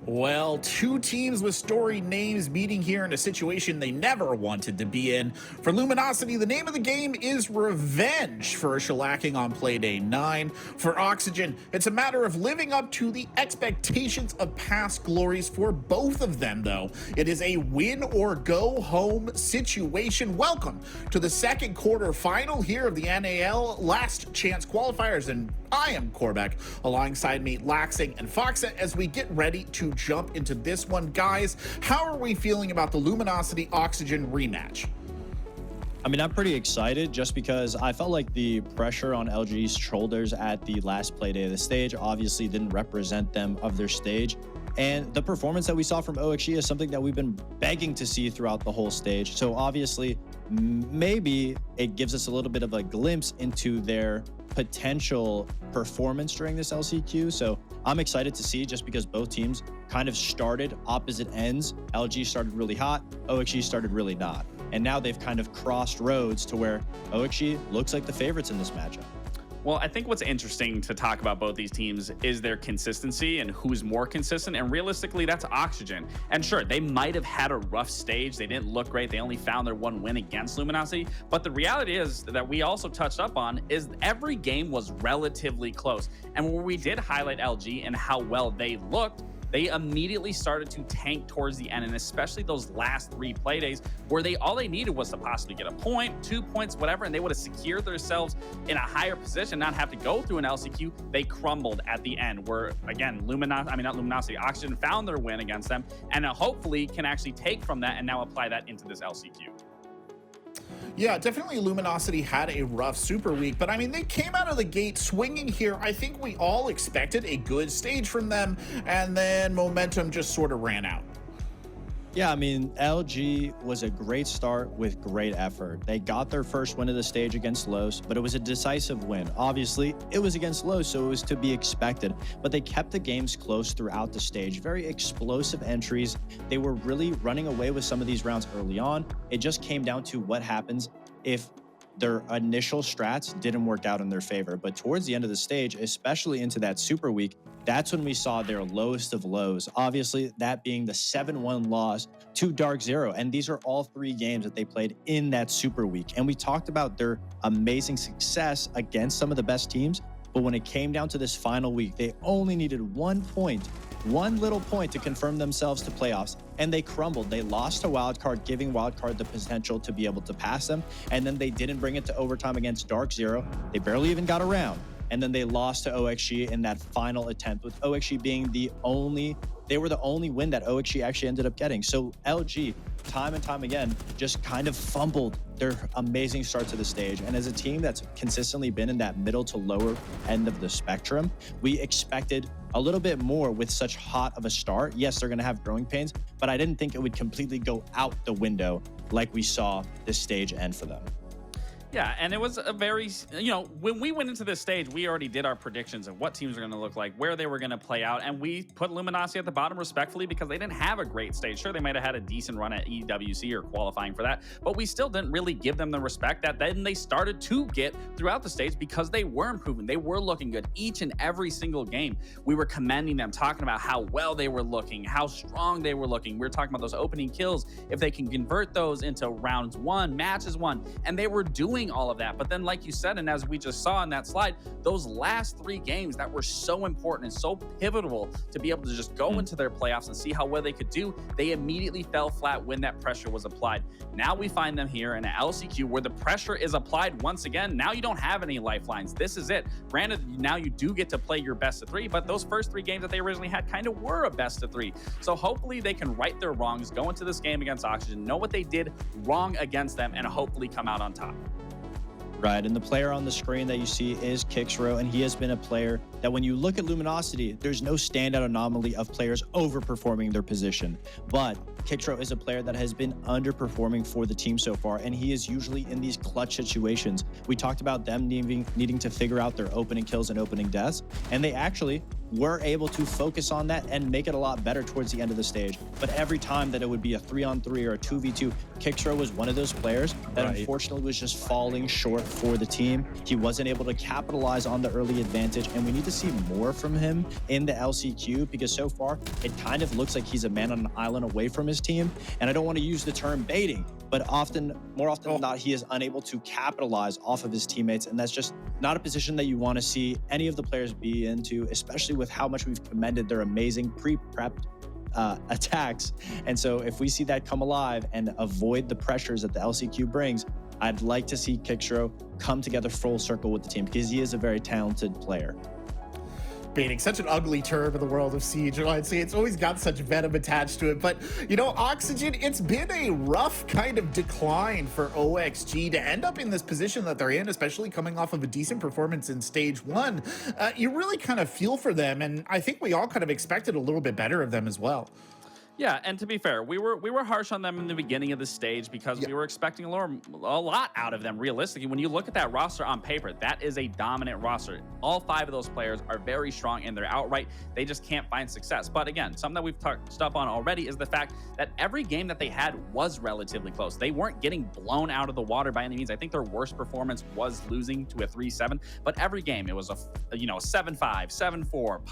Well, two teams with storied names meeting here in a situation they never wanted to be in. For Luminosity, the name of the game is revenge for shellacking on Playday 9. For Oxygen, it's a matter of living up to the expectations of past glories. For both of them, though, it is a win or go home situation. Welcome to the second quarter final here of the NAL last chance qualifiers, and I am Corbeck, alongside me Laxing and Foxa, as we get ready to jump into this one. Guys, how are we feeling about the Luminosity Oxygen rematch? I mean, I'm pretty excited just because I felt like the pressure on LG's shoulders at the last play day of the stage obviously didn't represent them of their stage. And the performance that we saw from OXG is something that we've been begging to see throughout the whole stage. So obviously, maybe it gives us a little bit of a glimpse into their potential performance during this LCQ. So I'm excited to see, just because both teams kind of started opposite ends. LG started really hot, OXG started really not. And now they've kind of crossed roads to where OXG looks like the favorites in this matchup. Well, I think what's interesting to talk about both these teams is their consistency and who's more consistent. And realistically, that's Oxygen. And sure, they might have had a rough stage. They didn't look great. They only found their one win against Luminosity. But the reality is that we also touched up on is every game was relatively close. And where we did highlight LG and how well they looked, they immediately started to tank towards the end, and especially those last three play days where all they needed was to possibly get a point, 2 points, whatever, and they would have secured themselves in a higher position, not have to go through an LCQ. They crumbled at the end, where again, Oxygen found their win against them, and hopefully can actually take from that and now apply that into this LCQ. Yeah, definitely Luminosity had a rough super week, but I mean, they came out of the gate swinging here. I think we all expected a good stage from them, and then momentum just sort of ran out. Yeah, I mean, LG was a great start with great effort. They got their first win of the stage against Los, but it was a decisive win. Obviously, it was against Los, so it was to be expected, but they kept the games close throughout the stage. Very explosive entries. They were really running away with some of these rounds early on. It just came down to what happens if their initial strats didn't work out in their favor. But towards the end of the stage, especially into that super week, that's when we saw their lowest of lows. Obviously, that being the 7-1 loss to Dark Zero. And these are all three games that they played in that super week. And we talked about their amazing success against some of the best teams. But when it came down to this final week, they only needed 1 point, one little point to confirm themselves to playoffs, and they crumbled. They lost to Wildcard, giving Wildcard the potential to be able to pass them, and then they didn't bring it to overtime against Dark Zero. They barely even got around, and then they lost to OXG in that final attempt, with OXG being the only win that OXG actually ended up getting. So LG, time and time again, just kind of fumbled their amazing start to the stage. And as a team that's consistently been in that middle to lower end of the spectrum, we expected a little bit more with such hot of a start. Yes, they're going to have growing pains, but I didn't think it would completely go out the window like we saw this stage end for them. Yeah, and it was a very, when we went into this stage, we already did our predictions of what teams were going to look like, where they were going to play out, and we put Luminosity at the bottom respectfully because they didn't have a great stage. Sure, they might have had a decent run at EWC or qualifying for that, but we still didn't really give them the respect that then they started to get throughout the stage because they were improving. They were looking good each and every single game. We were commending them, talking about how well they were looking, how strong they were looking. We were talking about those opening kills, if they can convert those into rounds won, matches won, and they were doing all of that. But then, like you said, and as we just saw in that slide, those last three games that were so important and so pivotal to be able to just go into their playoffs and see how well they could do, they immediately fell flat when that pressure was applied. Now we find them here in an LCQ where the pressure is applied once again. Now you don't have any lifelines. This is it. Granted, now you do get to play your best of three, but those first three games that they originally had kind of were a best of three. So hopefully they can right their wrongs, go into this game against Oxygen, know what they did wrong against them, and hopefully come out on top. Right, and the player on the screen that you see is Kixro, and he has been a player that when you look at Luminosity, there's no standout anomaly of players overperforming their position. But Kixro is a player that has been underperforming for the team so far, and he is usually in these clutch situations. We talked about them needing to figure out their opening kills and opening deaths, and they actually were able to focus on that and make it a lot better towards the end of the stage. But every time that it would be a 3-on-3 or a 2v2, Kickstro was one of those players that unfortunately was just falling short for the team. He wasn't able to capitalize on the early advantage, and we need to see more from him in the LCQ, because so far it kind of looks like he's a man on an island away from his team. And I don't want to use the term baiting, but more often than not, he is unable to capitalize off of his teammates, and that's just not a position that you want to see any of the players be into, especially with how much we've commended their amazing pre-prepped attacks. And so if we see that come alive and avoid the pressures that the LCQ brings, I'd like to see Kickstro come together full circle with the team, because he is a very talented player. Baiting, such an ugly term in the world of Siege. I'd say it's always got such venom attached to it. But, you know, Oxygen, it's been a rough kind of decline for OXG to end up in this position that they're in, especially coming off of a decent performance in stage 1. You really kind of feel for them, and I think we all kind of expected a little bit better of them as well. Yeah, and to be fair, we were harsh on them in the beginning of the stage because we were expecting a lot out of them. Realistically, when you look at that roster on paper, that is a dominant roster. All 5 of those players are very strong and they're outright. They just can't find success. But again, something that we've touched up on already is the fact that every game that they had was relatively close. They weren't getting blown out of the water by any means. I think their worst performance was losing to a 3-7, but every game it was a 7-5, 7-4,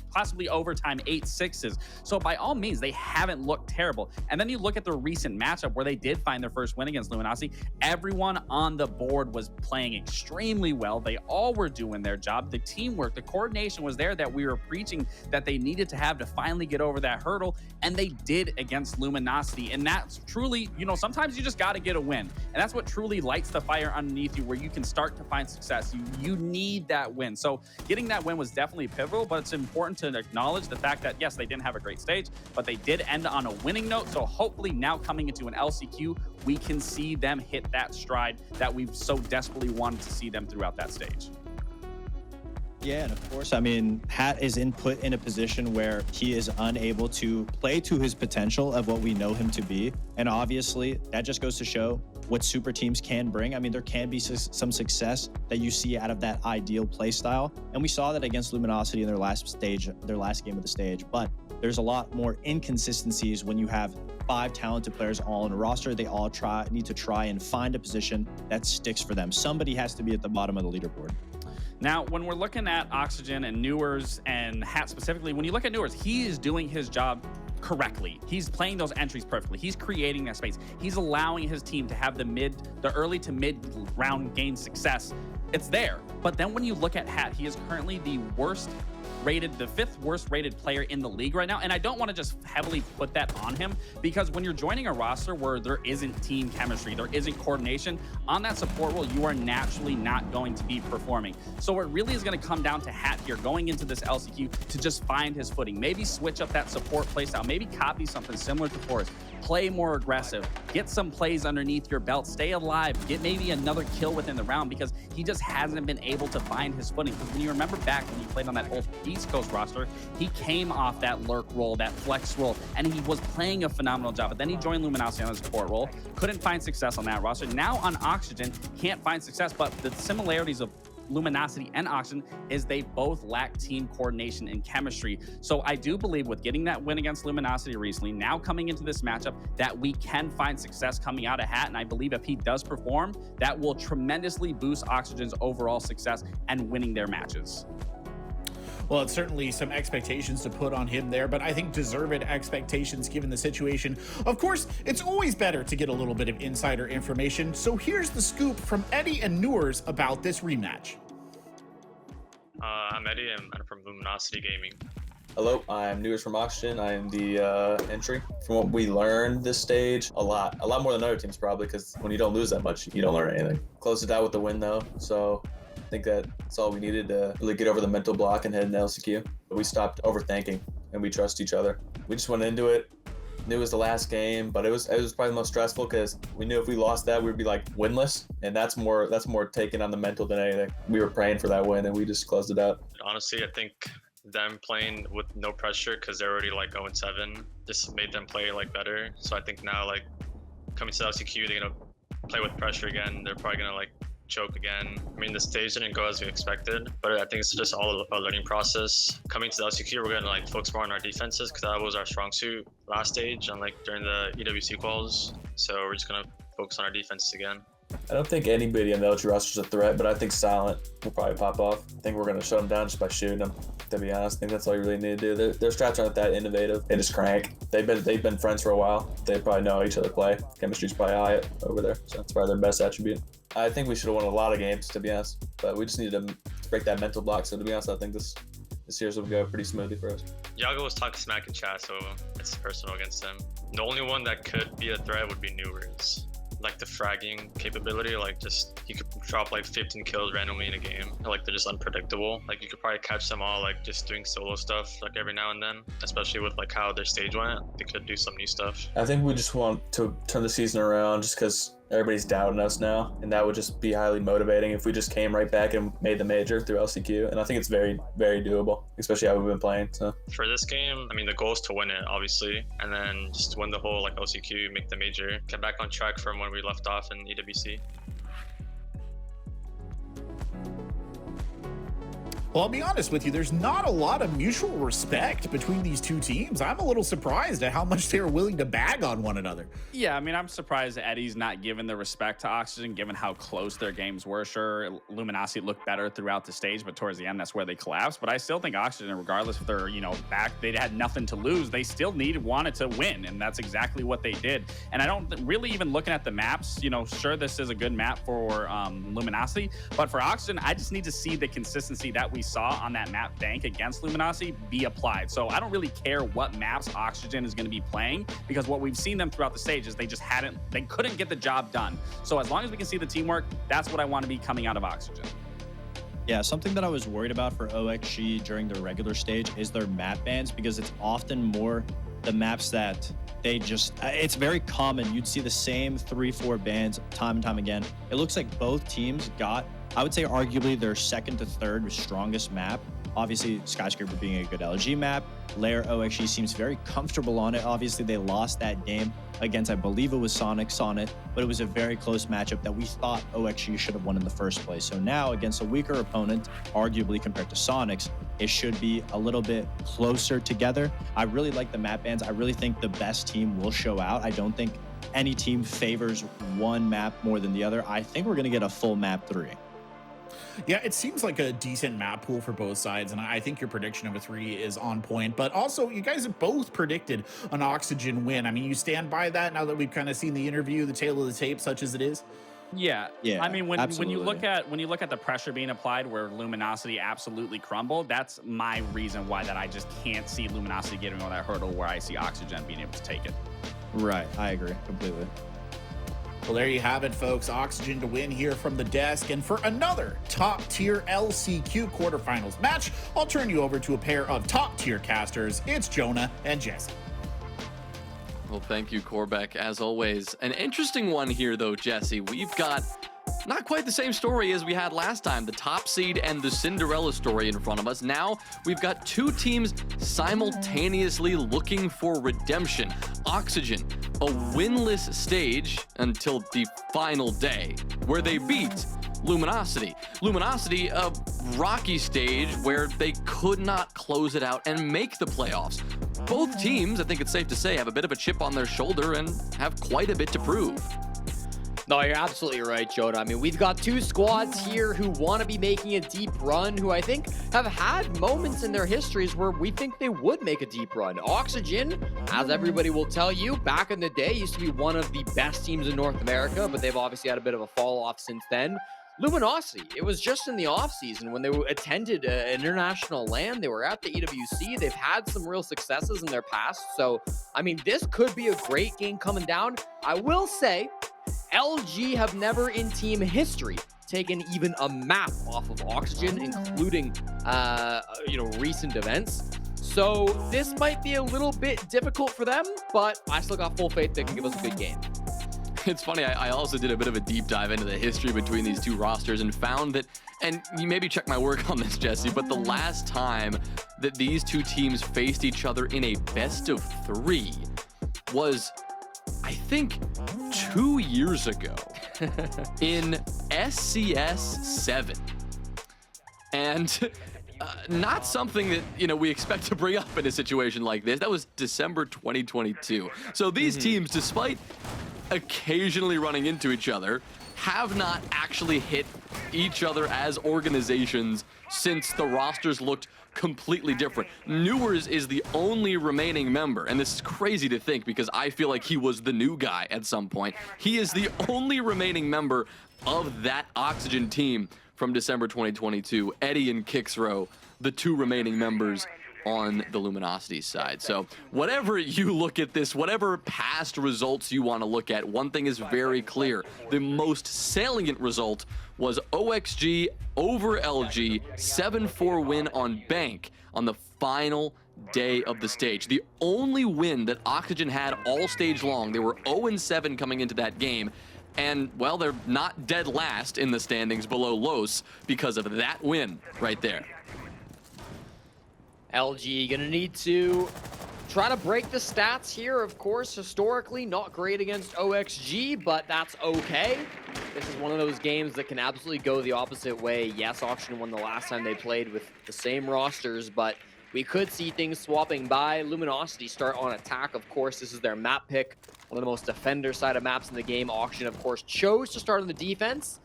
possibly overtime 8-6s. So by all means, they haven't looked terrible. And then you look at the recent matchup where they did find their first win against Luminosity. Everyone on the board was playing extremely well. They all were doing their job. The teamwork, the coordination was there that we were preaching that they needed to have to finally get over that hurdle. And they did against Luminosity. And that's truly, sometimes you just got to get a win. And that's what truly lights the fire underneath you, where you can start to find success. You need that win. So getting that win was definitely pivotal, but it's important to acknowledge the fact that, yes, they didn't have a great stage, but they did end on a winning note. So hopefully now coming into an LCQ, we can see them hit that stride that we've so desperately wanted to see them throughout that stage. Yeah, and of course, I mean, Hat is put in a position where he is unable to play to his potential of what we know him to be. And obviously, that just goes to show what super teams can bring. I mean, there can be some success that you see out of that ideal play style. And we saw that against Luminosity in their last game of the stage. But there's a lot more inconsistencies when you have 5 talented players all in a roster. They all need to try and find a position that sticks for them. Somebody has to be at the bottom of the leaderboard. Now, when we're looking at Oxygen and Newers and Hat specifically, when you look at Newers, he is doing his job correctly. He's playing those entries perfectly. He's creating that space. He's allowing his team to have the early to mid round game success. It's there. But then when you look at Hat, he is currently the 5th worst rated player in the league right now. And I don't want to just heavily put that on him, because when you're joining a roster where there isn't team chemistry, there isn't coordination, on that support role, you are naturally not going to be performing. So it really is going to come down to Hat here going into this LCQ to just find his footing. Maybe switch up that support playstyle. Maybe copy something similar to Forrest. Play more aggressive. Get some plays underneath your belt. Stay alive. Get maybe another kill within the round, because he just hasn't been able to find his footing. Because when you remember back when he played on that old East Coast roster, he came off that lurk role, that flex role, and he was playing a phenomenal job. But then he joined Luminosity on the support role. Couldn't find success on that roster. Now on Oxygen, can't find success, but the similarities of Luminosity and Oxygen is they both lack team coordination and chemistry. So I do believe with getting that win against Luminosity recently, now coming into this matchup, that we can find success coming out of Hat. And I believe if he does perform, that will tremendously boost Oxygen's overall success and winning their matches. Well, it's certainly some expectations to put on him there, but I think deserved expectations given the situation. Of course, it's always better to get a little bit of insider information, so here's the scoop from Eddie and Newers about this rematch. I'm Eddie, and I'm from Luminosity Gaming. Hello, I'm Newers from Oxygen. I am the entry. From what we learned this stage, a lot more than other teams probably, because when you don't lose that much, you don't learn anything. Closed it out with the win though, so I think that's all we needed to really get over the mental block and head into LCQ. But we stopped overthinking and we trust each other. We just went into it. Knew it was the last game, but it was probably the most stressful because we knew if we lost that, we'd be like winless, and that's more taken on the mental than anything. We were praying for that win, and we just closed it out. Honestly, I think them playing with no pressure because they're already like 0-7 just made them play like better. So I think now like coming to LCQ, they're gonna play with pressure again. They're probably gonna like choke again. I mean, the stage didn't go as we expected, but I think it's just all a learning process. Coming to the LCQ, we're gonna like focus more on our defenses because that was our strong suit last stage and like during the EWC quals. So we're just gonna focus on our defenses again. I don't think anybody on the LG roster is a threat, but I think Silent will probably pop off. I think we're going to shut them down just by shooting them, to be honest. I think that's all you really need to do. Their strats aren't that innovative. They just crank. They've been friends for a while. They probably know how each other play. Chemistry's probably high over there, so that's probably their best attribute. I think we should have won a lot of games, to be honest, but we just needed to break that mental block. So to be honest, I think this series will go pretty smoothly for us. Yago was talking smack in chat, so it's personal against him. The only one that could be a threat would be Newers. Like the fragging capability, like just you could drop like 15 kills randomly in a game. Like they're just unpredictable. Like you could probably catch them all like just doing solo stuff like every now and then, especially with like how their stage went. They could do some new stuff. I think we just want to turn the season around just because everybody's doubting us now, and that would just be highly motivating if we just came right back and made the major through LCQ. And I think it's very, very doable, especially how we've been playing. So for this game, I mean, the goal is to win it, obviously, and then just win the whole like LCQ, make the major, get back on track from when we left off in EWC. Well, I'll be honest with you, there's not a lot of mutual respect between these two teams. I'm a little surprised at how much they're willing to bag on one another. Yeah, I mean, I'm surprised Eddie's not giving the respect to Oxygen, given how close their games were. Sure, Luminosity looked better throughout the stage, but towards the end, that's where they collapsed. But I still think Oxygen, regardless if they're, back, they had nothing to lose. They still wanted to win, and that's exactly what they did. And I don't really even looking at the maps, sure, this is a good map for Luminosity, but for Oxygen, I just need to see the consistency that we saw on that map bank against Luminosity be applied. So I don't really care what maps Oxygen is going to be playing, because what we've seen them throughout the stage is they couldn't get the job done. So as long as we can see the teamwork, that's what I want to be coming out of Oxygen. Yeah, something that I was worried about for OXG during the regular stage is their map bans, because it's often more the maps that they just, it's very common. You'd see the same 3-4 bans time and time again. It looks like both teams got, I would say arguably their second to third strongest map. Obviously, Skyscraper being a good LG map. Lair OXG seems very comfortable on it. Obviously, they lost that game against, I believe it was Sonic, but it was a very close matchup that we thought OXG should have won in the first place. So now, against a weaker opponent, arguably compared to Sonic's, it should be a little bit closer together. I really like the map bans. I really think the best team will show out. I don't think any team favors one map more than the other. I think we're going to get a full map 3. Yeah, it seems like a decent map pool for both sides, and I think your prediction of a 3 is on point. But also, you guys have both predicted an Oxygen win. I mean, you stand by that now that we've kind of seen the interview, the tail of the tape, such as it is? Yeah. I mean, when you look at the pressure being applied where Luminosity absolutely crumbled, that's my reason why that I just can't see Luminosity getting on that hurdle where I see Oxygen being able to take it. Right, I agree completely. Well, there you have it, folks. Oxygen to win here from the desk. And for another top-tier LCQ quarterfinals match, I'll turn you over to a pair of top-tier casters. It's Jonah and Jesse. Well, thank you, Corbeck, as always. An interesting one here, though, Jesse. We've got not quite the same story as we had last time, the top seed and the Cinderella story in front of us. Now we've got two teams simultaneously looking for redemption. Oxygen, a winless stage until the final day, where they beat Luminosity. Luminosity, a rocky stage where they could not close it out and make the playoffs. Both teams, I think it's safe to say, have a bit of a chip on their shoulder and have quite a bit to prove. No, you're absolutely right, Jonah. I mean, we've got two squads here who want to be making a deep run, who I think have had moments in their histories where we think they would make a deep run. Oxygen, as everybody will tell you, back in the day used to be one of the best teams in North America, but they've obviously had a bit of a fall off since then. Luminosity, it was just in the offseason when they attended international LAN. They were at the EWC. They've had some real successes in their past. So, I mean, this could be a great game coming down. I will say, LG have never in team history taken even a map off of Oxygen, including, recent events. So this might be a little bit difficult for them, but I still got full faith they can give us a good game. It's funny, I also did a bit of a deep dive into the history between these two rosters and found that, and you maybe check my work on this, Jesse, but the last time that these two teams faced each other in a best of 3 was, I think, 2 years ago. in SCS 7. And not something that, you know, we expect to bring up in a situation like this. That was December 2022. So these teams, despite occasionally running into each other, have not actually hit each other as organizations since the rosters looked completely different. Newers is the only remaining member, and this is crazy to think because I feel like he was the new guy at some point. He is the only remaining member of that Oxygen team from December 2022. Eddie and Kixrow, the two remaining members on the Luminosity side. So whatever you look at this, whatever past results you want to look at, one thing is very clear. The most salient result was OXG over LG, 7-4 win on Bank on the final day of the stage. The only win that Oxygen had all stage long. They were 0-7 coming into that game. And, well, they're not dead last in the standings below Los because of that win right there. LG gonna need to try to break the stats here. Of course, historically not great against OXG, but that's okay. This is one of those games that can absolutely go the opposite way. Yes, Oxygen won the last time they played with the same rosters, but we could see things swapping by. Luminosity start on attack. Of course, this is their map pick. One of the most defender-sided maps in the game. Oxygen, of course, chose to start on the defense.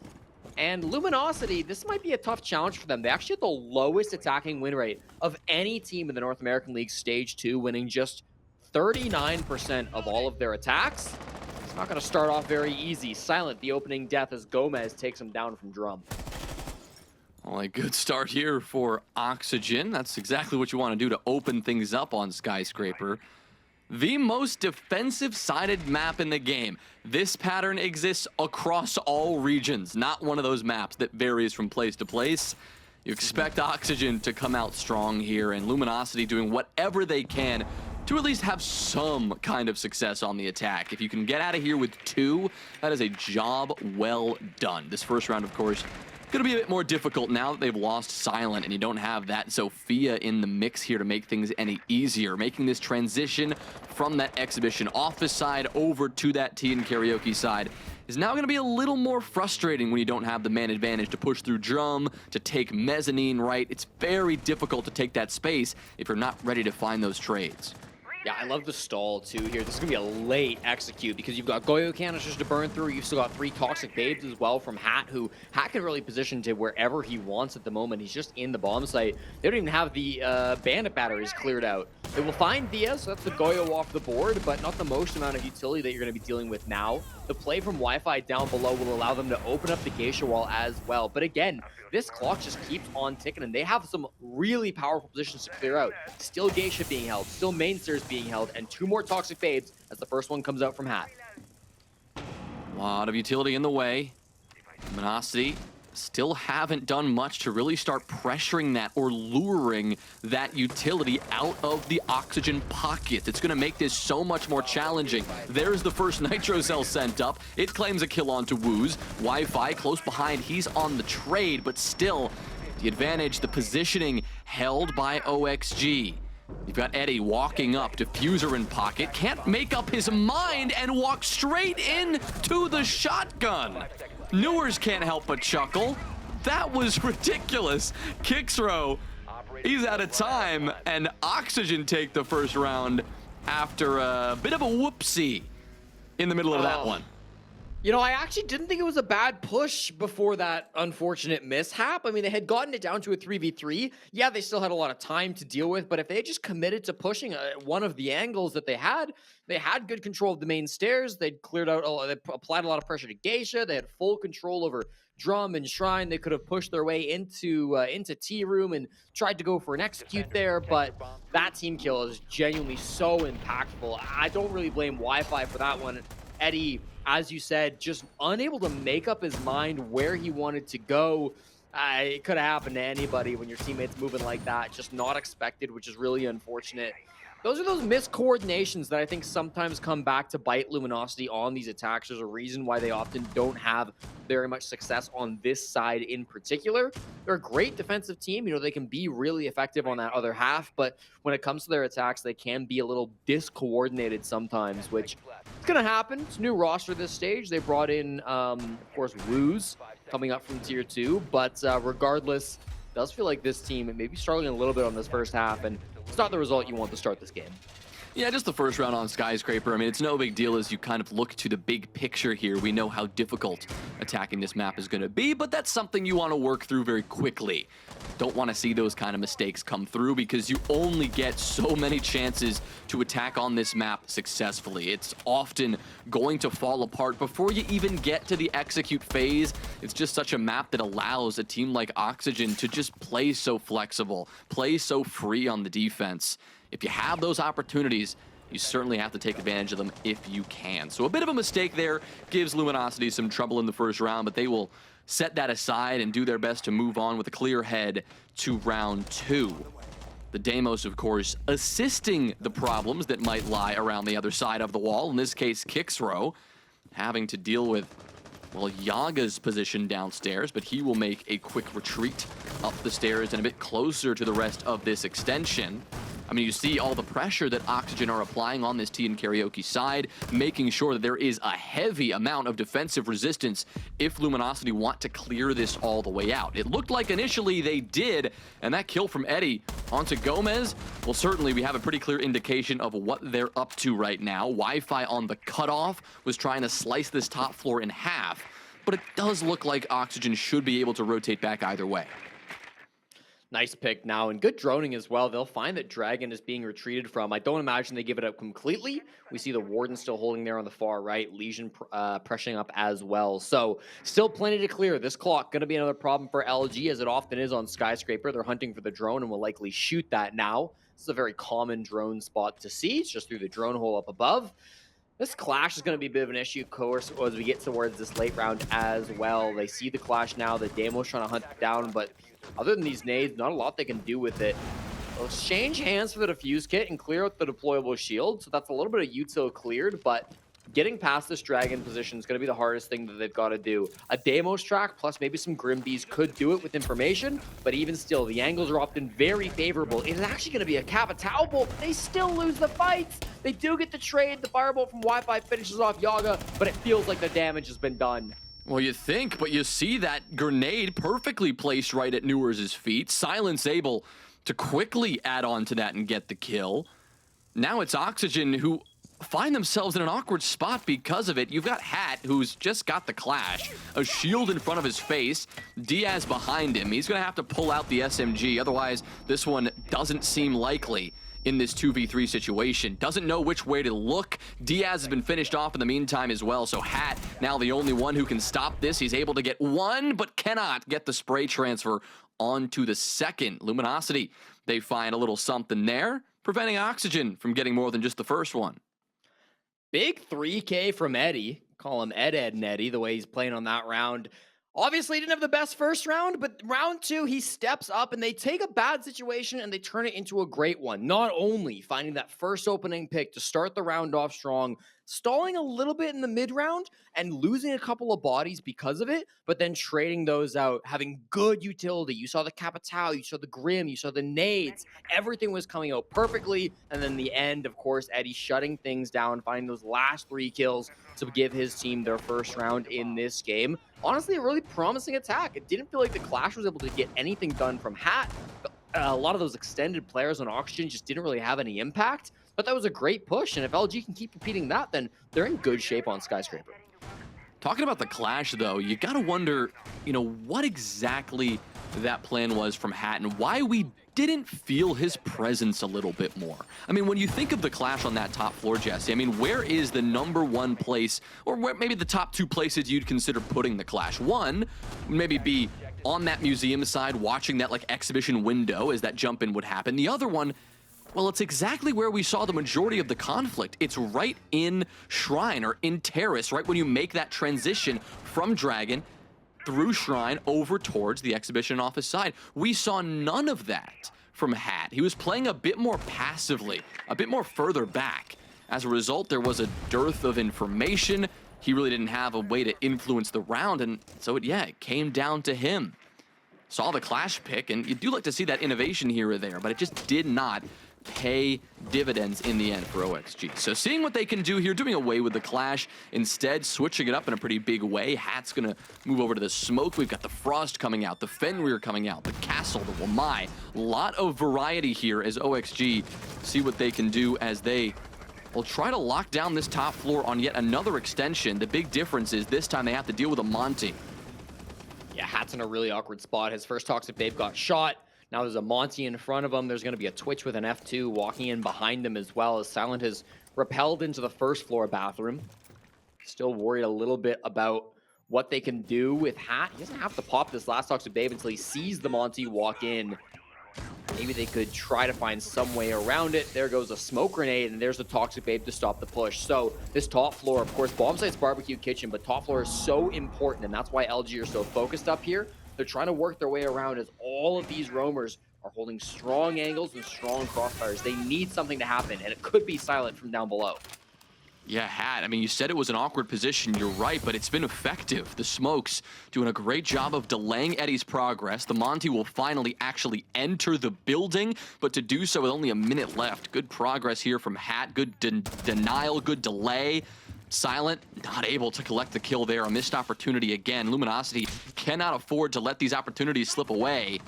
And Luminosity, this might be a tough challenge for them. They actually had the lowest attacking win rate of any team in the North American League Stage 2, winning just 39% of all of their attacks. It's not going to start off very easy. Silent, the opening death as Gomez takes him down from drum. Well, a good start here for Oxygen. That's exactly what you want to do to open things up on Skyscraper. The most defensive-sided map in the game. This pattern exists across all regions, not one of those maps that varies from place to place. You expect Oxygen to come out strong here, and Luminosity doing whatever they can to at least have some kind of success on the attack. If you can get out of here with 2, that is a job well done. This first round, of course, going to be a bit more difficult now that they've lost Silent and you don't have that Sophia in the mix here to make things any easier. Making this transition from that exhibition office side over to that tea and karaoke side is now going to be a little more frustrating when you don't have the man advantage to push through drum, to take mezzanine right. It's very difficult to take that space if you're not ready to find those trades. Yeah, I love the stall, too, here. This is going to be a late execute because you've got Goyo canisters to burn through. You've still got 3 Toxic Babes as well from Hat, who Hat can really position to wherever he wants at the moment. He's just in the bomb site. They don't even have the Bandit batteries cleared out. They will find Diaz, so that's the Goyo off the board, but not the most amount of utility that you're going to be dealing with now. The play from Wi-Fi down below will allow them to open up the Geisha wall as well. But again, this clock just keeps on ticking, and they have some really powerful positions to clear out. Still Geisha being held, still main stairs being held, and 2 more Toxic Babes as the first one comes out from Hat. A lot of utility in the way. Luminosity still haven't done much to really start pressuring that or luring that utility out of the Oxygen pocket. It's going to make this so much more challenging. There's the first Nitro Cell sent up. It claims a kill onto Wooz. Wi-Fi close behind. He's on the trade, but still the advantage, the positioning held by OXG. You've got Eddie walking up, diffuser in pocket, can't make up his mind and walk straight in to the shotgun. Newers can't help but chuckle. That was ridiculous. Kixrow, he's out of time, and Oxygen take the first round after a bit of a whoopsie in the middle of that one. You know, I actually didn't think it was a bad push before that unfortunate mishap. I mean, they had gotten it down to a 3v3. Yeah, they still had a lot of time to deal with, but if they had just committed to pushing one of the angles that they had good control of the main stairs. They'd cleared out, they applied a lot of pressure to Geisha. They had full control over Drum and Shrine. They could have pushed their way into Tea Room and tried to go for an execute there, but that team kill is genuinely so impactful. I don't really blame Wi-Fi for that one. Eddie, as you said, just unable to make up his mind where he wanted to go. It could have happened to anybody when your teammate's moving like that. Just not expected, which is really unfortunate. Those are those miscoordinations that I think sometimes come back to bite Luminosity on these attacks. There's a reason why they often don't have very much success on this side in particular. They're a great defensive team. You know, they can be really effective on that other half, but when it comes to their attacks, they can be a little discoordinated sometimes, which is going to happen. It's a new roster this stage. They brought in, of course, Wooz coming up from Tier 2, but regardless, it does feel like this team may be struggling a little bit on this first half, and it's not the result you want to start this game. Yeah, just the first round on Skyscraper. I mean, it's no big deal as you kind of look to the big picture here. We know how difficult attacking this map is going to be, but that's something you want to work through very quickly. Don't want to see those kind of mistakes come through because you only get so many chances to attack on this map successfully. It's often going to fall apart before you even get to the execute phase. It's just such a map that allows a team like Oxygen to just play so flexible, play so free on the defense. If you have those opportunities, you certainly have to take advantage of them if you can. So a bit of a mistake there gives Luminosity some trouble in the first round, but they will set that aside and do their best to move on with a clear head to round 2. The Deimos, of course, assisting the problems that might lie around the other side of the wall, in this case, Kixrow, having to deal with, well, Yaga's position downstairs, but he will make a quick retreat up the stairs and a bit closer to the rest of this extension. I mean, you see all the pressure that Oxygen are applying on this T and Karaoke side, making sure that there is a heavy amount of defensive resistance if Luminosity want to clear this all the way out. It looked like initially they did, and that kill from Eddie onto Gomez, well, certainly we have a pretty clear indication of what they're up to right now. Wi-Fi on the cutoff was trying to slice this top floor in half, but it does look like Oxygen should be able to rotate back either way. Nice pick now, and good droning as well. They'll find that Dragon is being retreated from. I don't imagine they give it up completely. We see the Warden still holding there on the far right, Legion pressuring up as well. So still plenty to clear. This clock going to be another problem for LG, as it often is on Skyscraper. They're hunting for the drone and will likely shoot that now. This is a very common drone spot to see. It's just through the drone hole up above. This clash is going to be a bit of an issue, of course, as we get towards this late round as well. They see the clash now. The Deimos trying to hunt it down, but other than these nades, not a lot they can do with it. They'll exchange hands for the defuse kit and clear out the deployable shield. So that's a little bit of util cleared, but getting past this Dragon position is going to be the hardest thing that they've got to do. A Deimos track plus maybe some Grimbees could do it with information, but even still, the angles are often very favorable. It is actually going to be a Capitao bolt, but they still lose the fights. They do get the trade. The firebolt from Wi-Fi finishes off Yaga, but it feels like the damage has been done. Well, you think, but you see that grenade perfectly placed right at Newers' feet. Silence able to quickly add on to that and get the kill. Now it's Oxygen who find themselves in an awkward spot because of it. You've got Hat, who's just got the clash, a shield in front of his face, Diaz behind him. He's going to have to pull out the SMG, otherwise this one doesn't seem likely in this 2v3 situation. Doesn't know which way to look. Diaz has been finished off in the meantime as well, so Hat now the only one who can stop this. He's able to get one, but cannot get the spray transfer onto the second. Luminosity, they find a little something there, preventing Oxygen from getting more than just the first one. Big 3K from Eddie. Call him Ed and Eddie, the way he's playing on that round. Obviously, he didn't have the best first round, but round 2, he steps up and they take a bad situation and they turn it into a great one. Not only finding that first opening pick to start the round off strong, stalling a little bit in the mid round and losing a couple of bodies because of it, but then trading those out, having good utility. You saw the Capitao, you saw the Grim, you saw the nades. Everything was coming out perfectly. And then the end, of course, Eddie shutting things down, finding those last 3 kills to give his team their first round in this game. Honestly, a really promising attack. It didn't feel like the Clash was able to get anything done from Hat. A lot of those extended players on Oxygen just didn't really have any impact, but that was a great push, and if LG can keep repeating that, then they're in good shape on Skyscraper. Talking about the Clash, though, you gotta wonder, what exactly that plan was from Hat and why we didn't feel his presence a little bit more. I mean, when you think of the Clash on that top floor, Jesse, I mean, where is the #1 place, or where maybe the top 2 places you'd consider putting the Clash? One, maybe be on that museum side, watching that exhibition window as that jump in would happen. The other one, well, it's exactly where we saw the majority of the conflict. It's right in Shrine, or in Terrace, right when you make that transition from Dragon through Shrine over towards the exhibition office side. We saw none of that from Hat. He was playing a bit more passively, a bit more further back. As a result, there was a dearth of information. He really didn't have a way to influence the round, and so it came down to him. Saw the Clash pick, and you do like to see that innovation here or there, but it just did not pay dividends in the end for OXG. So seeing what they can do here, doing away with the Clash, instead switching it up in a pretty big way. Hat's gonna move over to the Smoke. We've got the Frost coming out, the Fenrir coming out, the Castle, the Wamai. A lot of variety here as OXG see what they can do as they will try to lock down this top floor on yet another extension. The big difference is this time they have to deal with a Monty. Yeah, Hat's in a really awkward spot. His first Toxic Babe got shot. Now there's a Monty in front of him. There's going to be a Twitch with an F2 walking in behind him as well, as Silent has repelled into the first floor bathroom. Still worried a little bit about what they can do with Hat. He doesn't have to pop this last Toxic Babe until he sees the Monty walk in. Maybe they could try to find some way around it. There goes a smoke grenade, and there's the Toxic Babe to stop the push. So this top floor, of course, bomb site's barbecue kitchen, but top floor is so important, and that's why LG are so focused up here. They're trying to work their way around as all of these roamers are holding strong angles and strong crossfires. They need something to happen, and it could be Silent from down below. Yeah, Hat. I mean, you said it was an awkward position. You're right, but it's been effective. The Smokes doing a great job of delaying Eddie's progress. The Monty will finally actually enter the building, but to do so with only a minute left. Good progress here from Hat. Good denial, good delay. Silent, not able to collect the kill there. A missed opportunity again. Luminosity cannot afford to let these opportunities slip away.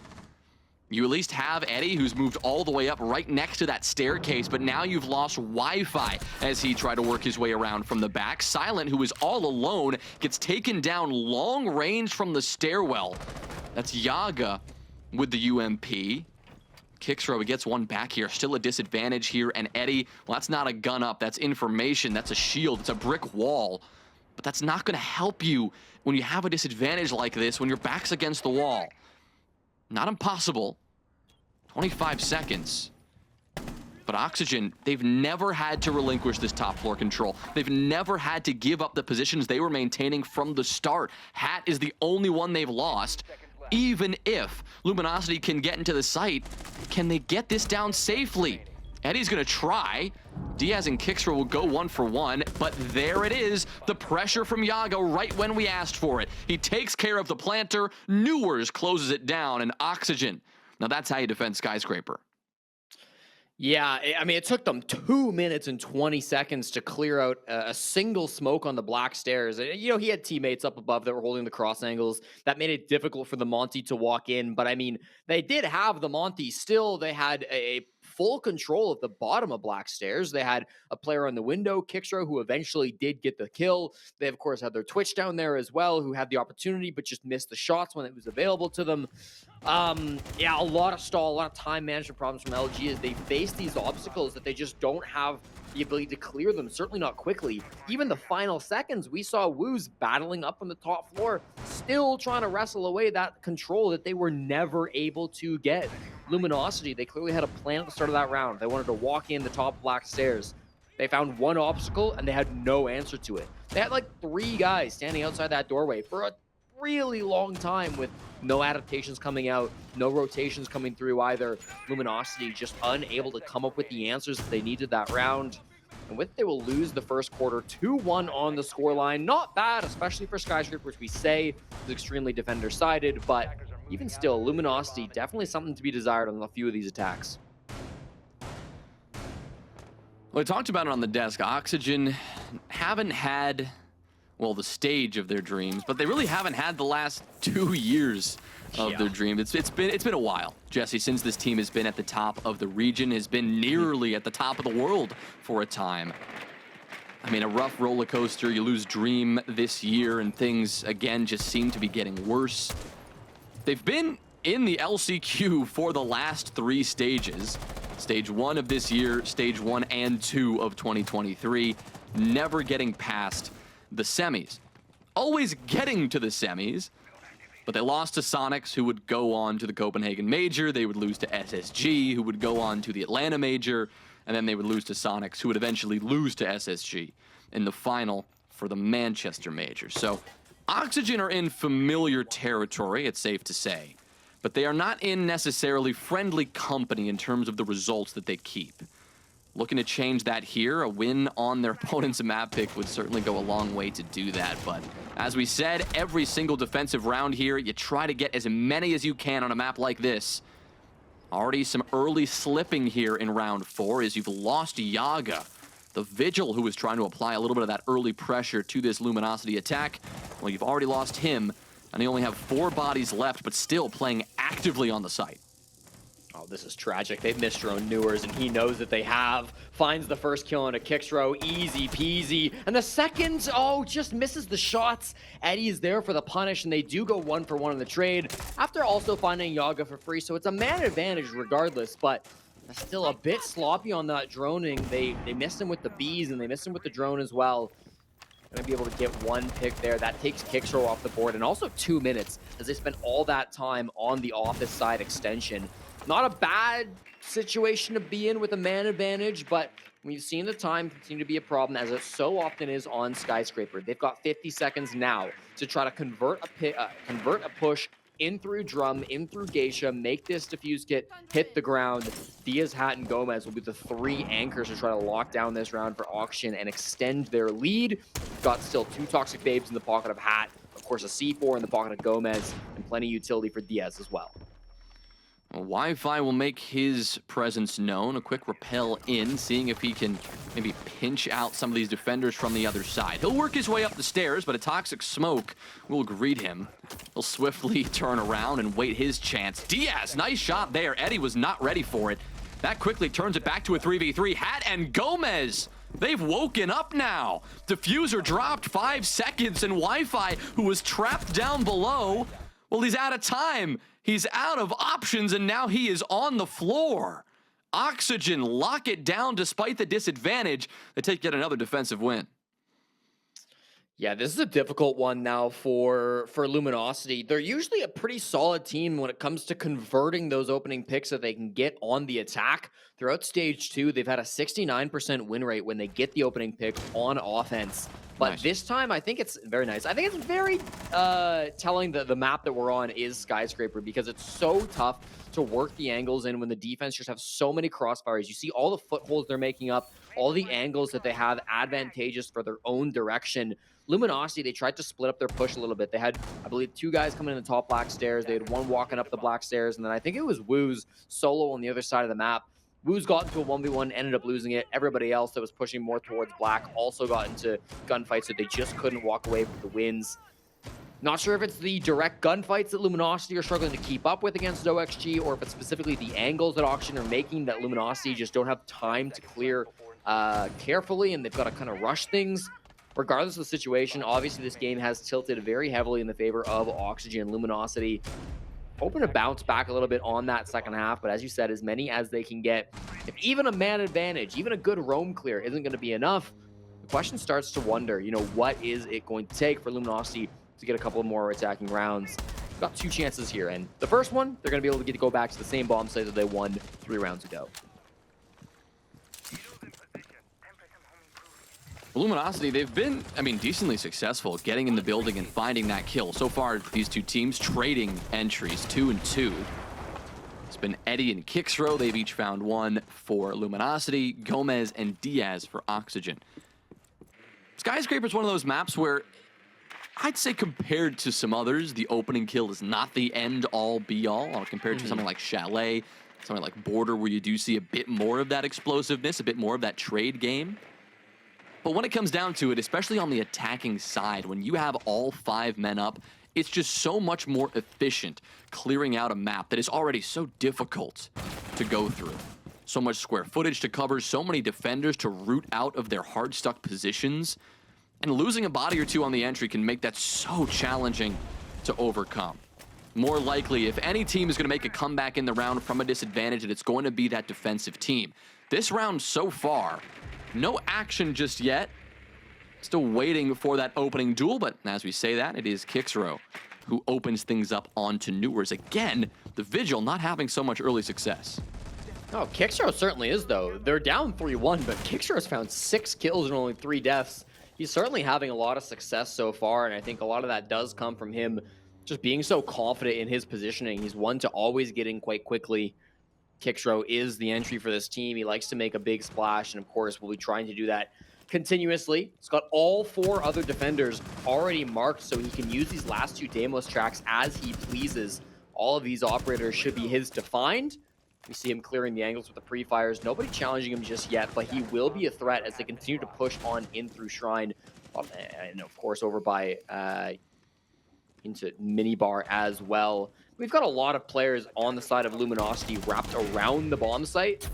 You at least have Eddie, who's moved all the way up right next to that staircase, but now you've lost Wi-Fi as he tried to work his way around from the back. Silent, who is all alone, gets taken down long range from the stairwell. That's Yaga with the UMP. Kixro, he gets one back here. Still a disadvantage here, and Eddie, well, that's not a gun up. That's information. That's a shield. It's a brick wall. But that's not going to help you when you have a disadvantage like this, when your back's against the wall. Not impossible. 25 seconds. But Oxygen, they've never had to relinquish this top floor control. They've never had to give up the positions they were maintaining from the start. Hat is the only one they've lost. Even if Luminosity can get into the site, can they get this down safely? Eddie's gonna try. Diaz and Kixra will go 1 for 1, but there it is. The pressure from Yago right when we asked for it. He takes care of the planter. Newers closes it down, and Oxygen. Now that's how you defend Skyscraper. Yeah, I mean, it took them 2 minutes and 20 seconds to clear out a single smoke on the black stairs. You know, he had teammates up above that were holding the cross angles. That made it difficult for the Monty to walk in. But I mean, they did have the Monty still. They had a full control of the bottom of black stairs. They had a player on the window, Kixro, who eventually did get the kill. They, of course, had their Twitch down there as well, who had the opportunity but just missed the shots when it was available to them. Yeah, a lot of stall, a lot of time management problems from LG as they face these obstacles that they just don't have the ability to clear them, certainly not quickly. Even the final seconds, we saw Woos battling up on the top floor, still trying to wrestle away that control that they were never able to get. Luminosity, they clearly had a plan at the start of that round. They wanted to walk in the top black stairs. They found one obstacle and they had no answer to it. They had like 3 guys standing outside that doorway for a really long time with no adaptations coming out, no rotations coming through either. Luminosity just unable to come up with the answers that they needed that round. And with it, they will lose the first quarter 2-1 on the scoreline. Not bad, especially for Skyscraper, which we say is extremely defender-sided, but even still, Luminosity, definitely something to be desired on a few of these attacks. Well, I talked about it on the desk. Oxygen haven't had, well, the stage of their dreams, but they really haven't had the last 2 years of their dreams. It's been a while, Jesse, since this team has been at the top of the region, has been nearly at the top of the world for a time. I mean, a rough roller coaster. You lose Dream this year, and things, again, just seem to be getting worse. They've been in the LCQ for the last 3 stages. Stage 1 of this year, Stage 1 and 2 of 2023, never getting past the semis. Always getting to the semis, but they lost to Sonics, who would go on to the Copenhagen Major. They would lose to SSG, who would go on to the Atlanta Major, and then they would lose to Sonics, who would eventually lose to SSG in the final for the Manchester Major. So Oxygen are in familiar territory, it's safe to say. but they are not in necessarily friendly company in terms of the results that they keep. Looking to change that here. A win on their opponent's map pick would certainly go a long way to do that. But as we said, every single defensive round here, you try to get as many as you can on a map like this. Already some early slipping here in round 4 as you've lost Yaga, the Vigil who was trying to apply a little bit of that early pressure to this Luminosity attack. Well, you've already lost him, and they only have 4 bodies left, but still playing actively on the site. Oh, this is tragic. They've missed drone Newers, and he knows that they have. Finds the first kill on a Kixro, easy peasy. And the second, just misses the shots. Eddie is there for the punish, and they do go 1-for-1 in the trade, after also finding Yaga for free. So it's a man advantage regardless, but they're still a bit sloppy on that droning. They missed him with the bees, and they missed him with the drone as well. Gonna be able to get 1 pick there. That takes Kixro off the board, and also 2 minutes, as they spent all that time on the office side extension. Not a bad situation to be in with a man advantage, but we've seen the time continue to be a problem, as it so often is on Skyscraper. They've got 50 seconds now to try to convert a push in through Drum, in through Geisha, make this defuse kit hit the ground. Diaz, Hat, and Gomez will be the 3 anchors to try to lock down this round for Auction and extend their lead. Got still 2 Toxic Babes in the pocket of Hat, of course a C4 in the pocket of Gomez, and plenty of utility for Diaz as well. Well, Wi-Fi will make his presence known. A quick rappel in, seeing if he can maybe pinch out some of these defenders from the other side. He'll work his way up the stairs, but a Toxic Smoke will greet him. He'll swiftly turn around and wait his chance. Diaz, nice shot there. Eddie was not ready for it. That quickly turns it back to a 3v3. Hat and Gomez, they've woken up now. Diffuser dropped 5 seconds, and Wi-Fi, who was trapped down below, well, he's out of time. He's out of options, and now he is on the floor. Oxygen lock it down despite the disadvantage. They take yet another defensive win. Yeah, this is a difficult one now for Luminosity. They're usually a pretty solid team when it comes to converting those opening picks that they can get on the attack. Throughout stage 2, they've had a 69% win rate when they get the opening pick on offense. But nice. This time, I think it's very nice. I think it's very telling that the map that we're on is Skyscraper, because it's so tough to work the angles in when the defense just have so many crossfires. You see all the footholds they're making up, all the angles that they have advantageous for their own direction. Luminosity, they tried to split up their push a little bit. They had, I believe, 2 guys coming in the top black stairs. They had 1 walking up the black stairs, and then I think it was Woo's solo on the other side of the map. Woo's got into a 1v1, ended up losing it. Everybody else that was pushing more towards black also got into gunfights, so they just couldn't walk away with the wins. Not sure if it's the direct gunfights that Luminosity are struggling to keep up with against OXG, or if it's specifically the angles that Auction are making that Luminosity just don't have time to clear carefully, and they've got to kind of rush things. Regardless of the situation, obviously this game has tilted very heavily in the favor of Oxygen. Luminosity hoping to bounce back a little bit on that second half, but as you said, as many as they can get. If even a man advantage, even a good roam clear isn't going to be enough, the question starts to wonder, what is it going to take for Luminosity to get a couple more attacking rounds? Got 2 chances here, and the first one, they're going to be able to go back to the same bomb site that they won 3 rounds ago. Luminosity, they've been, decently successful getting in the building and finding that kill. So far, these 2 teams trading entries, 2 and 2. It's been Eddie and Kixro. They've each found 1 for Luminosity, Gomez and Diaz for Oxygen. Skyscraper is one of those maps where I'd say compared to some others, the opening kill is not the end-all, be-all. Compared to something like Chalet, something like Border, where you do see a bit more of that explosiveness, a bit more of that trade game. But when it comes down to it, especially on the attacking side, when you have all 5 men up, it's just so much more efficient clearing out a map that is already so difficult to go through. So much square footage to cover, so many defenders to root out of their hard-stuck positions. And losing a body or 2 on the entry can make that so challenging to overcome. More likely, if any team is going to make a comeback in the round from a disadvantage, it's going to be that defensive team. This round so far, no action just yet. Still waiting for that opening duel, but as we say that, it is Kixro who opens things up onto Newers. Again, the Vigil not having so much early success. Oh, Kixro certainly is, though. They're down 3-1, but Kixro has found 6 kills and only 3 deaths. He's certainly having a lot of success so far, and I think a lot of that does come from him just being so confident in his positioning. He's one to always get in quite quickly. Kickstro is the entry for this team. He likes to make a big splash, and of course, we'll be trying to do that continuously. He's got all 4 other defenders already marked, so he can use these last 2 Daemos tracks as he pleases. All of these operators should be his to find. We see him clearing the angles with the pre-fires. Nobody challenging him just yet, but he will be a threat as they continue to push on in through Shrine. And of course, over by into Minibar as well. We've got a lot of players on the side of Luminosity wrapped around the bomb site.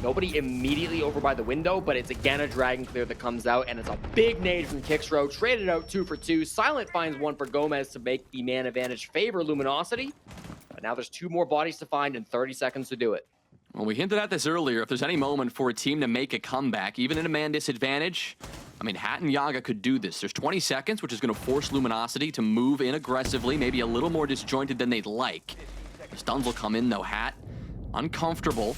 Nobody immediately over by the window, but it's again a Dragon Clear that comes out, and it's a big nade from Kickstro. Traded out 2 for 2. Silent finds 1 for Gomez to make the man advantage favor Luminosity. But now there's 2 more bodies to find and 30 seconds to do it. Well, we hinted at this earlier. If there's any moment for a team to make a comeback, even in a man disadvantage, I mean, Hat and Yaga could do this. There's 20 seconds, which is going to force Luminosity to move in aggressively, maybe a little more disjointed than they'd like. The stuns will come in, though. Hat, uncomfortable,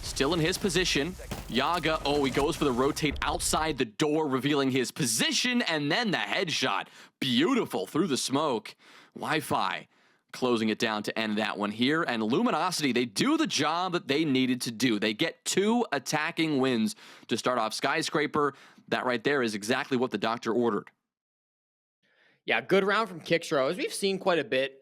still in his position. Yaga, oh, he goes for the rotate outside the door, revealing his position, and then the headshot. Beautiful through the smoke. Wi-Fi closing it down to end that one here. And Luminosity, they do the job that they needed to do. They get 2 attacking wins to start off Skyscraper. That right there is exactly what the doctor ordered. Yeah, good round from Kickstro. As we've seen quite a bit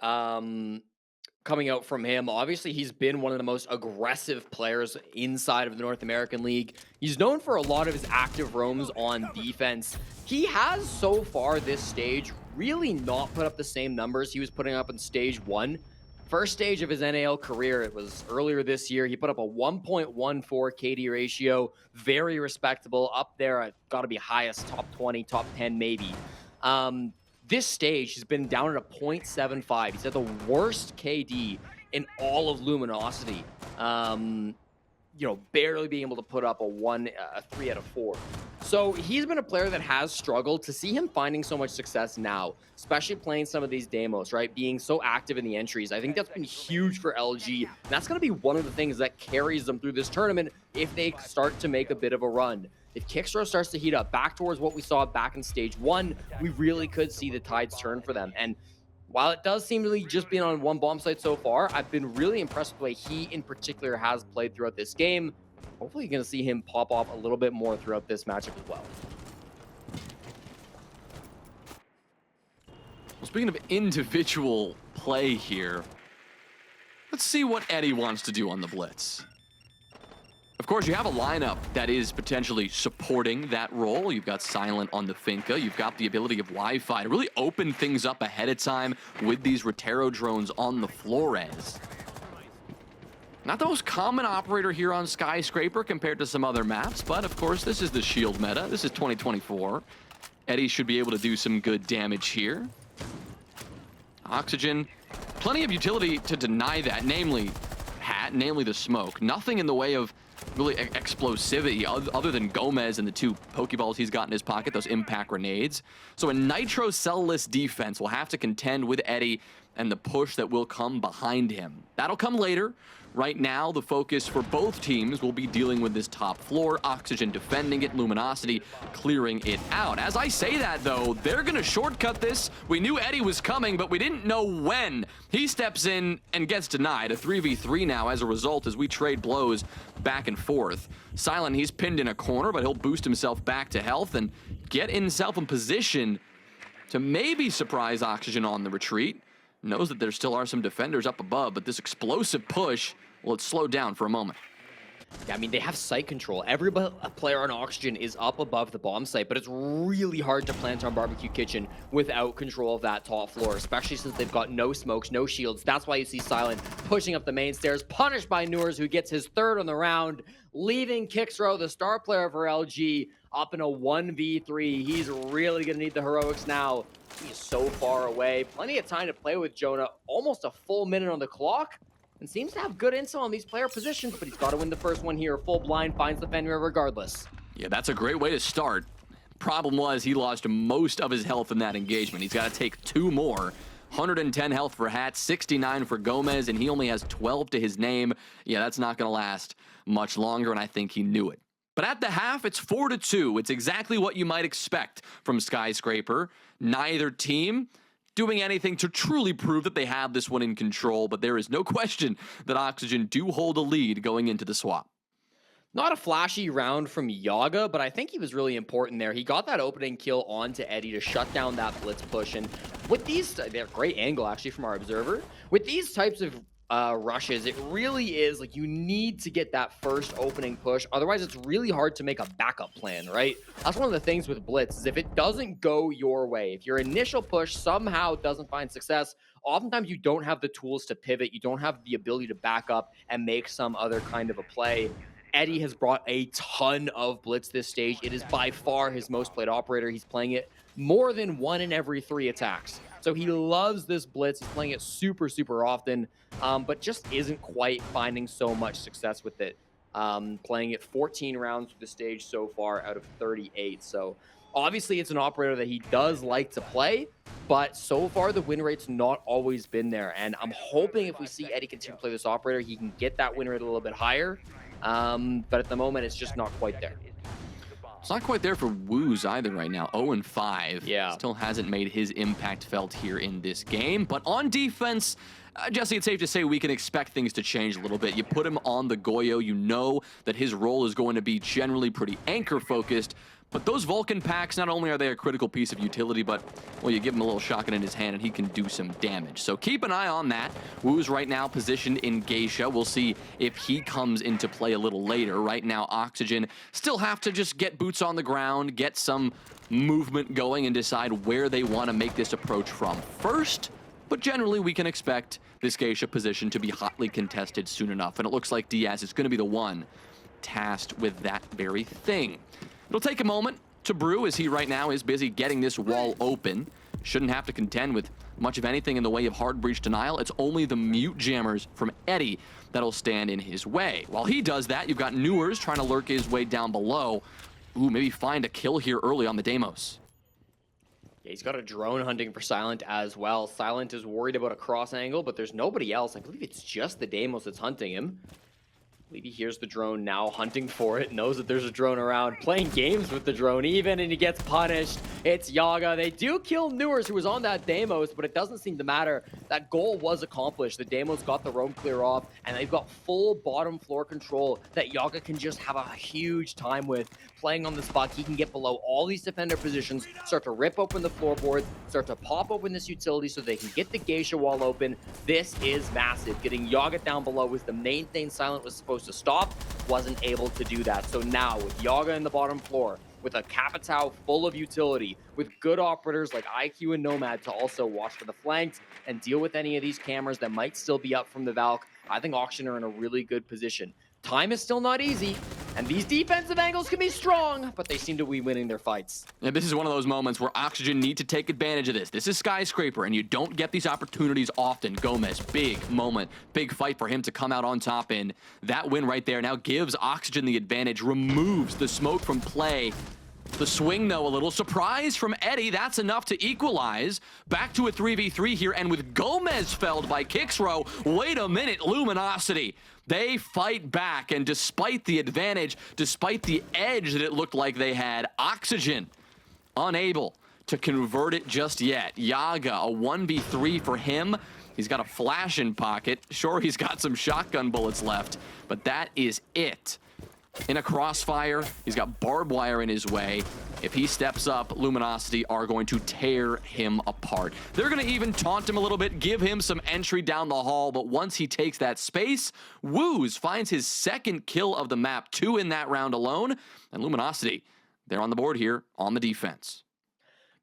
coming out from him. Obviously, he's been one of the most aggressive players inside of the North American League. He's known for a lot of his active roams on defense. He has, so far this stage, really not put up the same numbers he was putting up in stage 1. First stage of his NAL career, it was earlier this year. He put up a 1.14 KD ratio. Very respectable. Up there, got to be highest, top 20, top 10 maybe. This stage, he's been down at a 0.75. He's at the worst KD in all of Luminosity. You know, barely being able to put up a 3 out of 4. So he's been a player that has struggled. To see him finding so much success now, especially playing some of these demos, right? Being so active in the entries, I think that's been huge for LG. And that's going to be one of the things that carries them through this tournament if they start to make a bit of a run. If Kickstro starts to heat up back towards what we saw back in stage 1, we really could see the tides turn for them. And while it does seem to be just being on one bomb site so far, I've been really impressed with the way he in particular has played throughout this game. Hopefully you're going to see him pop off a little bit more throughout this matchup as well. Well, speaking of individual play here, let's see what Eddie wants to do on the Blitz. Of course, you have a lineup that is potentially supporting that role. You've got Silent on the Finca. You've got the ability of Wi-Fi to really open things up ahead of time with these Rotero drones on the Flores. Not the most common operator here on Skyscraper compared to some other maps, but of course, this is the Shield meta. This is 2024. Eddie should be able to do some good damage here. Oxygen, plenty of utility to deny that, namely Hat, namely the smoke. Nothing in the way of really explosivity other than Gomez and the 2 Pokeballs he's got in his pocket, those impact grenades. So a Nitro cell-less defense will have to contend with Eddie and the push that will come behind him. That'll come later. Right now, the focus for both teams will be dealing with this top floor, Oxygen defending it, Luminosity clearing it out. As I say that, though, they're going to shortcut this. We knew Eddie was coming, but we didn't know when. He steps in and gets denied. A 3v3 now as a result as we trade blows back and forth. Silent, he's pinned in a corner, but he'll boost himself back to health and get himself in position to maybe surprise Oxygen on the retreat. Knows that there still are some defenders up above, but this explosive push, well, it's slowed down for a moment. Yeah, I mean, they have site control. Every player on Oxygen is up above the bomb site, but it's really hard to plant on Barbecue Kitchen without control of that top floor, especially since they've got no smokes, no shields. That's why you see Silent pushing up the main stairs, punished by Noors, who gets his 3rd on the round, leaving Kickstro, the star player for LG, up in a 1v3. He's really going to need the heroics now. He's so far away. Plenty of time to play with Jonah. Almost a full minute on the clock. And seems to have good intel on these player positions, but he's got to win the first one here. Full blind, finds the Fenrir regardless. Yeah, that's a great way to start. Problem was, he lost most of his health in that engagement. He's got to take 2 more. 110 health for Hat, 69 for Gomez, and he only has 12 to his name. Yeah, that's not going to last much longer, and I think he knew it. But at the half, it's 4-2. It's exactly what you might expect from Skyscraper. Neither team doing anything to truly prove that they have this one in control, but there is no question that Oxygen do hold a lead going into the swap. Not a flashy round from Yaga, but I think he was really important there. He got that opening kill onto Eddie to shut down that blitz push. And with these, they're great angle actually from our observer. With these types of rushes, it really is like you need to get that first opening push. Otherwise, it's really hard to make a backup plan, right? That's one of the things with blitz is if it doesn't go your way, if your initial push somehow doesn't find success, oftentimes you don't have the tools to pivot. You don't have the ability to back up and make some other kind of a play. Eddie has brought a ton of blitz this stage. It is by far his most played operator. He's playing it more than 1 in every 3 attacks. So he loves this blitz. He's playing it super, super often, but just isn't quite finding so much success with it. Playing it 14 rounds through the stage so far out of 38. So obviously it's an operator that he does like to play, but so far the win rate's not always been there. And I'm hoping if we see Eddie continue to play this operator, he can get that win rate a little bit higher. But at the moment, it's just not quite there. It's not quite there for Woos either right now. 0-5. Yeah. Still hasn't made his impact felt here in this game. But on defense, Jesse, it's safe to say we can expect things to change a little bit. You put him on the Goyo, you know that his role is going to be generally pretty anchor-focused. But those Vulcan packs, not only are they a critical piece of utility, but, well, you give him a little shotgun in his hand and he can do some damage. So keep an eye on that. Woo's right now positioned in Geisha. We'll see if he comes into play a little later. Right now, Oxygen still have to just get boots on the ground, get some movement going, and decide where they want to make this approach from first. But generally, we can expect this Geisha position to be hotly contested soon enough. And it looks like Diaz is going to be the one tasked with that very thing. It'll take a moment to brew as he right now is busy getting this wall open. Shouldn't have to contend with much of anything in the way of hard breach denial. It's only the mute jammers from Eddie that'll stand in his way. While he does that, you've got Newers trying to lurk his way down below. Ooh, maybe find a kill here early on the Deimos. Yeah, he's got a drone hunting for Silent as well. Silent is worried about a cross angle, but there's nobody else. I believe it's just the Deimos that's hunting him. I believe he hears the drone now, hunting for it, knows that there's a drone around, playing games with the drone even, and he gets punished. It's Yaga. They do kill Newers, who was on that Deimos, but it doesn't seem to matter. That goal was accomplished. The Deimos got the roam clear off, and they've got full bottom floor control that Yaga can just have a huge time with. Playing on the spot, he can get below all these defender positions, start to rip open the floorboards, start to pop open this utility so they can get the Geisha wall open. This is massive. Getting Yaga down below was the main thing Silent was supposed to stop, wasn't able to do that. So now with Yaga in the bottom floor, with a Capitao full of utility, with good operators like IQ and Nomad to also watch for the flanks and deal with any of these cameras that might still be up from the Valk, I think Oxygen are in a really good position. Time is still not easy, and these defensive angles can be strong, but they seem to be winning their fights. Yeah, this is one of those moments where Oxygen need to take advantage of this. This is Skyscraper, and you don't get these opportunities often. Gomez, big moment, big fight for him to come out on top, and that win right there now gives Oxygen the advantage, removes the smoke from play. The swing, though, a little surprise from Eddie. That's enough to equalize. Back to a 3v3 here, and with Gomez felled by Kixrow, wait a minute, Luminosity. They fight back, and despite the advantage, despite the edge that it looked like they had, Oxygen unable to convert it just yet. Yaga, a 1v3 for him. He's got a flash in pocket. Sure, he's got some shotgun bullets left, but that is it. In a crossfire, he's got barbed wire in his way. If he steps up, Luminosity are going to tear him apart. They're going to even taunt him a little bit, give him some entry down the hall, but once he takes that space, Woos finds his second kill of the map, 2 in that round alone, and Luminosity, they're on the board here on the defense.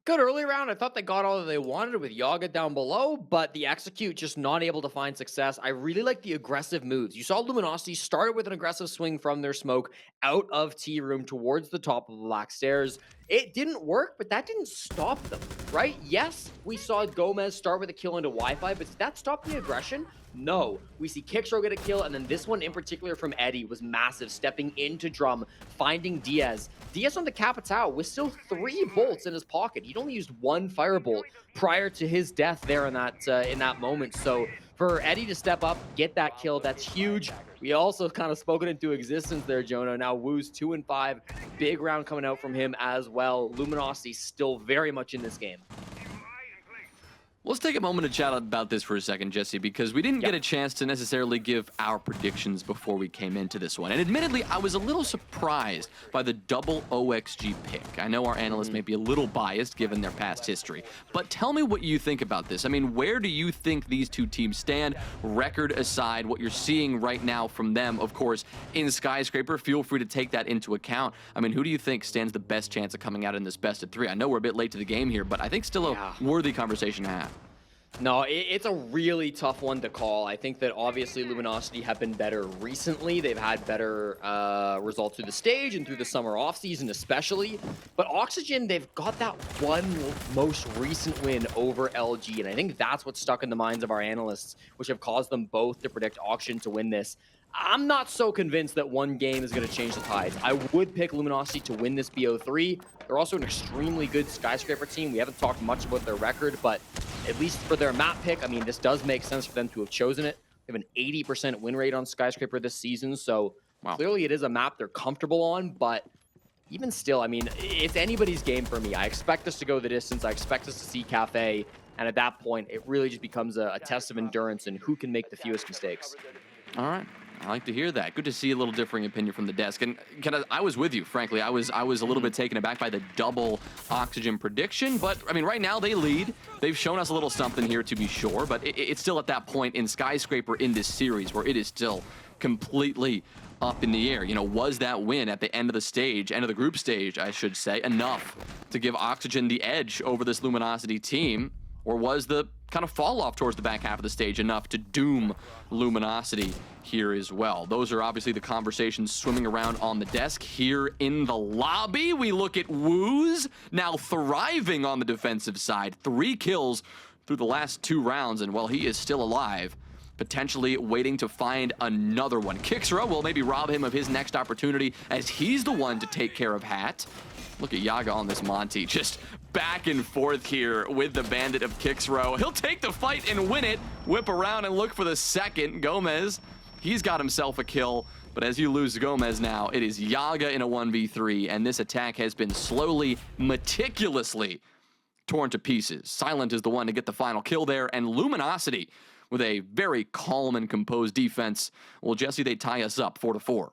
Good early round. I thought they got all that they wanted with Yaga down below, but the execute just not able to find success. I really like the aggressive moves. You saw Luminosity started with an aggressive swing from their smoke out of T room towards the top of the black stairs. It didn't work, but that didn't stop them, right? Yes, we saw Gomez start with a kill into Wi-Fi, but did that stop the aggression? No. We see Kixrow get a kill, and then this one in particular from Eddie was massive, stepping into Drum, finding Diaz. Diaz on the Capitao with still 3 bolts in his pocket. He'd only used 1 firebolt prior to his death there in that moment. So for Eddie to step up, get that kill, that's huge. We also kind of spoken into existence there, Jonah. Now Woo's 2-5. Big round coming out from him as well. Luminosity still very much in this game. Let's take a moment to chat about this for a second, Jesse, because we didn't get a chance to necessarily give our predictions before we came into this one. And admittedly, I was a little surprised by the double OXG pick. I know our analysts may be a little biased given their past history, but tell me what you think about this. I mean, where do you think these two teams stand, record aside, what you're seeing right now from them, of course, in Skyscraper? Feel free to take that into account. I mean, who do you think stands the best chance of coming out in this best of 3? I know we're a bit late to the game here, but I think still a worthy conversation to have. No, it's a really tough one to call. I think that obviously Luminosity have been better recently. They've had better results through the stage and through the summer offseason especially. But Oxygen, they've got that one most recent win over LG. And I think that's what's stuck in the minds of our analysts, which have caused them both to predict Oxygen to win this. I'm not so convinced that one game is going to change the tides. I would pick Luminosity to win this BO3. They're also an extremely good Skyscraper team. We haven't talked much about their record, but at least for their map pick, I mean, this does make sense for them to have chosen it. They have an 80% win rate on Skyscraper this season, so clearly it is a map they're comfortable on, but even still, I mean, it's anybody's game for me. I expect us to go the distance. I expect us to see Cafe, and at that point, it really just becomes a test of endurance and who can make the fewest mistakes. All right. I like to hear that. Good to see a little differing opinion from the desk. And I was with you, frankly. I was a little bit taken aback by the double Oxygen prediction. But, I mean, right now they lead. They've shown us a little something here, to be sure. But it's still at that point in Skyscraper in this series where it is still completely up in the air. You know, was that win at the end of the stage, end of the group stage, I should say, enough to give Oxygen the edge over this Luminosity team? Or was the kind of fall off towards the back half of the stage enough to doom Luminosity here as well? Those are obviously the conversations swimming around on the desk. Here in the lobby, we look at Wooz, now thriving on the defensive side. 3 kills through the last 2 rounds, and while he is still alive, potentially waiting to find another one. Kixra will maybe rob him of his next opportunity as he's the one to take care of Hat. Look at Yaga on this Monty, just back and forth here with the Bandit of Kixro. He'll take the fight and win it. Whip around and look for the second. Gomez, he's got himself a kill. But as you lose Gomez now, it is Yaga in a 1v3, and this attack has been slowly, meticulously torn to pieces. Silent is the one to get the final kill there, and Luminosity with a very calm and composed defense. Well, Jesse, they tie us up 4-4.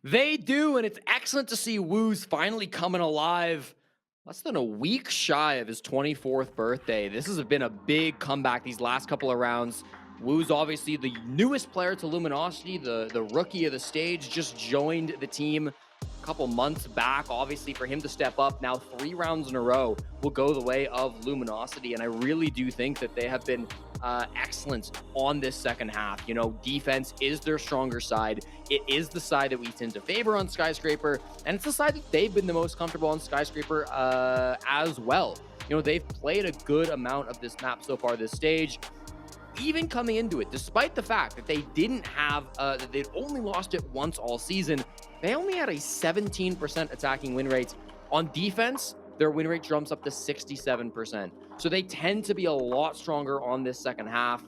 They do, and it's excellent to see Wooz finally coming alive. Less than a week shy of his 24th birthday. This has been a big comeback these last couple of rounds. Wooz, obviously the newest player to Luminosity, the rookie of the stage, just joined the team a couple months back. Obviously, for him to step up now 3 rounds in a row will go the way of Luminosity, and I really do think that they have been excellent on this second half. You know, defense is their stronger side. It is the side that we tend to favor on Skyscraper, and it's the side that they've been the most comfortable on Skyscraper as well. You know, they've played a good amount of this map so far this stage. Even coming into it, despite the fact that they didn't have, that they'd only lost it once all season, they only had a 17% attacking win rate. On defense, their win rate jumps up to 67%. So they tend to be a lot stronger on this second half.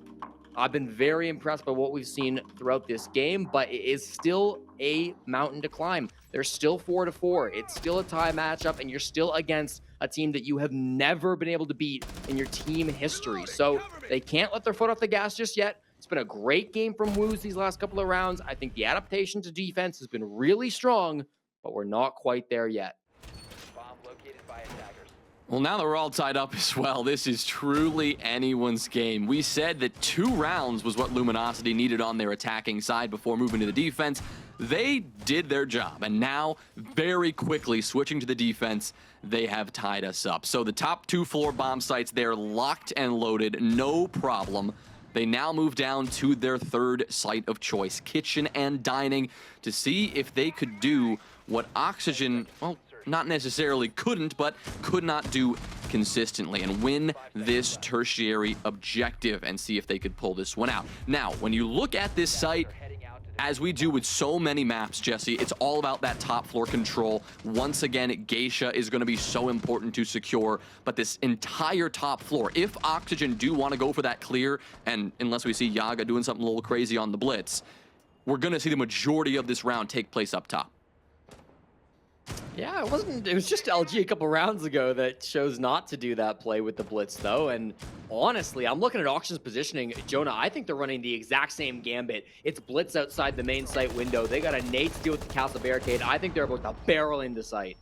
I've been very impressed by what we've seen throughout this game, but it is still a mountain to climb. They're still 4-4. It's still a tie matchup, and you're still against a team that you have never been able to beat in your team history. So they can't let their foot off the gas just yet. It's been a great game from Wooz these last couple of rounds. I think the adaptation to defense has been really strong, but we're not quite there yet. Well, now that we're all tied up as well, this is truly anyone's game. We said that 2 rounds was what Luminosity needed on their attacking side before moving to the defense. They did their job, and now, very quickly, switching to the defense, they have tied us up. So the top 2 floor bomb sites, they're locked and loaded, no problem. They now move down to their 3rd site of choice, kitchen and dining, to see if they could do what Oxygen, well, not necessarily couldn't, but could not do consistently, and win this tertiary objective and see if they could pull this one out. Now, when you look at this site, as we do with so many maps, Jesse, it's all about that top floor control. Once again, Geisha is going to be so important to secure, but this entire top floor, if Oxygen do want to go for that clear, and unless we see Yaga doing something a little crazy on the blitz, we're going to see the majority of this round take place up top. Yeah, it was just LG a couple rounds ago that chose not to do that play with the blitz, though. And honestly, I'm looking at Auction's positioning. Jonah, I think they're running the exact same gambit. It's blitz outside the main site window. They got a nade to deal with the castle barricade. I think they're about to barrel into site.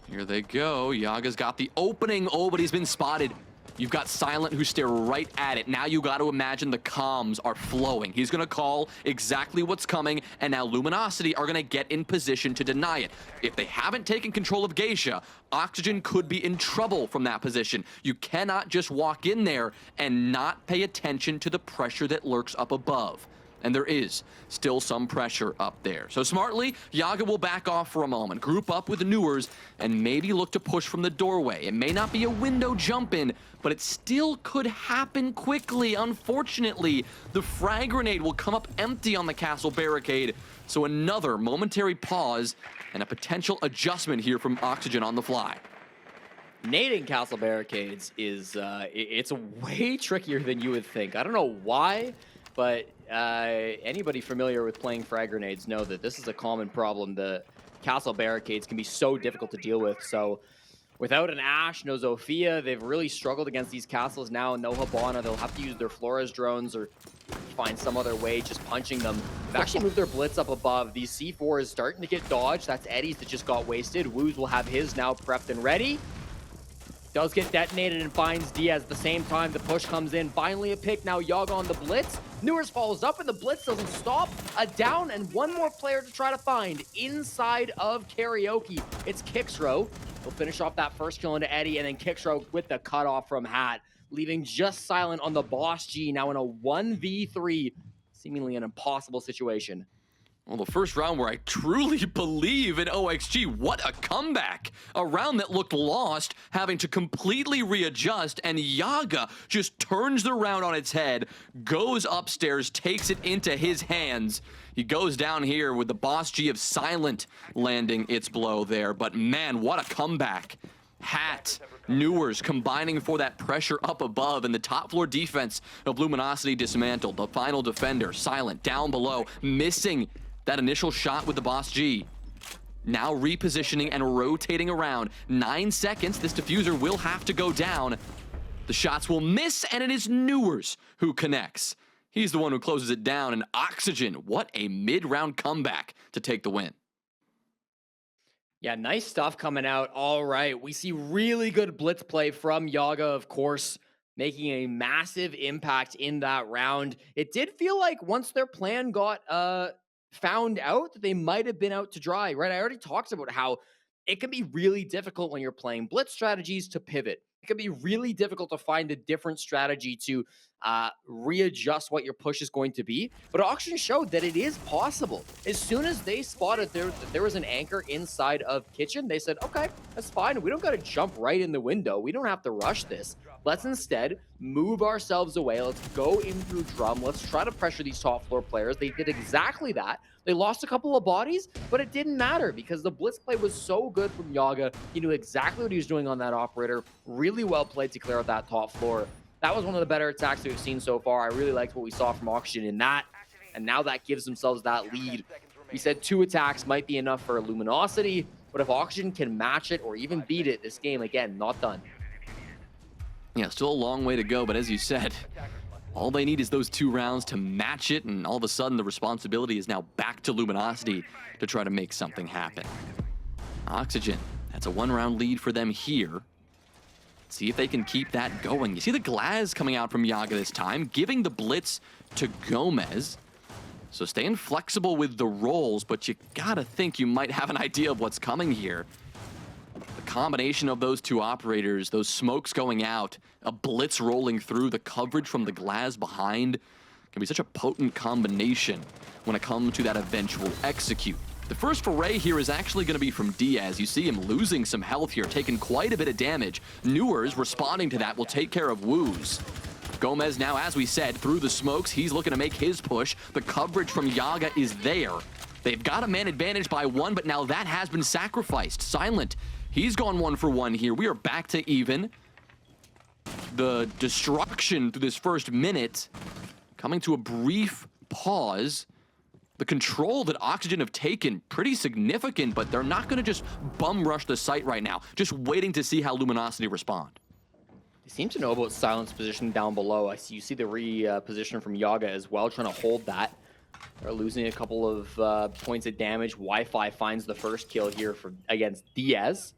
Here they go. Yaga's got the opening. Oh, but he's been spotted. You've got Silent who stare right at it. Now you got to imagine the comms are flowing. He's going to call exactly what's coming, and now Luminosity are going to get in position to deny it. If they haven't taken control of Geisha, Oxygen could be in trouble from that position. You cannot just walk in there and not pay attention to the pressure that lurks up above. And there is still some pressure up there. So smartly, Yaga will back off for a moment, group up with the Newers, and maybe look to push from the doorway. It may not be a window jump in, but it still could happen quickly. Unfortunately, the frag grenade will come up empty on the castle barricade. So another momentary pause and a potential adjustment here from Oxygen on the fly. Nading castle barricades is, it's way trickier than you would think. I don't know why, but anybody familiar with playing frag grenades know that this is a common problem. The castle barricades can be so difficult to deal with. So without an Ashe, no Zofia, they've really struggled against these castles now. No Hibana, they'll have to use their Flores drones or find some other way, just punching them. They've actually moved their blitz up above. These C4 is starting to get dodged. That's Eddie's that just got wasted. Woos will have his now prepped and ready. Does get detonated and finds Diaz at the same time. The push comes in. Finally a pick. Now Yaga on the blitz. Newers follows up and the blitz doesn't stop. A down and one more player to try to find inside of Karaoke. It's Kixro. He'll finish off that first kill into Eddie, and then Kixro with the cutoff from Hat, leaving just Silent on the Boss G now in a 1v3. Seemingly an impossible situation. Well, the first round where I truly believe in OXG. What a comeback. A round that looked lost, having to completely readjust, and Yaga just turns the round on its head, goes upstairs, takes it into his hands. He goes down here with the Boss G of Silent landing its blow there. But man, what a comeback. Hat, Newers combining for that pressure up above, and the top floor defense of Luminosity dismantled. The final defender, Silent, down below, missing that initial shot with the Boss G. Now repositioning and rotating around. 9 seconds, this diffuser will have to go down. The shots will miss, and it is Newers who connects. He's the one who closes it down, and Oxygen, what a mid-round comeback to take the win. Yeah, nice stuff coming out. All right, we see really good blitz play from Yaga, of course, making a massive impact in that round. It did feel like once their plan got found out, that they might have been out to dry, right? I already talked about how it can be really difficult when you're playing blitz strategies to pivot. It can be really difficult to find a different strategy to readjust what your push is going to be. But Auction showed that it is possible. As soon as they spotted there was an anchor inside of Kitchen, they said, okay, that's fine. We don't got to jump right in the window. We don't have to rush this. Let's instead move ourselves away. Let's go in through drum. Let's try to pressure these top floor players. They did exactly that. They lost a couple of bodies, but it didn't matter because the blitz play was so good from Yaga. He knew exactly what he was doing on that operator. Really well played to clear out that top floor. That was one of the better attacks we've seen so far. I really liked what we saw from Oxygen in that, and now that gives themselves that lead. We said 2 attacks might be enough for Luminosity, but if Oxygen can match it or even beat it, this game, again, not done. Yeah, still a long way to go, but as you said, all they need is those 2 rounds to match it, and all of a sudden the responsibility is now back to Luminosity to try to make something happen. Oxygen, that's a 1-round lead for them here. See if they can keep that going. You see the Glaz coming out from Yaga this time, giving the blitz to Gomez. So staying flexible with the rolls, but you gotta think you might have an idea of what's coming here. The combination of those 2 operators, those smokes going out, a blitz rolling through, the coverage from the Glaz behind, can be such a potent combination when it comes to that eventual execute. The first foray here is actually going to be from Diaz. You see him losing some health here, taking quite a bit of damage. Newers responding to that will take care of Woos. Gomez now, as we said, through the smokes, he's looking to make his push. The coverage from Yaga is there. They've got a man advantage by 1, but now that has been sacrificed. Silent, he's gone 1 for 1 here. We are back to even. The destruction through this first minute coming to a brief pause. The control that Oxygen have taken, pretty significant, but they're not going to just bum rush the site right now. Just waiting to see how Luminosity respond. They seem to know about Silence position down below. You see the reposition from Yaga as well, trying to hold that. They're losing a couple of points of damage. Wi-Fi finds the first kill here against Diaz,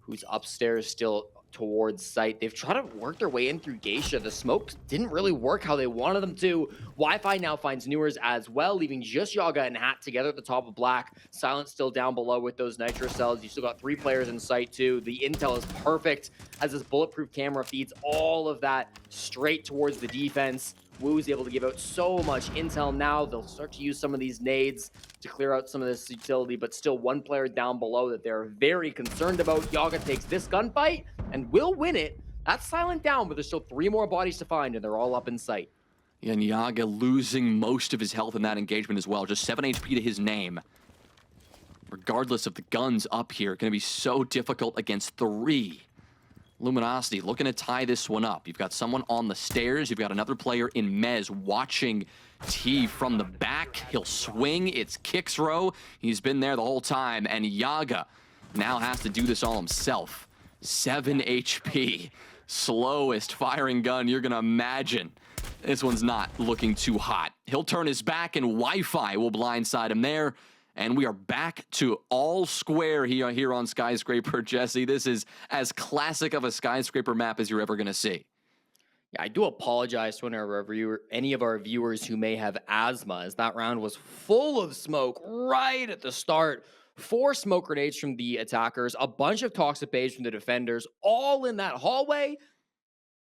who's upstairs still towards site. They've tried to work their way in through Geisha. The smoke didn't really work how they wanted them to. Wi-Fi now finds Newers as well, leaving just Yaga and Hat together at the top of Black. Silence still down below with those nitro cells. You still got 3 players in sight too. The intel is perfect as this bulletproof camera feeds all of that straight towards the defense. Woo's able to give out so much intel now. They'll start to use some of these nades to clear out some of this utility, but still 1 player down below that they're very concerned about. Yaga takes this gunfight and will win it. That's Silent down, but there's still 3 more bodies to find, and they're all up in sight. Yeah, and Yaga losing most of his health in that engagement as well. Just 7 HP to his name. Regardless of the guns up here, going to be so difficult against 3. Luminosity looking to tie this one up. You've got someone on the stairs. You've got another player in Mez watching T from the back. He'll swing. It's Kixro. He's been there the whole time. And Yaga now has to do this all himself. 7 HP. Slowest firing gun you're going to imagine. This one's not looking too hot. He'll turn his back and Wi-Fi will blindside him there. And we are back to all square here on Skyscraper, Jesse. This is as classic of a Skyscraper map as you're ever going to see. Yeah, I do apologize to any of our viewers who may have asthma, as that round was full of smoke right at the start. 4 smoke grenades from the attackers, a bunch of toxic bays from the defenders, all in that hallway.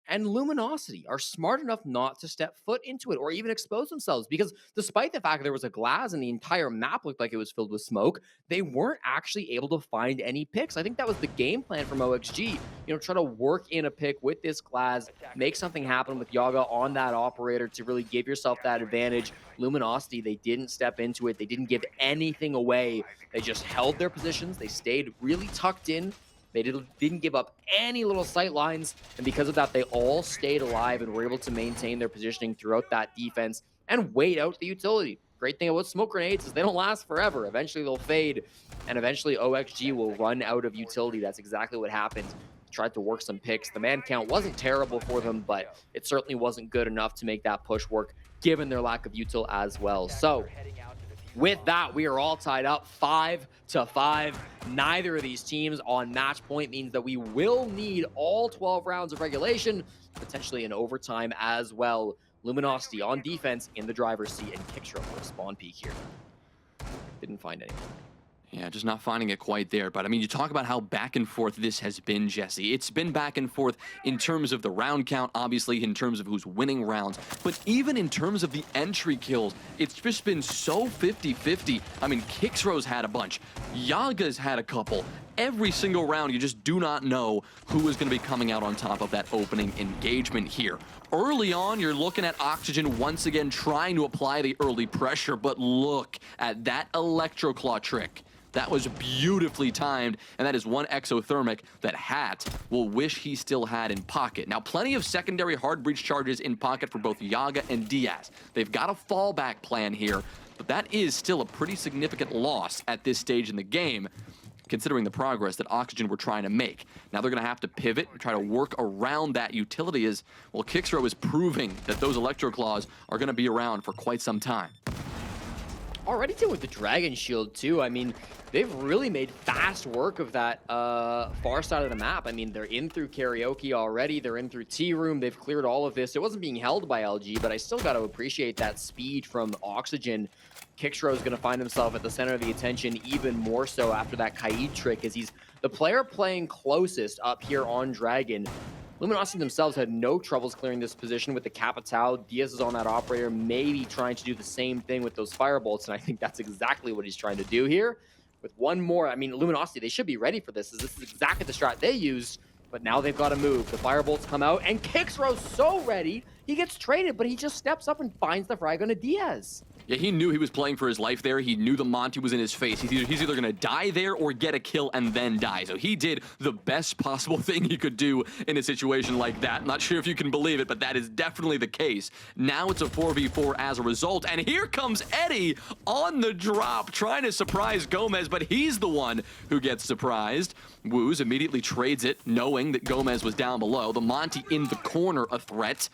And Luminosity are smart enough not to step foot into it or even expose themselves, because despite the fact that there was a glass and the entire map looked like it was filled with smoke, they weren't actually able to find any picks. I think that was the game plan from OXG. Try to work in a pick with this glass, make something happen with Yaga on that operator to really give yourself that advantage. Luminosity, they didn't step into it. They didn't give anything away. They just held their positions. They stayed really tucked in. They didn't give up any little sight lines, and because of that, they all stayed alive and were able to maintain their positioning throughout that defense and wait out the utility. Great thing about smoke grenades is they don't last forever. Eventually, they'll fade, and eventually OXG will run out of utility. That's exactly what happened. Tried to work some picks. The man count wasn't terrible for them, but it certainly wasn't good enough to make that push work, given their lack of util as well. So, with that, we are all tied up 5-5. Neither of these teams on match point means that we will need all 12 rounds of regulation, potentially in overtime as well. Luminosity on defense in the driver's seat, and Kixro for a spawn peek here. Didn't find anything. Yeah, just not finding it quite there. But I mean, you talk about how back and forth this has been, Jesse. It's been back and forth in terms of the round count, obviously, in terms of who's winning rounds. But even in terms of the entry kills, it's just been so 50-50. I mean, Kixro's had a bunch. Yaga's had a couple. Every single round, you just do not know who is going to be coming out on top of that opening engagement here. Early on, you're looking at Oxygen once again trying to apply the early pressure, but look at that Electroclaw trick. That was beautifully timed, and that is one exothermic that Hat will wish he still had in pocket. Now, plenty of secondary hard breach charges in pocket for both Yaga and Diaz. They've got a fallback plan here, but that is still a pretty significant loss at this stage in the game, considering the progress that Oxygen were trying to make. Now they're going to have to pivot and try to work around that utility as, well, Kixro is proving that those Electroclaws are going to be around for quite some time. Already did with the Dragon Shield, too. I mean, they've really made fast work of that far side of the map. I mean, they're in through Karaoke already. They're in through Tea Room. They've cleared all of this. It wasn't being held by LG, but I still got to appreciate that speed from Oxygen. Kixro is going to find himself at the center of the attention even more so after that Kaid trick, as he's the player playing closest up here on Dragon. Luminosity themselves had no troubles clearing this position with the Capitao. Diaz is on that operator, maybe trying to do the same thing with those firebolts, and I think that's exactly what he's trying to do here. With one more, I mean, Luminosity, they should be ready for this, as this is exactly the strat they used, but now they've got to move. The firebolts come out, and Kixro's so ready, he gets traded, but he just steps up and finds the frag on a Diaz. Yeah, he knew he was playing for his life there. He knew the Monty was in his face. He's either going to die there or get a kill and then die. So he did the best possible thing he could do in a situation like that. Not sure if you can believe it, but that is definitely the case. Now it's a 4v4 as a result. And here comes Eddie on the drop, trying to surprise Gomez, but he's the one who gets surprised. Woos immediately trades it, knowing that Gomez was down below. The Monty in the corner, a threat,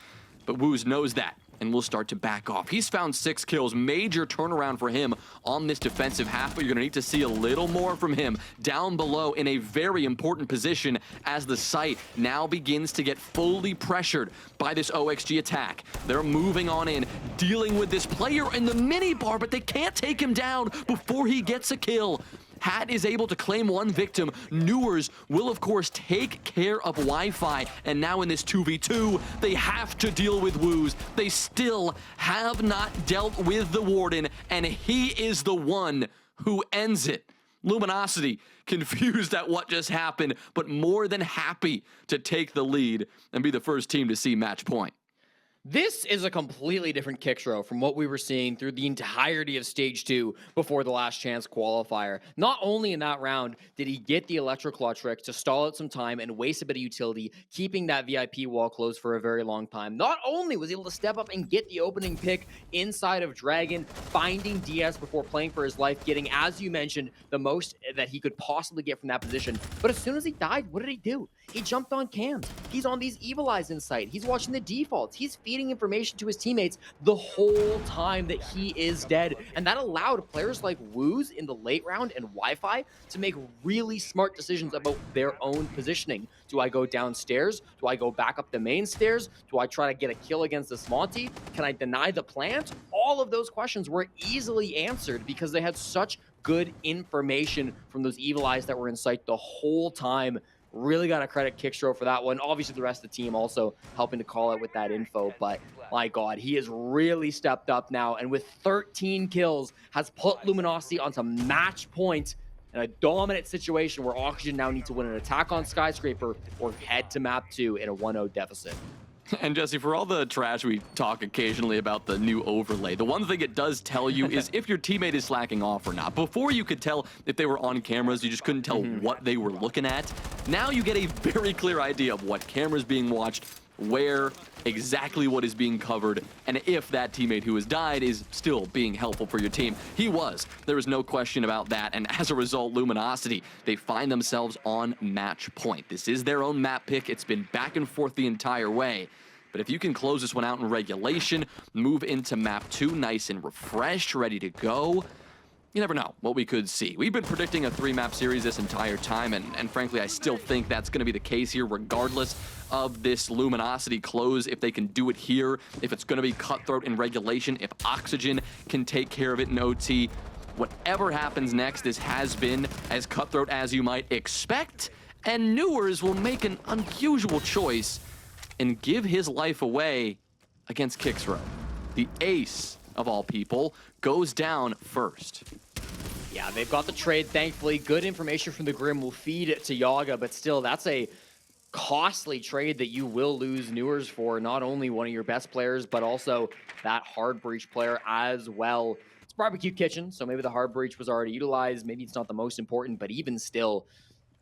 but Woos knows that and will start to back off. He's found 6 kills, major turnaround for him on this defensive half, but you're gonna need to see a little more from him down below in a very important position as the site now begins to get fully pressured by this OXG attack. They're moving on in, dealing with this player in the mini bar, but they can't take him down before he gets a kill. Hat is able to claim 1 victim. Newers will, of course, take care of Wi-Fi. And now in this 2v2, they have to deal with Woos. They still have not dealt with the Warden, and he is the one who ends it. Luminosity, confused at what just happened, but more than happy to take the lead and be the first team to see match point. This is a completely different Kickstro from what we were seeing through the entirety of Stage 2 before the Last Chance qualifier. Not only in that round did he get the Electro Claw trick to stall out some time and waste a bit of utility, keeping that VIP wall closed for a very long time. Not only was he able to step up and get the opening pick inside of Dragon, finding DS before playing for his life, getting, as you mentioned, the most that he could possibly get from that position. But as soon as he died, what did he do? He jumped on cams. He's on these Evil Eyes in sight. He's watching the defaults. He's feeding information to his teammates the whole time that he is dead. And that allowed players like Woos in the late round and Wi-Fi to make really smart decisions about their own positioning. Do I go downstairs? Do I go back up the main stairs? Do I try to get a kill against this Monty? Can I deny the plant? All of those questions were easily answered because they had such good information from those Evil Eyes that were in sight the whole time. Really got to credit Kickstro for that one. Obviously, the rest of the team also helping to call out with that info. But my God, he has really stepped up now. And with 13 kills, has put Luminosity onto match point in a dominant situation where Oxygen now needs to win an attack on Skyscraper or head to map 2 in a 1-0 deficit. And Jesse, for all the trash we talk occasionally about the new overlay, the one thing it does tell you is if your teammate is slacking off or not. Before you could tell if they were on cameras, you just couldn't tell what they were looking at. Now you get a very clear idea of what camera's being watched, where, exactly what is being covered, and if that teammate who has died is still being helpful for your team. He was. There was no question about that, and as a result, Luminosity, they find themselves on match point. This is their own map pick. It's been back and forth the entire way. But if you can close this one out in regulation, move into map 2 nice and refreshed, ready to go, you never know what we could see. We've been predicting a 3-map series this entire time, and frankly, I still think that's going to be the case here, regardless of this Luminosity close, if they can do it here, if it's going to be cutthroat in regulation, if Oxygen can take care of it in OT. Whatever happens next, this has been as cutthroat as you might expect, and Newers will make an unusual choice and give his life away against Kickstro. The ace of all people goes down first. Yeah, they've got the trade, thankfully. Good information from the Grim will feed it to Yaga, but still, that's a costly trade that you will lose Newers for. Not only one of your best players, but also that hard breach player as well. It's Barbecue Kitchen, so maybe the hard breach was already utilized. Maybe it's not the most important, but even still,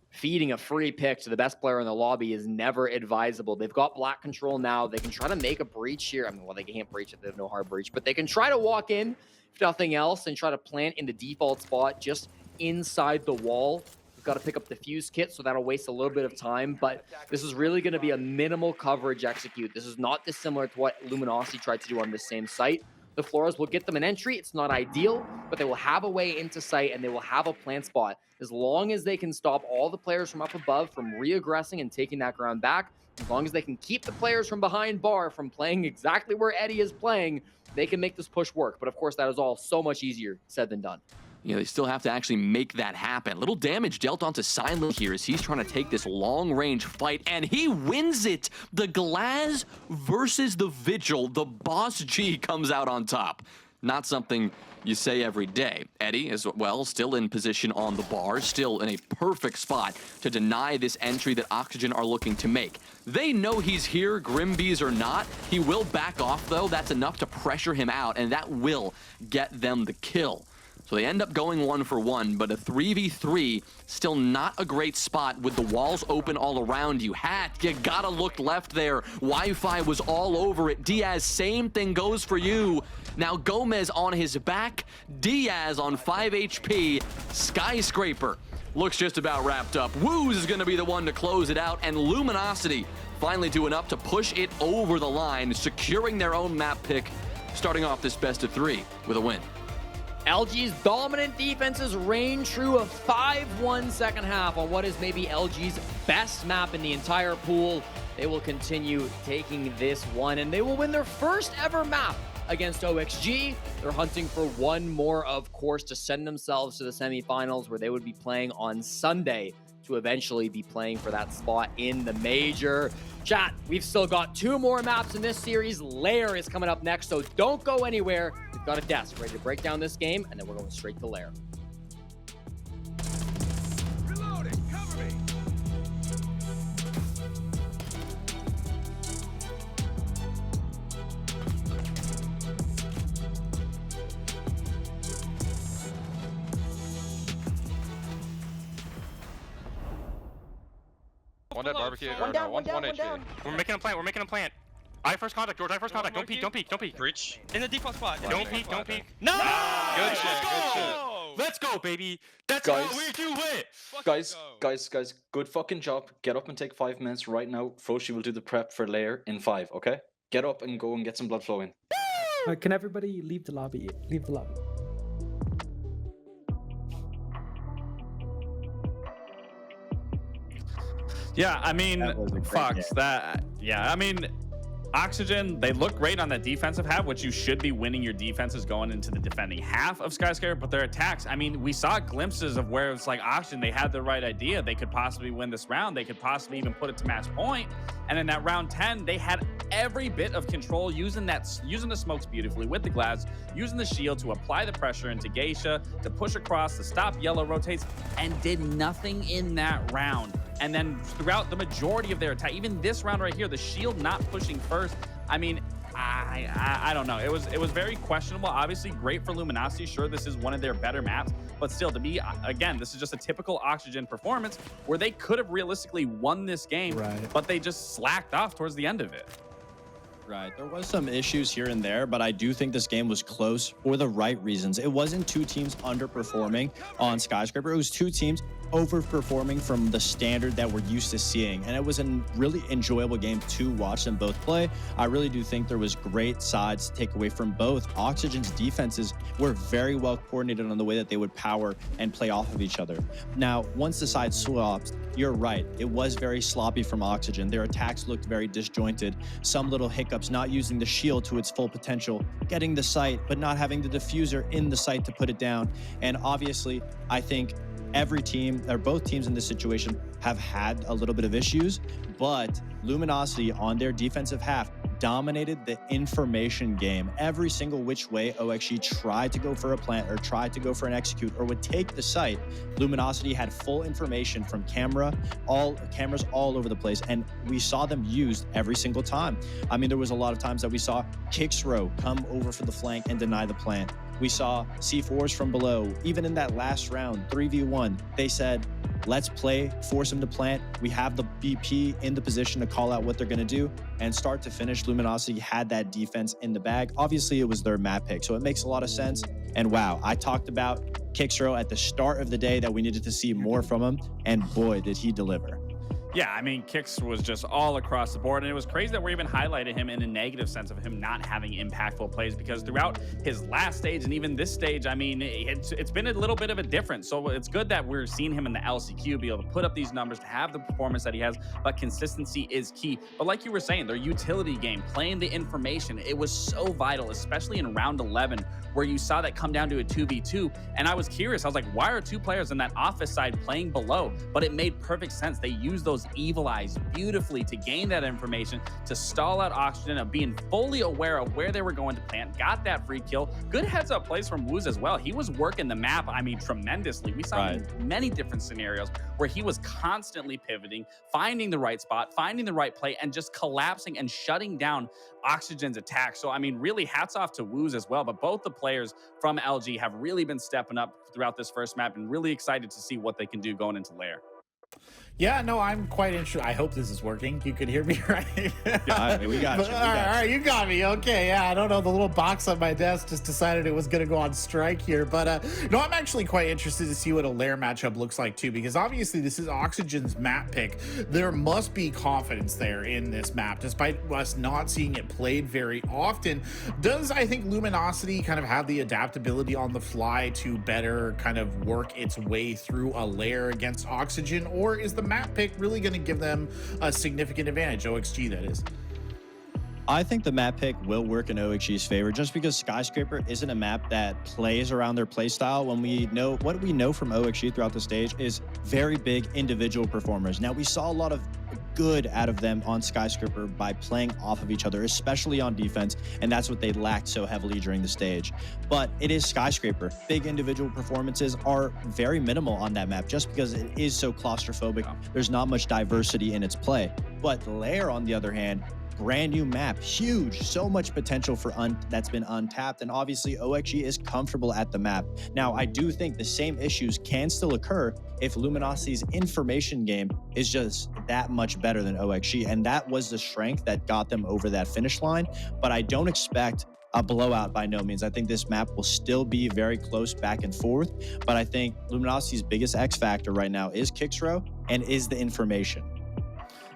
feeding a free pick to the best player in the lobby is never advisable. They've got black control now. They can try to make a breach here. I mean, well, they can't breach if they have no hard breach, but they can try to walk in, if nothing else, and try to plant in the default spot just inside the wall. We've got to pick up the fuse kit, so that'll waste a little bit of time, but this is really going to be a minimal coverage execute. This is not dissimilar to what Luminosity tried to do on this same site. The Floras will get them an entry. It's not ideal, but they will have a way into sight, and they will have a plant spot. As long as they can stop all the players from up above from re-aggressing and taking that ground back, as long as they can keep the players from behind bar from playing exactly where Eddie is playing, they can make this push work. But of course, that is all so much easier said than done. You know, they still have to actually make that happen. Little damage dealt onto Silent here as he's trying to take this long-range fight, and he wins it! The Glaz versus the Vigil. The Boss G comes out on top. Not something you say every day. Eddie, as well, still in position on the bar, still in a perfect spot to deny this entry that Oxygen are looking to make. They know he's here, Grimbees or not. He will back off, though. That's enough to pressure him out, and that will get them the kill. So they end up going 1 for 1, but a 3v3, still not a great spot with the walls open all around you. Hat, you gotta look left there. Wi-Fi was all over it. Diaz, same thing goes for you. Now Gomez on his back, Diaz on 5 HP, Skyscraper looks just about wrapped up. Woos is gonna be the one to close it out, and Luminosity finally doing enough to push it over the line, securing their own map pick, starting off this best of 3 with a win. LG's dominant defenses reign true of 5-1 second half on what is maybe LG's best map in the entire pool. They will continue taking this one, and they will win their first ever map against OXG. They're hunting for one more, of course, to send themselves to the semifinals, where they would be playing on Sunday to eventually be playing for that spot in the major. Chat, we've still got 2 more maps in this series. Lair is coming up next, so don't go anywhere. We've got a desk ready to break down this game, and then we're going straight to Lair. Reloading, cover me. One dead barbecue. One down, one HP. down. We're making a plant. I first contact, George. I first contact. Don't peek. Breach. In the default spot. Don't peek. No! Good shit, good shit. Let's go, baby. That's Guys. how we do it. Guys, good fucking job. Get up and take 5 minutes right now. Froshi will do the prep for Lair in 5, okay? Get up and go and get some blood flowing. Can everybody leave the lobby? Leave the lobby. Yeah, I mean, That was a great fuck game. that. Yeah, I mean, Oxygen, they look great on that defensive half, which you should be winning your defenses going into the defending half of Skyscraper, but their attacks, I mean, we saw glimpses of where it's like Oxygen, they had the right idea. They could possibly win this round. They could possibly even put it to match point. And in that round 10, they had every bit of control using the smokes beautifully with the glass, using the shield to apply the pressure into Geisha, to push across, to stop yellow rotates, and did nothing in that round. And then throughout the majority of their attack, even this round right here, the shield not pushing first. I mean, I don't know. It was very questionable. Obviously, great for Luminosity. Sure, this is one of their better maps, but still, to me, again, this is just a typical Oxygen performance where they could have realistically won this game, but they just slacked off towards the end of it. Right. There was some issues here and there, but I do think this game was close for the right reasons. It wasn't 2 teams underperforming on Skyscraper. It was 2 teams overperforming from the standard that we're used to seeing. And it was a really enjoyable game to watch them both play. I really do think there was great sides to take away from both. Oxygen's defenses were very well coordinated on the way that they would power and play off of each other. Now, once the side swaps, you're right. It was very sloppy from Oxygen. Their attacks looked very disjointed. Some little hiccups, not using the shield to its full potential, getting the site, but not having the diffuser in the site to put it down. And obviously, I think every team, or both teams in this situation, have had a little bit of issues, but Luminosity on their defensive half dominated the information game. Every single which way OXG tried to go for a plant or tried to go for an execute or would take the site, Luminosity had full information from cameras all over the place, and we saw them used every single time. I mean, there was a lot of times that we saw Kixrow come over for the flank and deny the plant. We saw C4s from below. Even in that last round, 3v1, they said, let's play, force them to plant. We have the BP in the position to call out what they're going to do. And start to finish, Luminosity had that defense in the bag. Obviously, it was their map pick, so it makes a lot of sense. And wow, I talked about Kixrow at the start of the day that we needed to see more from him. And boy, did he deliver. Yeah, I mean, Kix was just all across the board, and it was crazy that we even highlighted him in a negative sense of him not having impactful plays, because throughout his last stage and even this stage, I mean, it's been a little bit of a difference. So it's good that we're seeing him in the LCQ be able to put up these numbers, to have the performance that he has, but consistency is key. But like you were saying, their utility game, playing the information, it was so vital, especially in round 11, where you saw that come down to a 2v2. And I was curious, I was like, why are 2 players on that office side playing below? But it made perfect sense. They used those those evil eyes beautifully to gain that information, to stall out Oxygen, of being fully aware of where they were going to plant, got that free kill. Good heads up plays from Wooz as well. He was working the map, I mean, tremendously. We saw him in many different scenarios where he was constantly pivoting, finding the right spot, finding the right play, and just collapsing and shutting down Oxygen's attack. So, I mean, really hats off to Wooz as well. But both the players from LG have really been stepping up throughout this first map, and really excited to see what they can do going into Lair. Yeah, no, I'm quite interested. I hope this is working. You could hear me, right? Yeah, we got you. All right, you got me. Okay, yeah, I don't know. The little box on my desk just decided it was going to go on strike here. But no, I'm actually quite interested to see what a Lair matchup looks like, too, because obviously this is Oxygen's map pick. There must be confidence there in this map, despite us not seeing it played very often. Does, I think, Luminosity kind of have the adaptability on the fly to better kind of work its way through a Lair against Oxygen, or is the map pick really going to give them a significant advantage? OXG, that is. I think the map pick will work in OXG's favor, just because Skyscraper isn't a map that plays around their playstyle. When we know what we know from OXG throughout the stage is very big individual performers. Now, we saw a lot of good out of them on Skyscraper by playing off of each other, especially on defense, and that's what they lacked so heavily during the stage. But it is Skyscraper. Big individual performances are very minimal on that map, just because it is so claustrophobic. There's not much diversity in its play. But Lair, on the other hand, brand new map, huge, so much potential for that's been untapped, and obviously OXG is comfortable at the map. Now, I do think the same issues can still occur if Luminosity's information game is just that much better than OXG, and that was the strength that got them over that finish line. But I don't expect a blowout by no means. I think this map will still be very close back and forth, but I think Luminosity's biggest X factor right now is Kixrow and is the information.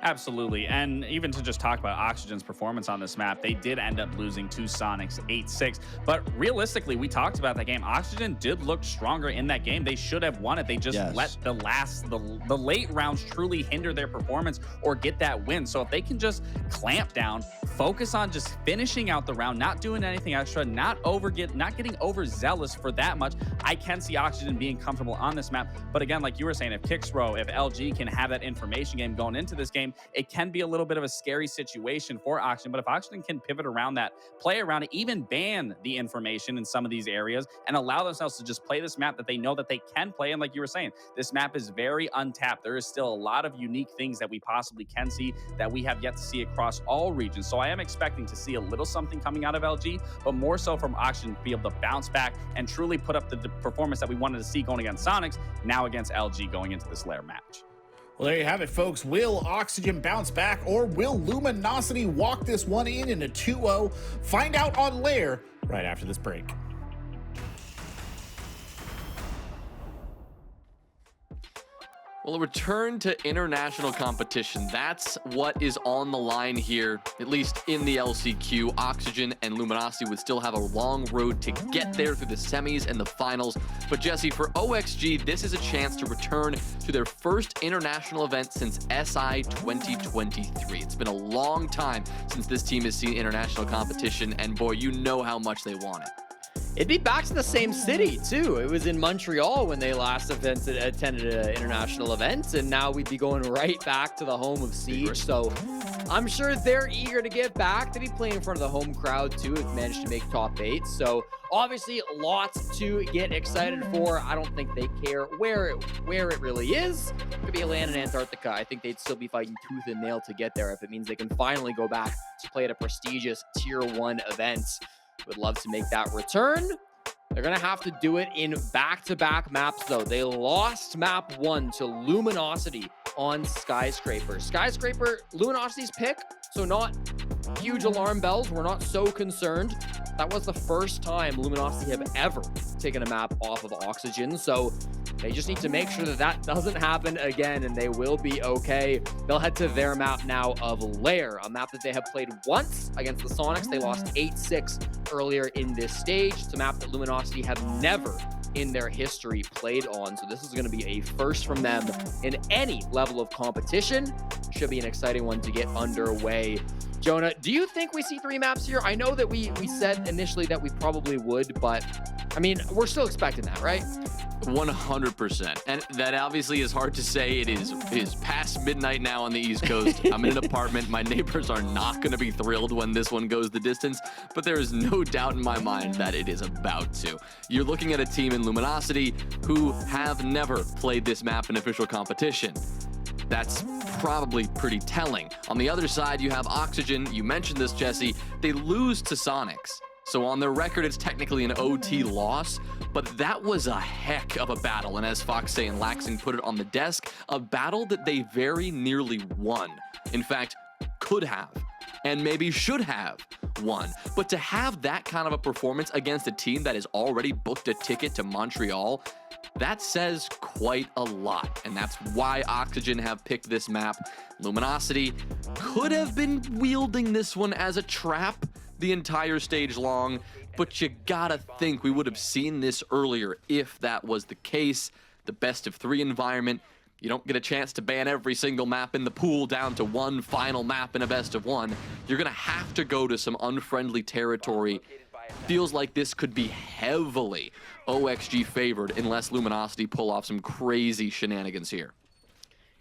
Absolutely. And even to just talk about Oxygen's performance on this map, they did end up losing to Sonics 8-6. But realistically, we talked about that game. Oxygen did look stronger in that game. They should have won it. They just let the late rounds truly hinder their performance or get that win. So if they can just clamp down, focus on just finishing out the round, not doing anything extra, not getting overzealous for that much, I can see Oxygen being comfortable on this map. But again, like you were saying, if Kixrow, if LG can have that information game going into this game, it can be a little bit of a scary situation for Oxygen. But if Oxygen can pivot around that, play around it, even ban the information in some of these areas and allow themselves to just play this map that they know that they can play. And like you were saying, this map is very untapped. There is still a lot of unique things that we possibly can see that we have yet to see across all regions. So I am expecting to see a little something coming out of LG, but more so from Oxygen to be able to bounce back and truly put up the performance that we wanted to see going against Sonics, now against LG going into this Lair match. Well, there you have it, folks. Will Oxygen bounce back, or will Luminosity walk this one in a 2-0? Find out on Lair right after this break. Well, a return to international competition. That's what is on the line here, at least in the LCQ. Oxygen and Luminosity would still have a long road to get there through the semis and the finals. But Jesse, for OXG, this is a chance to return to their first international event since SI 2023. It's been a long time since this team has seen international competition, and boy, you know how much they want it. It'd be back to the same city, too. It was in Montreal when they last attended an international event, and now we'd be going right back to the home of Siege. So I'm sure they're eager to get back to be playing in front of the home crowd, too, if managed to make top 8. So obviously, lots to get excited for. I don't think they care where it really is. It could be a land in Antarctica. I think they'd still be fighting tooth and nail to get there if it means they can finally go back to play at a prestigious Tier 1 event. Would love to make that return. They're going to have to do it in back-to-back maps, though. They lost map 1 to Luminosity on Skyscraper. Skyscraper, Luminosity's pick, so not huge alarm bells. We're not so concerned. That was the first time Luminosity have ever taken a map off of Oxygen, so they just need to make sure that that doesn't happen again, and they will be okay. They'll head to their map now of Lair, a map that they have played once against the Sonics. They lost 8-6 earlier in this stage. It's a map that Luminosity have never in their history played on, so this is going to be a first from them in any level of competition. Should be an exciting one to get underway. Jonah, do you think we see 3 maps here? I know that we said initially that we probably would, but I mean, we're still expecting that, right? 100%. And that obviously is hard to say. It is past midnight now on the East Coast. I'm in an apartment. My neighbors are not going to be thrilled when this one goes the distance, but there is no doubt in my mind that it is about to. You're looking at a team in Luminosity who have never played this map in official competition. That's probably pretty telling. On the other side, you have Oxygen. You mentioned this, Jesse. They lose to Sonics. So on their record, it's technically an OT loss, but that was a heck of a battle. And as Foxay and Laxing put it on the desk, a battle that they very nearly won. In fact, could have, and maybe should have won. But to have that kind of a performance against a team that has already booked a ticket to Montreal, that says quite a lot. And that's why Oxygen have picked this map. Luminosity could have been wielding this one as a trap the entire stage long, but you gotta think we would have seen this earlier if that was the case. The best of 3 environment, you don't get a chance to ban every single map in the pool down to one final map in a best of 1. You're gonna have to go to some unfriendly territory. Feels like this could be heavily OXG favored unless Luminosity pull off some crazy shenanigans here.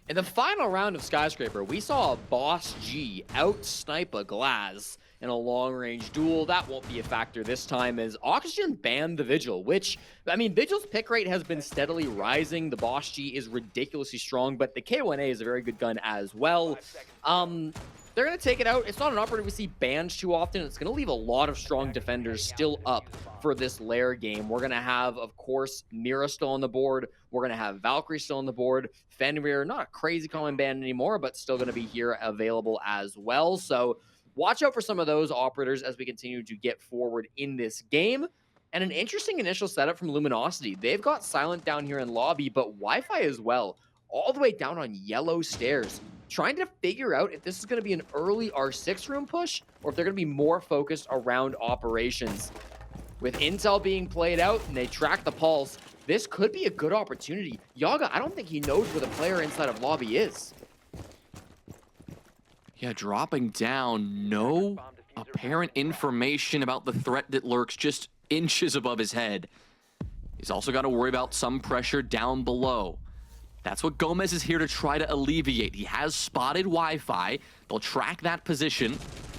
In the final round of Skyscraper, we saw a Boss G out-snipe a Glaz in a long-range duel. That won't be a factor this time as Oxygen banned the Vigil, which, I mean, Vigil's pick rate has been steadily rising. The Boss G is ridiculously strong, but the K1A is a very good gun as well. They're going to take it out. It's not an operator we see banned too often. It's going to leave a lot of strong defenders still up for this Lair game. We're going to have, of course, Mira still on the board. We're going to have Valkyrie still on the board. Fenrir, not a crazy common ban anymore, but still going to be here available as well. So watch out for some of those operators as we continue to get forward in this game. And an interesting initial setup from Luminosity. They've got Silent down here in lobby, but Wi-Fi as well, all the way down on yellow stairs. Trying to figure out if this is going to be an early R6 room push or if they're going to be more focused around operations. With intel being played out and they track the pulse, this could be a good opportunity. Yaga, I don't think he knows where the player inside of lobby is. Yeah, dropping down, no apparent information about the threat that lurks just inches above his head. He's also got to worry about some pressure down below. That's what Gomez is here to try to alleviate. He has spotted Wi-Fi. They'll track that position.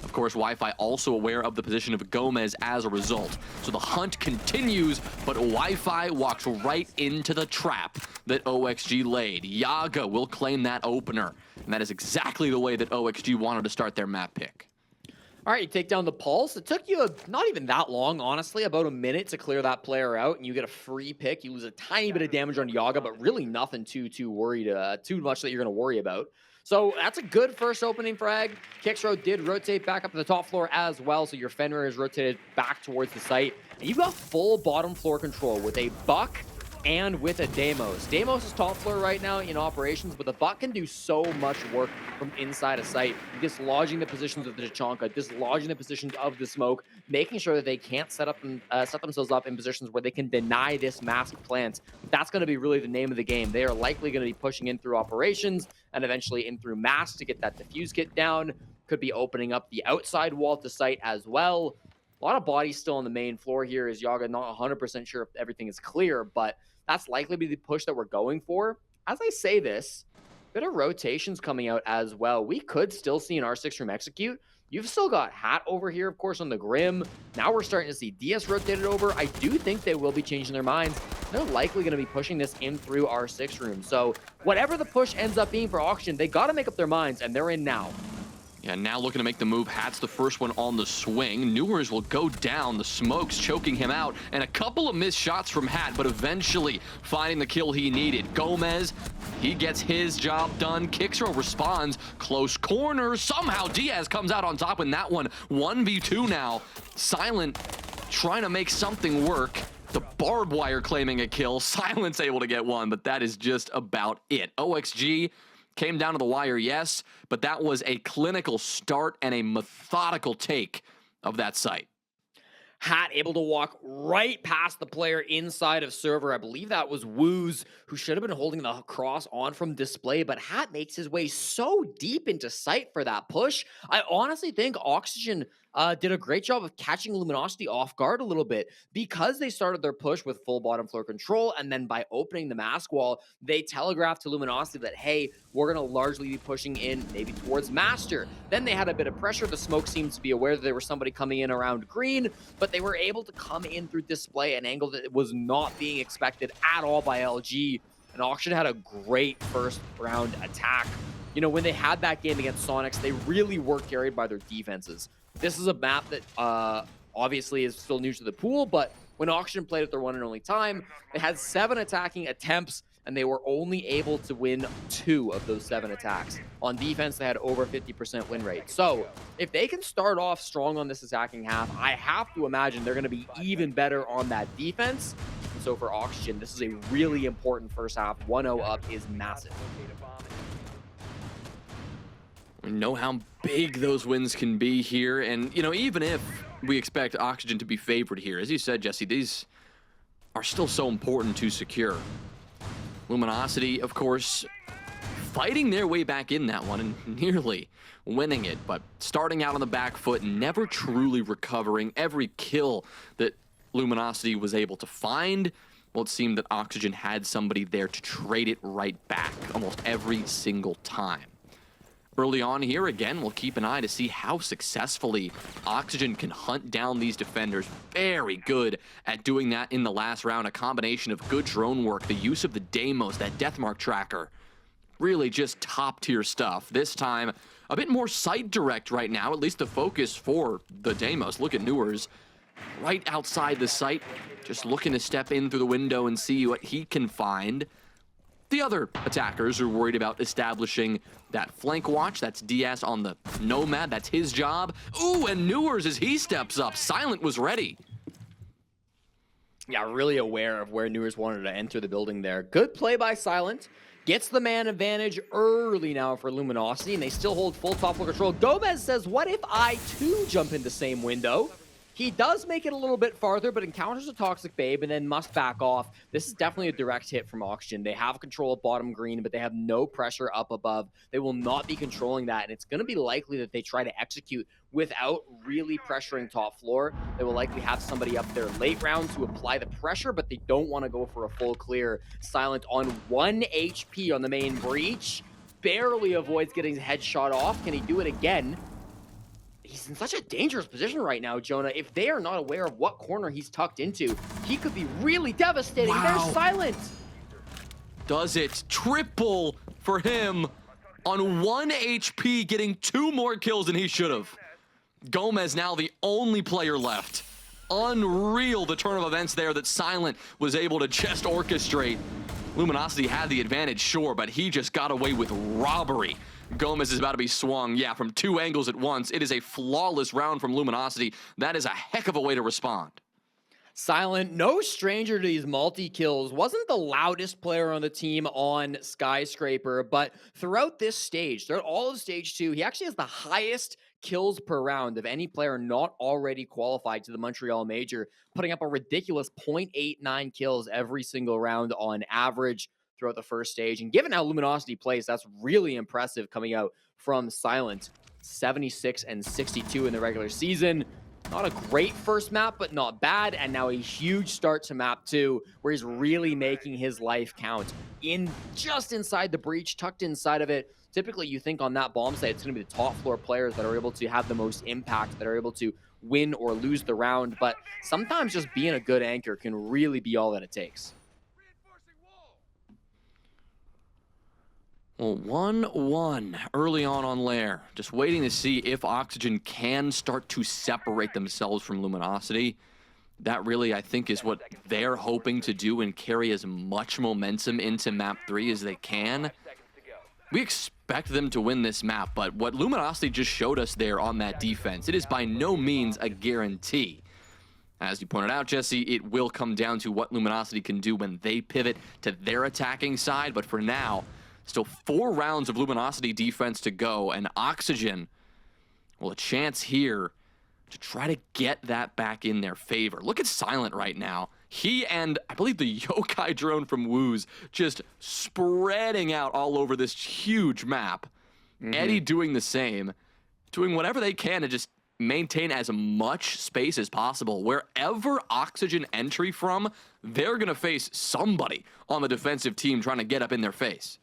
Of course, Wi-Fi also aware of the position of Gomez as a result. So the hunt continues, but Wi-Fi walks right into the trap that OXG laid. Yaga will claim that opener. And that is exactly the way that OXG wanted to start their map pick. All right, you take down the pulse. It took you not even that long, honestly, about a minute to clear that player out, and you get a free pick. You lose a tiny bit of damage on Yaga, but really nothing too much that you're going to worry about. So that's a good first opening frag. Kixro did rotate back up to the top floor as well, so your Fenrir is rotated back towards the site. And you've got full bottom floor control with a Buck and with a Deimos. Deimos is top floor right now in operations, but the Buck can do so much work from inside a site, dislodging the positions of the Tachanka, dislodging the positions of the smoke, making sure that they can't set themselves up in positions where they can deny this masked plant. That's going to be really the name of the game. They are likely going to be pushing in through operations and eventually in through mask to get that defuse kit down. Could be opening up the outside wall to site as well. A lot of bodies still on the main floor here as Yaga not 100% sure if everything is clear, but that's likely to be the push that we're going for. As I say this, bit of rotations coming out as well. We could still see an R6 room execute. You've still got Hat over here, of course, on the Grim. Now we're starting to see DS rotated over. I do think they will be changing their minds. They're likely going to be pushing this in through R6 room. So whatever the push ends up being for Oxygen, they got to make up their minds, and they're in now. Yeah, now looking to make the move. Hat's the first one on the swing. Newers will go down. The smoke's choking him out. And a couple of missed shots from Hat, but eventually finding the kill he needed. Gomez, he gets his job done. Kixro responds. Close corner. Somehow Diaz comes out on top in that one. 1v2 now. Silent trying to make something work. The barbed wire claiming a kill. Silent's able to get one, but that is just about it. OXG came down to the wire, yes, but that was a clinical start and a methodical take of that site. Hat able to walk right past the player inside of server. I believe that was Woos, who should have been holding the cross on from display, but Hat makes his way so deep into sight for that push. I honestly think Oxygen did a great job of catching Luminosity off guard a little bit because they started their push with full bottom floor control. And then by opening the mask wall, they telegraphed to Luminosity that, hey, we're going to largely be pushing in maybe towards Master. Then they had a bit of pressure. The smoke seems to be aware that there was somebody coming in around green, but they were able to come in through display, an angle that was not being expected at all by LG. And Auction had a great first round attack. You know, when they had that game against Sonics, they really were carried by their defenses. This is a map that obviously is still new to the pool, but when Auction played it their one and only time, they had 7 attacking attempts, and they were only able to win 2 of those 7 attacks. On defense, they had over 50% win rate. So if they can start off strong on this attacking half, I have to imagine they're going to be even better on that defense. And so for Oxygen, this is a really important first half. 1-0 up is massive. We know how big those wins can be here, and you know, even if we expect Oxygen to be favored here, as you said, Jesse, these are still so important to secure. Luminosity, of course, fighting their way back in that one and nearly winning it, but starting out on the back foot, never truly recovering. Every kill that Luminosity was able to find, well, it seemed that Oxygen had somebody there to trade it right back almost every single time. Early on here, again, we'll keep an eye to see how successfully Oxygen can hunt down these defenders. Very good at doing that in the last round. A combination of good drone work, the use of the Deimos, that Deathmark tracker. Really just top-tier stuff. This time, a bit more sight direct right now, at least the focus for the Deimos. Look at Newers right outside the site, just looking to step in through the window and see what he can find. The other attackers are worried about establishing that flank watch. That's DS on the Nomad. That's his job. Ooh, and Newers as he steps up. Silent was ready. Yeah, really aware of where Newers wanted to enter the building there. Good play by Silent. Gets the man advantage early now for Luminosity, and they still hold full top floor control. Gomez says, what if I too jump in the same window? He does make it a little bit farther, but encounters a Toxic Babe and then must back off. This is definitely a direct hit from Oxygen. They have control of bottom green, but they have no pressure up above. They will not be controlling that, and it's going to be likely that they try to execute without really pressuring top floor. They will likely have somebody up there late round to apply the pressure, but they don't want to go for a full clear. Silent on 1 HP on the main breach. Barely avoids getting his headshot off. Can he do it again? He's in such a dangerous position right now, Jonah. If they are not aware of what corner he's tucked into, he could be really devastating. Wow. They're Silent. Does it. Triple for him on 1 HP, getting 2 more kills than he should have. Gomez now the only player left. Unreal, the turn of events there that Silent was able to just orchestrate. Luminosity had the advantage, sure, but he just got away with robbery. Gomez is about to be swung, yeah, from 2 angles at once. It is a flawless round from Luminosity. That is a heck of a way to respond. Silent, no stranger to these multi-kills, wasn't the loudest player on the team on Skyscraper, but throughout this stage, throughout all of stage 2, he actually has the highest kills per round of any player not already qualified to the Montreal Major, putting up a ridiculous 0.89 kills every single round on average throughout the first stage. And given how Luminosity plays, that's really impressive coming out from Silent. 76 and 62 in the regular season. Not a great first map, but not bad. And now a huge start to map 2, where he's really making his life count. Just inside the breach, tucked inside of it. Typically, you think on that bomb site, it's going to be the top floor players that are able to have the most impact, that are able to win or lose the round. But sometimes just being a good anchor can really be all that it takes. Well, 1-1 early on Lair. Just waiting to see if Oxygen can start to separate themselves from Luminosity. That really, I think, is what they're hoping to do and carry as much momentum into map 3 as they can. We expect them to win this map, but what Luminosity just showed us there on that defense, it is by no means a guarantee. As you pointed out, Jesse, it will come down to what Luminosity can do when they pivot to their attacking side, but for now, still 4 rounds of Luminosity defense to go, and Oxygen, well, a chance here to try to get that back in their favor. Look at Silent right now. He and, I believe, the Yokai drone from Woos just spreading out all over this huge map. Eddie doing the same, doing whatever they can to just maintain as much space as possible. Wherever Oxygen entry from, they're going to face somebody on the defensive team trying to get up in their face.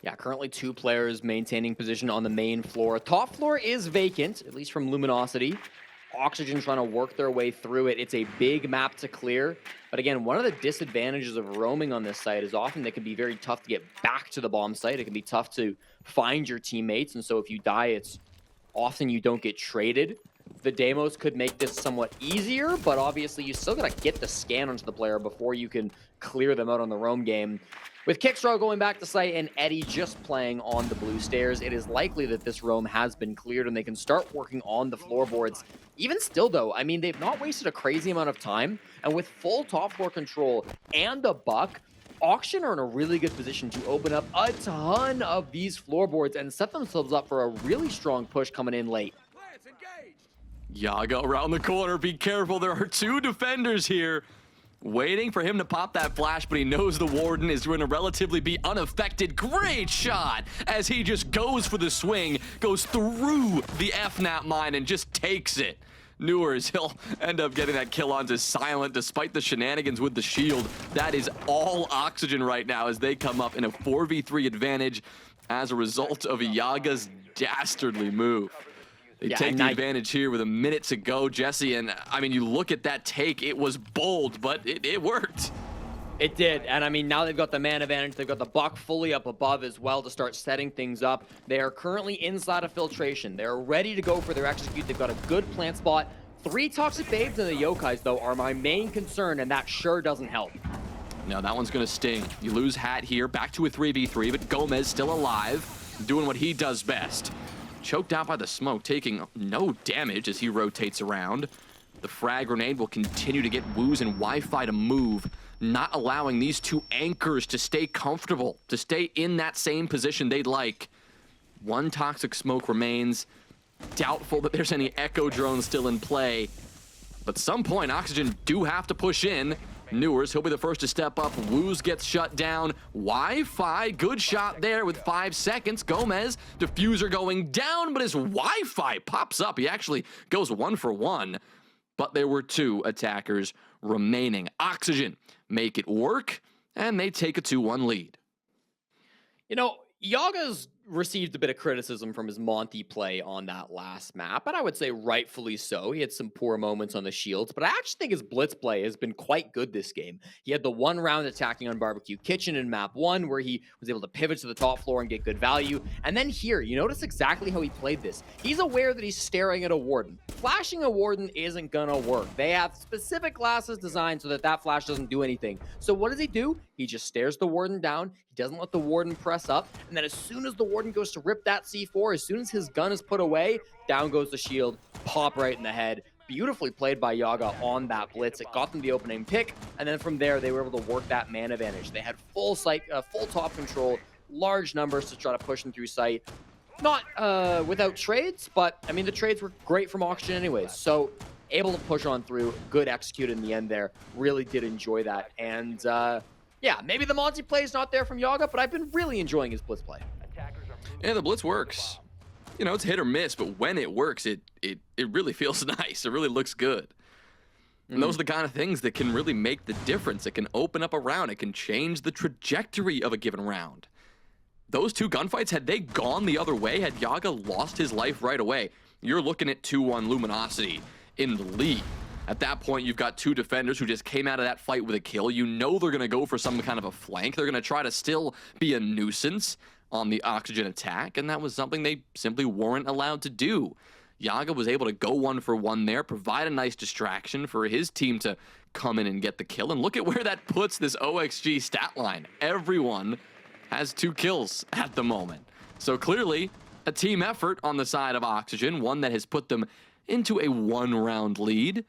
Yeah, currently 2 players maintaining position on the main floor. Top floor is vacant, at least from Luminosity. Oxygen trying to work their way through it. It's a big map to clear. But again, one of the disadvantages of roaming on this site is often it can be very tough to get back to the bomb site. It can be tough to find your teammates. And so if you die, it's often you don't get traded. The demos could make this somewhat easier, but obviously you still got to get the scan onto the player before you can clear them out on the roam game. With Kickstraw going back to site and Eddie just playing on the blue stairs, it is likely that this roam has been cleared and they can start working on the floorboards. Even still, though, I mean, they've not wasted a crazy amount of time, and with full top floor control and a buck, Auction are in a really good position to open up a ton of these floorboards and set themselves up for a really strong push coming in late. Yaga around the corner. Be careful. There are 2 defenders here waiting for him to pop that flash, but he knows the Warden is going to relatively be unaffected. Great shot as he just goes for the swing, goes through the FNAP mine and just takes it. Newers, he'll end up getting that kill onto Silent despite the shenanigans with the shield. That is all Oxygen right now as they come up in a 4v3 advantage as a result of Yaga's dastardly move. They take the advantage here with a minute to go, Jesse, and I mean, you look at that take, it was bold, but it worked. It did, and I mean, now they've got the man advantage, they've got the buck fully up above as well to start setting things up. They are currently inside of filtration. They're ready to go for their execute. They've got a good plant spot. 3 Toxic Babes and the Yokais, though, are my main concern, and that sure doesn't help. No, that one's gonna sting. You lose Hat here, back to a 3v3, but Gomez still alive, doing what he does best. Choked out by the smoke, taking no damage as he rotates around. The frag grenade will continue to get Woos and Wi-Fi to move, not allowing these 2 anchors to stay comfortable, to stay in that same position they'd like. 1 toxic smoke remains. Doubtful that there's any echo drones still in play. But at some point, Oxygen do have to push in. Newers, he'll be the first to step up. Woos gets shut down. Wi-Fi, good shot there with 5 seconds. Gomez, diffuser going down, but his Wi-Fi pops up. He actually goes 1 for 1. But there were 2 attackers remaining. Oxygen make it work, and they take a 2-1 lead. You know, Yaga's received a bit of criticism from his Monty play on that last map, and I would say rightfully so. He had some poor moments on the shields, but I actually think his blitz play has been quite good this game. He had the 1 round attacking on Barbecue Kitchen in map 1 where he was able to pivot to the top floor and get good value. And then here, you notice exactly how he played this. He's aware that he's staring at a Warden. Flashing a Warden isn't gonna work. They have specific glasses designed so that that flash doesn't do anything. So what does he do? He just stares the Warden down. He doesn't let the Warden press up. And then as soon as the Warden goes to rip that C4, as soon as his gun is put away, down goes the shield, pop right in the head. Beautifully played by Yaga on that blitz. It got them the opening pick, and then from there, they were able to work that man advantage. They had full top control, large numbers to try to push them through sight. Not without trades, but I mean, the trades were great from Oxygen anyways. So able to push on through, good execute in the end there. Really did enjoy that. And yeah, maybe the Monty play is not there from Yaga, but I've been really enjoying his blitz play. Yeah, the blitz works. You know, it's hit or miss, but when it works, it really feels nice. It really looks good. And those are the kind of things that can really make the difference. It can open up a round. It can change the trajectory of a given round. Those 2 gunfights, had they gone the other way, had Yaga lost his life right away, you're looking at 2-1 Luminosity in the lead. At that point, you've got 2 defenders who just came out of that fight with a kill. You know they're going to go for some kind of a flank. They're going to try to still be a nuisance on the Oxygen attack, and that was something they simply weren't allowed to do. Yaga was able to go 1 for 1 there, provide a nice distraction for his team to come in and get the kill. And look at where that puts this OXG stat line. Everyone has 2 kills at the moment. So clearly, a team effort on the side of Oxygen, one that has put them into a 1-round lead.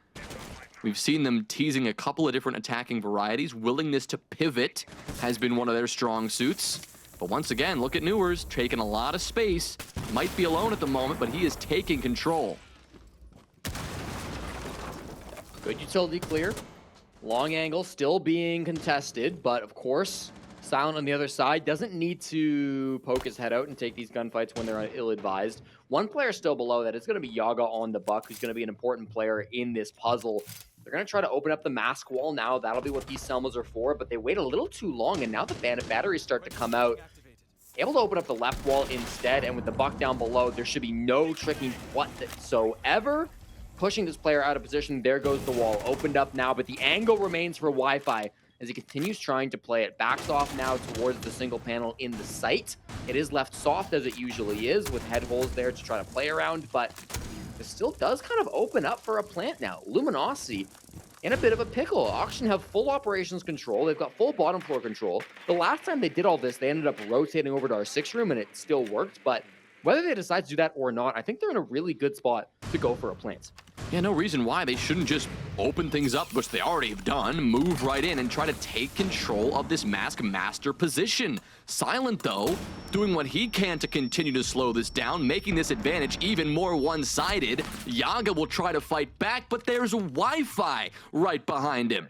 We've seen them teasing a couple of different attacking varieties. Willingness to pivot has been one of their strong suits. But once again, look at Newers, taking a lot of space. Might be alone at the moment, but he is taking control. Good utility clear. Long angle still being contested, but of course, Silent on the other side doesn't need to poke his head out and take these gunfights when they're ill-advised. One player still below that is going to be Yaga on the Buck, who's going to be an important player in this puzzle. They're going to try to open up the mask wall now. That'll be what these Selmas are for, but they wait a little too long, and now the bandit batteries start to come out. Able to open up the left wall instead, and with the Buck down below, there should be no tricking whatsoever. Pushing this player out of position, there goes the wall. Opened up now, but the angle remains for Wi-Fi as he continues trying to play it. Backs off now towards the single panel in the site. It is left soft as it usually is, with head holes there to try to play around, but this still does kind of open up for a plant now. Luminosity in a bit of a pickle. Auction have full operations control. They've got full bottom floor control. The last time they did all this, they ended up rotating over to our 6 room and it still worked, but whether they decide to do that or not, I think they're in a really good spot to go for a plant. Yeah, no reason why they shouldn't just open things up, which they already have done, move right in and try to take control of this mask master position. Silent, though, doing what he can to continue to slow this down, making this advantage even more one-sided. Yaga will try to fight back, but there's a Wi-Fi right behind him.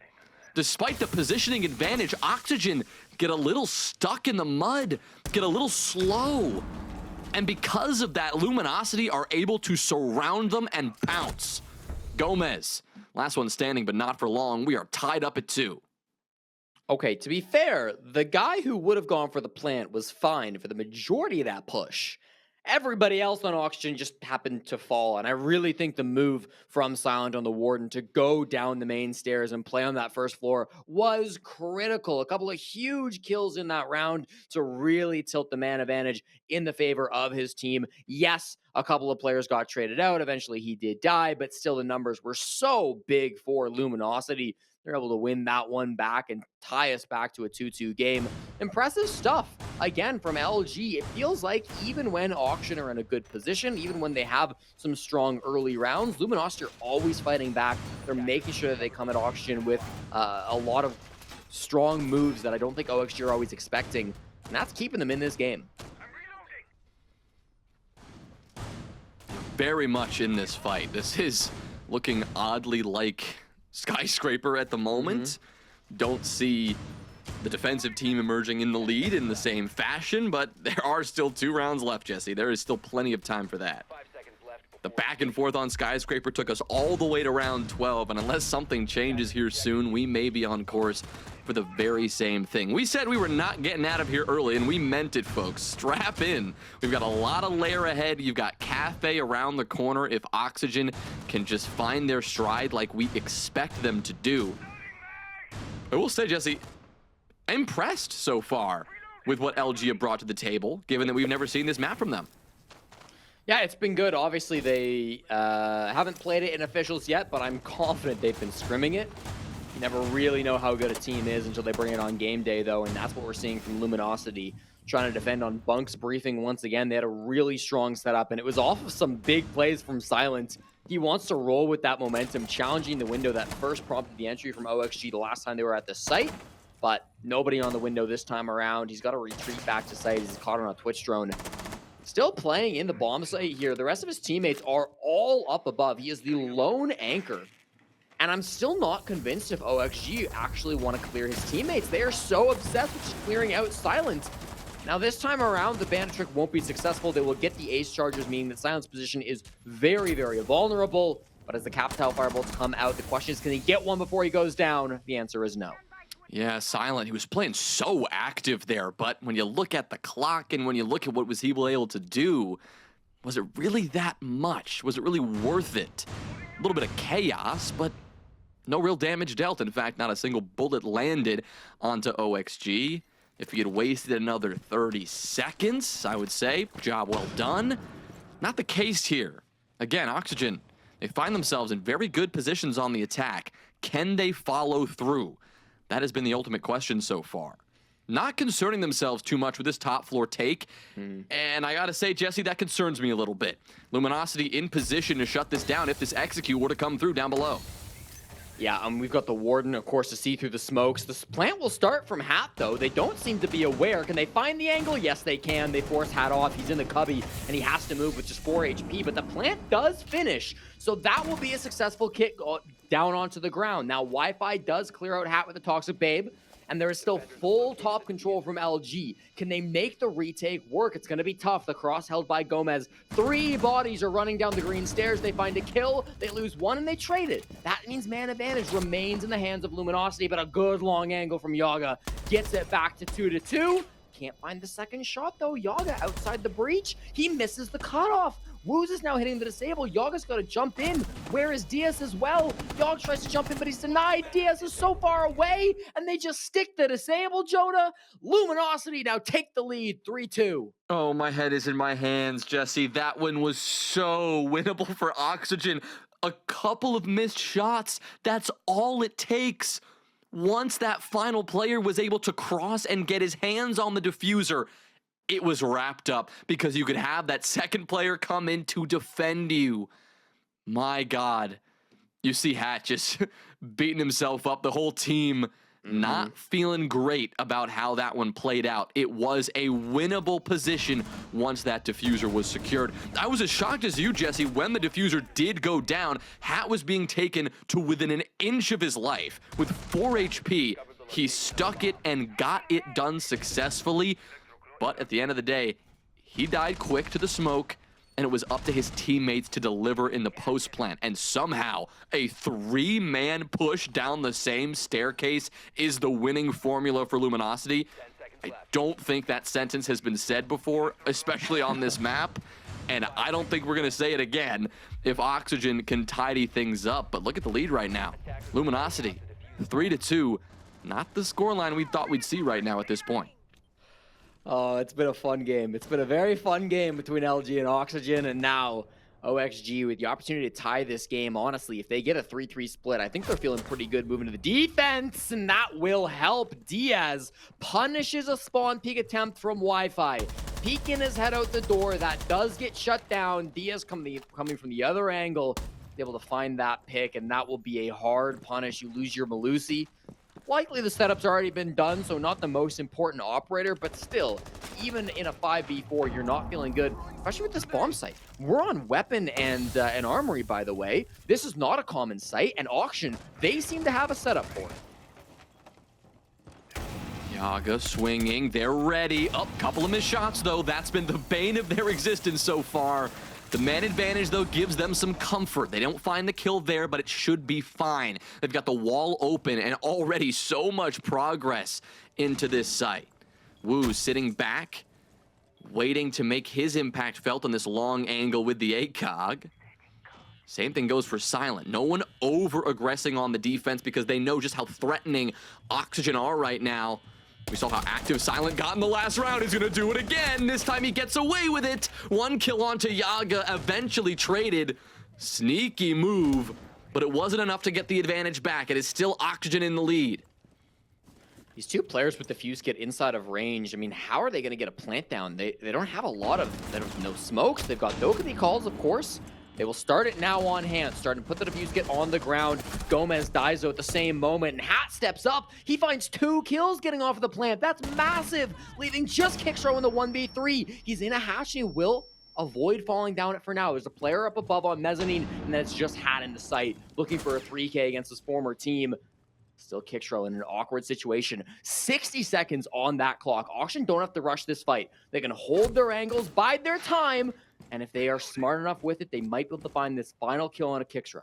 Despite the positioning advantage, Oxygen get a little stuck in the mud, get a little slow. And because of that, Luminosity are able to surround them and pounce. Gomez, last one standing, but not for long. We are tied up at 2. Okay, to be fair, the guy who would have gone for the plant was fine for the majority of that push. Everybody else on Oxygen just happened to fall, and I really think the move from Silent on the Warden to go down the main stairs and play on that first floor was critical. A couple of huge kills in that round to really tilt the man advantage in the favor of his team. Yes, a couple of players got traded out. Eventually he did die, but still the numbers were so big for Luminosity. They're able to win that one back and tie us back to a 2-2 game. Impressive stuff, again, from LG. It feels like even when Auction are in a good position, even when they have some strong early rounds, Luminosity are always fighting back. They're making sure that they come at Auction with a lot of strong moves that I don't think OXG are always expecting. And that's keeping them in this game. Very much in this fight. This is looking oddly like Skyscraper at the moment. Don't see the defensive team emerging in the lead in the same fashion, but there are still 2 rounds left, Jesse. There is still plenty of time for that. The back and forth on Skyscraper took us all the way to round 12, and unless something changes here soon, we may be on course for the very same thing. We said we were not getting out of here early, and we meant it, folks. Strap in. We've got a lot of layer ahead. You've got Cafe around the corner if Oxygen can just find their stride like we expect them to do. I will say, Jesse, impressed so far with what LG have brought to the table, given that we've never seen this map from them. Yeah, it's been good. Obviously, they haven't played it in officials yet, but I'm confident they've been scrimming it. You never really know how good a team is until they bring it on game day, though, and that's what we're seeing from Luminosity. Trying to defend on Bunk's briefing once again. They had a really strong setup, and it was off of some big plays from Silent. He wants to roll with that momentum, challenging the window that first prompted the entry from OXG the last time they were at the site, but nobody on the window this time around. He's got to retreat back to site. He's caught on a Twitch drone. Still playing in the bomb site here. The rest of his teammates are all up above. He is the lone anchor. And I'm still not convinced if OXG actually want to clear his teammates. They are so obsessed with just clearing out Silent. Now this time around, the bandit trick won't be successful. They will get the ace charges, meaning that Silent's position is very, very vulnerable. But as the Capitale Firebolts come out, the question is, can he get one before he goes down? The answer is no. Yeah, Silent, he was playing so active there, but when you look at the clock and when you look at what he was able to do, was it really that much? Was it really worth it? A little bit of chaos, but no real damage dealt. In fact, not a single bullet landed onto OXG. If he had wasted another 30 seconds, I would say, job well done. Not the case here. Again, Oxygen, they find themselves in very good positions on the attack. Can they follow through? That has been the ultimate question so far. Not concerning themselves too much with this top floor take. And I gotta say, Jesse, that concerns me a little bit. Luminosity in position to shut this down if this execute were to come through down below. Yeah, we've got the Warden, of course, to see through the smokes. The plant will start from Hat, though. They don't seem to be aware. Can they find the angle? Yes, they can. They force Hat off. He's in the cubby, and he has to move with just 4 HP. But the plant does finish, so that will be a successful kick down onto the ground. Now, Wi-Fi does clear out Hat with the Toxic Babe. and there is still full top control from LG. Can they make the retake work? It's going to be tough. The cross held by Gomez. 3 bodies are running down the green stairs. They find a kill, they lose 1, and they trade it. That means man advantage remains in the hands of Luminosity, but a good long angle from Yaga gets it back to 2-2. Can't find the second shot, though. Yaga outside the breach. He misses the cutoff. Woos is now hitting the disable. Yaga's got to jump in. Where is Diaz as well? Yaga tries to jump in, but he's denied. Diaz is so far away, and they just stick the disable, Jonah. Luminosity now take the lead, 3-2. Oh, my head is in my hands, Jesse. That one was so winnable for Oxygen. A couple of missed shots. That's all it takes. Once that final player was able to cross and get his hands on the diffuser, it was wrapped up because you could have that second player come in to defend you. My God. You see Hat just beating himself up. The whole team not feeling great about how that one played out. It was a winnable position once that diffuser was secured. I was as shocked as you, Jesse, when the diffuser did go down. Hat was being taken to within an inch of his life. With 4 HP, he stuck it and got it done successfully. But at the end of the day, he died quick to the smoke, and it was up to his teammates to deliver in the post plant. And somehow, a 3-man push down the same staircase is the winning formula for Luminosity. I don't think that sentence has been said before, especially on this map. And I don't think we're going to say it again if Oxygen can tidy things up. But look at the lead right now. Luminosity, 3-2. Not the scoreline we thought we'd see right now at this point. Oh, it's been a fun game. It's been a very fun game between LG and Oxygen, and now OXG with the opportunity to tie this game. Honestly, if they get a 3-3 split, I think they're feeling pretty good moving to the defense, and that will help. Diaz punishes a spawn peek attempt from Wi-Fi. Peeking his head out the door. That does get shut down. Diaz coming from the other angle, able to find that pick, and that will be a hard punish. You lose your Malusi. Likely the setup's already been done, so not the most important operator, but still, even in a 5v4, you're not feeling good, especially with this bomb site. We're on weapon and an armory, by the way. This is not a common site, and Auction, they seem to have a setup for it. Yaga swinging, they're ready. Up, couple of missed shots, though. That's been the bane of their existence so far. The man advantage, though, gives them some comfort. They don't find the kill there, but it should be fine. They've got the wall open and already so much progress into this site. Woo sitting back, waiting to make his impact felt on this long angle with the ACOG. Same thing goes for Silent. No one over-aggressing on the defense because they know just how threatening Oxygen are right now. We saw how active Silent got in the last round. He's gonna do it again. This time he gets away with it. 1 kill onto Yaga, eventually traded. Sneaky move, but it wasn't enough to get the advantage back. It is still Oxygen in the lead. These 2 players with the fuse kit inside of range. I mean, how are they gonna get a plant down? They don't have a lot of, they don't have no smokes. They've got Dokumi calls, of course. They will start it now on hand, starting to put the defuse kit on the ground. Gomez dies though at the same moment, and Hat steps up. He finds 2 kills getting off of the plant. That's massive, leaving just Kickstro in the 1v3. He's in a hash, and he will avoid falling down it for now. There's a player up above on mezzanine, and then it's just Hat in the site, looking for a 3K against his former team. Still Kickstro in an awkward situation. 60 seconds on that clock. Auction don't have to rush this fight. They can hold their angles, bide their time, and if they are smart enough with it, they might be able to find this final kill on a Kickstro.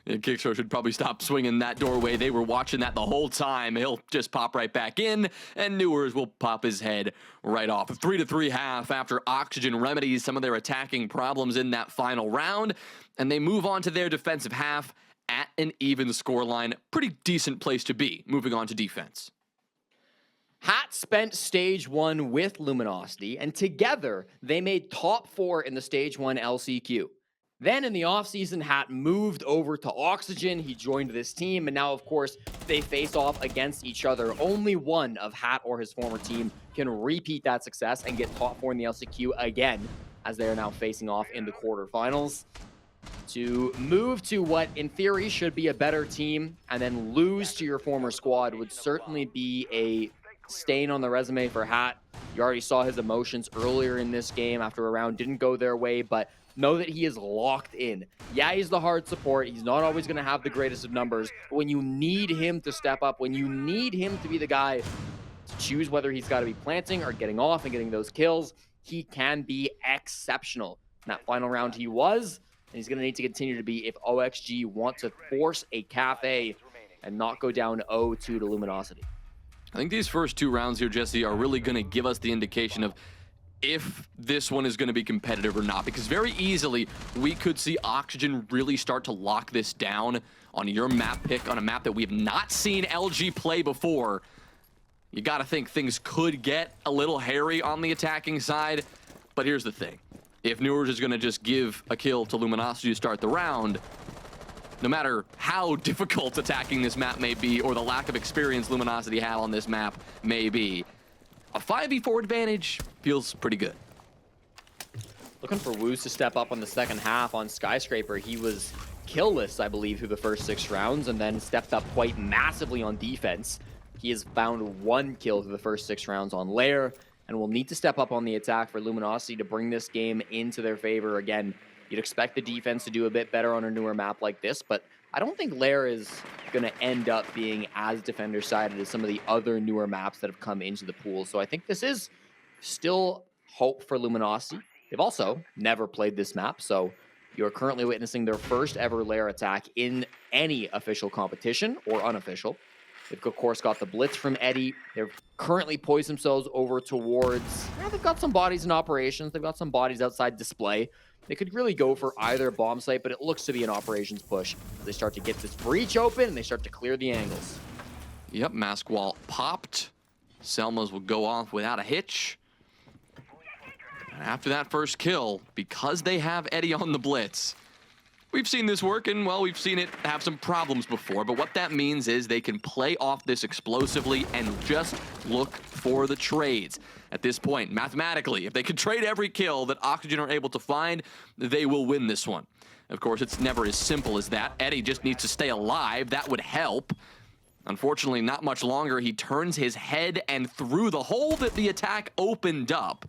Yeah, Kickstro should probably stop swinging that doorway. They were watching that the whole time. He'll just pop right back in, and Newers will pop his head right off. A 3-3 half after Oxygen remedies some of their attacking problems in that final round, and they move on to their defensive half at an even scoreline. Pretty decent place to be, moving on to defense. Hat spent stage 1 with Luminosity, and together they made top 4 in the stage 1 LCQ. Then in the offseason, Hat moved over to Oxygen. He joined this team, and now, of course, they face off against each other. Only one of Hat or his former team can repeat that success and get top 4 in the LCQ again, as they are now facing off in the quarterfinals. To move to what, in theory, should be a better team, and then lose to your former squad would certainly be a stain on the resume for Hat. You already saw his emotions earlier in this game after a round didn't go their way, but know that he is locked in. Yeah, he's the hard support. He's not always going to have the greatest of numbers, but when you need him to step up, when you need him to be the guy to choose whether he's got to be planting or getting off and getting those kills, he can be exceptional. In that final round he was, and he's going to need to continue to be if OXG want to force a cafe and not go down 0-2 to Luminosity. I think these first 2 rounds here, Jesse, are really going to give us the indication of if this one is going to be competitive or not, because very easily we could see Oxygen really start to lock this down on your map pick, on a map that we have not seen LG play before. You got to think things could get a little hairy on the attacking side, but here's the thing. If Newers is going to just give a kill to Luminosity to start the round, no matter how difficult attacking this map may be or the lack of experience Luminosity have on this map may be, a 5v4 advantage feels pretty good. Looking for Woos to step up on the second half on Skyscraper. He was killless, I believe, through the first 6 rounds and then stepped up quite massively on defense. He has found 1 kill through the first 6 rounds on Lair and will need to step up on the attack for Luminosity to bring this game into their favor. Again, you'd expect the defense to do a bit better on a newer map like this, but I don't think Lair is going to end up being as defender-sided as some of the other newer maps that have come into the pool. So I think this is still hope for Luminosity. They've also never played this map, so you're currently witnessing their first ever Lair attack in any official competition or unofficial. They've, of course, got the blitz from Eddie. They're currently poised themselves over towards... they've got some bodies in operations. They've got some bodies outside display. They could really go for either bomb site, but it looks to be an operations push. They start to get this breach open, and they start to clear the angles. Yep, mask wall popped. Selmas will go off without a hitch. And after that first kill, because they have Eddie on the blitz, we've seen this work, and, well, we've seen it have some problems before, but what that means is they can play off this explosively and just look for the trades. At this point, mathematically, if they could trade every kill that Oxygen are able to find, they will win this one. Of course, it's never as simple as that. Eddie just needs to stay alive. That would help. Unfortunately, not much longer. He turns his head, and through the hole that the attack opened up,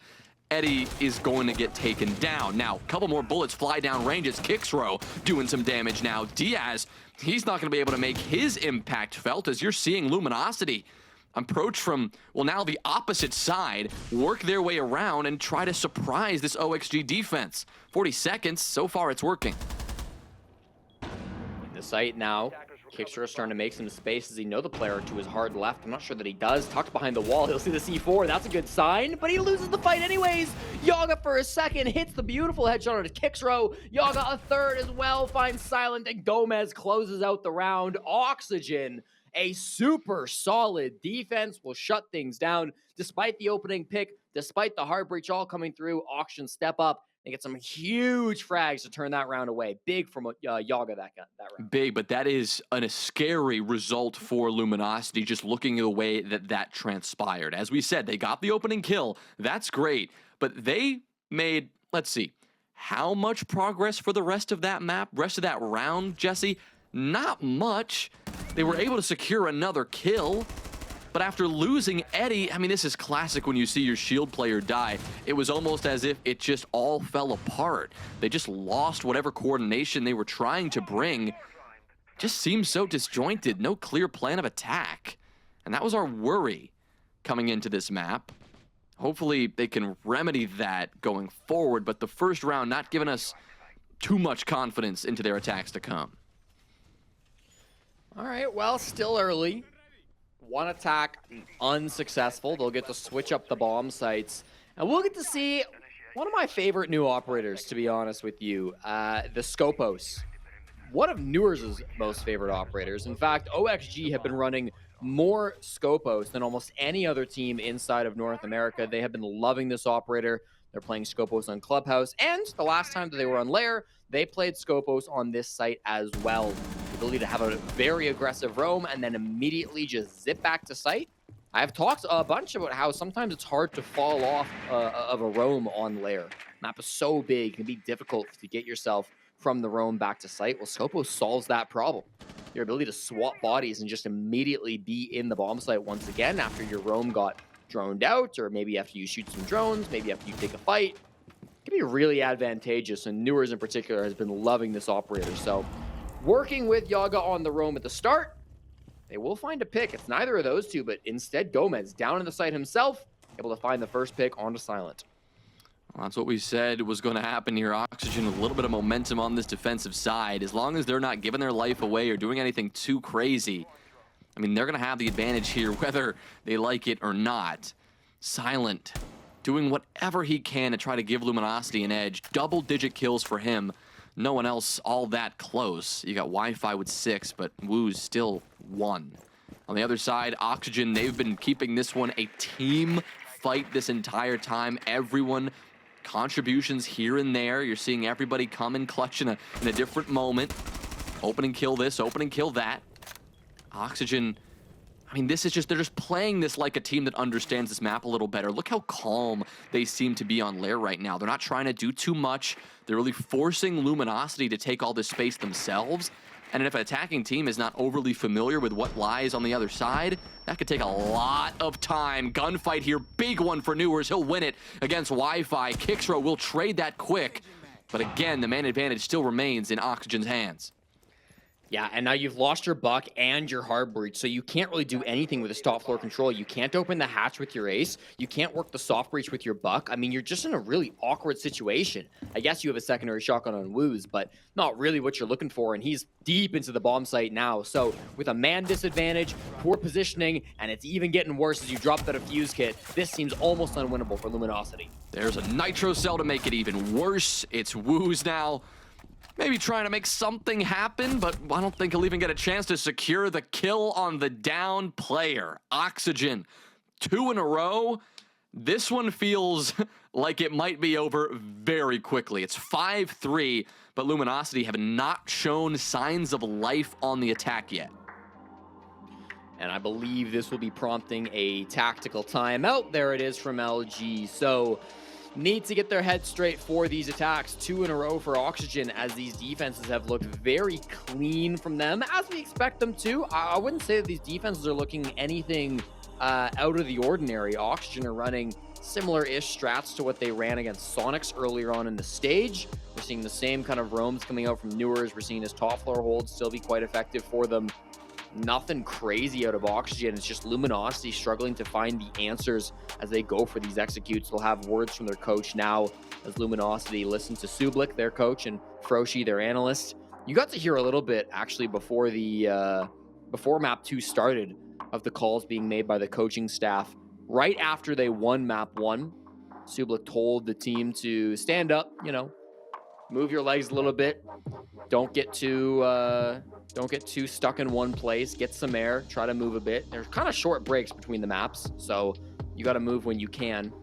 Eddie is going to get taken down. Now, a couple more bullets fly down range as Kixrow doing some damage now. Diaz, he's not going to be able to make his impact felt as you're seeing Luminosity approach from, well, now the opposite side, work their way around and try to surprise this OXG defense. 40 seconds, so far it's working. The site now, Kixer is starting to make some space. Does he know the player to his hard left? I'm not sure that he does. Tucked behind the wall, he'll see the C4. That's a good sign, but he loses the fight anyways. Yaga for a second hits the beautiful headshot on Kixrow. Yaga a third as well, finds Silent, and Gomez closes out the round. Oxygen, a super solid defense, will shut things down. Despite the opening pick, despite the hard breach all coming through, Oxygen step up and get some huge frags to turn that round away. Big from Yaga that round. Big, but that is a scary result for Luminosity, just looking at the way that transpired. As we said, they got the opening kill. That's great, but they made, let's see, how much progress for the rest of that map, rest of that round, Jesse? Not much. They were able to secure another kill, but after losing Eddie, I mean, this is classic when you see your shield player die. It was almost as if it just all fell apart. They just lost whatever coordination they were trying to bring. Just seems so disjointed, no clear plan of attack. And that was our worry coming into this map. Hopefully they can remedy that going forward, but the first round not giving us too much confidence into their attacks to come. All right, well, still early. One attack unsuccessful. They'll get to switch up the bomb sites. And we'll get to see one of my favorite new operators, to be honest with you, the Scopos. One of Newers' most favorite operators. In fact, OXG have been running more Scopos than almost any other team inside of North America. They have been loving this operator. They're playing Scopos on Clubhouse. And the last time that they were on Lair, they played Scopos on this site as well. The ability to have a very aggressive roam and then immediately just zip back to site. I've talked a bunch about how sometimes it's hard to fall off of a roam on Lair. Map is so big, it can be difficult to get yourself from the roam back to site. Well, Scopos solves that problem. your ability to swap bodies and just immediately be in the bomb site once again after your roam got droned out, or maybe after you shoot some drones, maybe after you take a fight, can be really advantageous, and Newers in particular has been loving this operator. So working with Yaga on the roam at the start, they will find a pick. It's neither of those two, but instead Gomez down in the site himself, able to find the first pick onto Silent. Well, that's what we said was going to happen here. Oxygen with a little bit of momentum on this defensive side. As long as they're not giving their life away or doing anything too crazy, I mean, they're going to have the advantage here whether they like it or not. Silent doing whatever he can to try to give Luminosity an edge. Double-digit kills for him. No one else all that close. You got Wi-Fi with 6, but Woo's still 1. On the other side, Oxygen, they've been keeping this one a team fight this entire time. Everyone, contributions here and there. You're seeing everybody come in clutch in a different moment. Open and kill this, open and kill that. Oxygen, I mean, this is just, they're just playing this like a team that understands this map a little better. Look how calm they seem to be on Lair right now. They're not trying to do too much. They're really forcing Luminosity to take all this space themselves. And if an attacking team is not overly familiar with what lies on the other side, that could take a lot of time. Gunfight here, big one for Newers. He'll win it against Wi-Fi. Kixro will trade that quick. But again, the man advantage still remains in Oxygen's hands. Yeah, and now you've lost your buck and your hard breach, so you can't really do anything with this top floor control. You can't open the hatch with your ace. You can't work the soft breach with your buck. I mean, you're just in a really awkward situation. I guess you have a secondary shotgun on Woos, but not really what you're looking for, and he's deep into the bomb site now. So with a man disadvantage, poor positioning, and it's even getting worse as you drop that fuse kit, this seems almost unwinnable for Luminosity. There's a nitro cell to make it even worse. It's Woos now. Maybe trying to make something happen, but I don't think he'll even get a chance to secure the kill on the down player. Oxygen, 2 in a row. This one feels like it might be over very quickly. It's 5-3, but Luminosity have not shown signs of life on the attack yet. And I believe this will be prompting a tactical timeout. There it is from LG. So need to get their head straight for these attacks. 2 in a row for Oxygen, as these defenses have looked very clean from them, as we expect them to. I wouldn't say that these defenses are looking anything out of the ordinary. Oxygen are running similar-ish strats to what they ran against Sonics earlier on in the stage. We're seeing the same kind of roams coming out from Newers. We're seeing his top floor hold still be quite effective for them. Nothing crazy out of Oxygen. It's just Luminosity struggling to find the answers as they go for these executes. They'll have words from their coach now as Luminosity listens to Sublik, their coach, and Froshi, their analyst. You got to hear a little bit actually before the before map 2 started of the calls being made by the coaching staff. Right after they won map 1, Sublik told the team to stand up, you know, move your legs a little bit. Don't get too stuck in one place. Get some air. Try to move a bit. There's kind of short breaks between the maps, so you got to move when you can.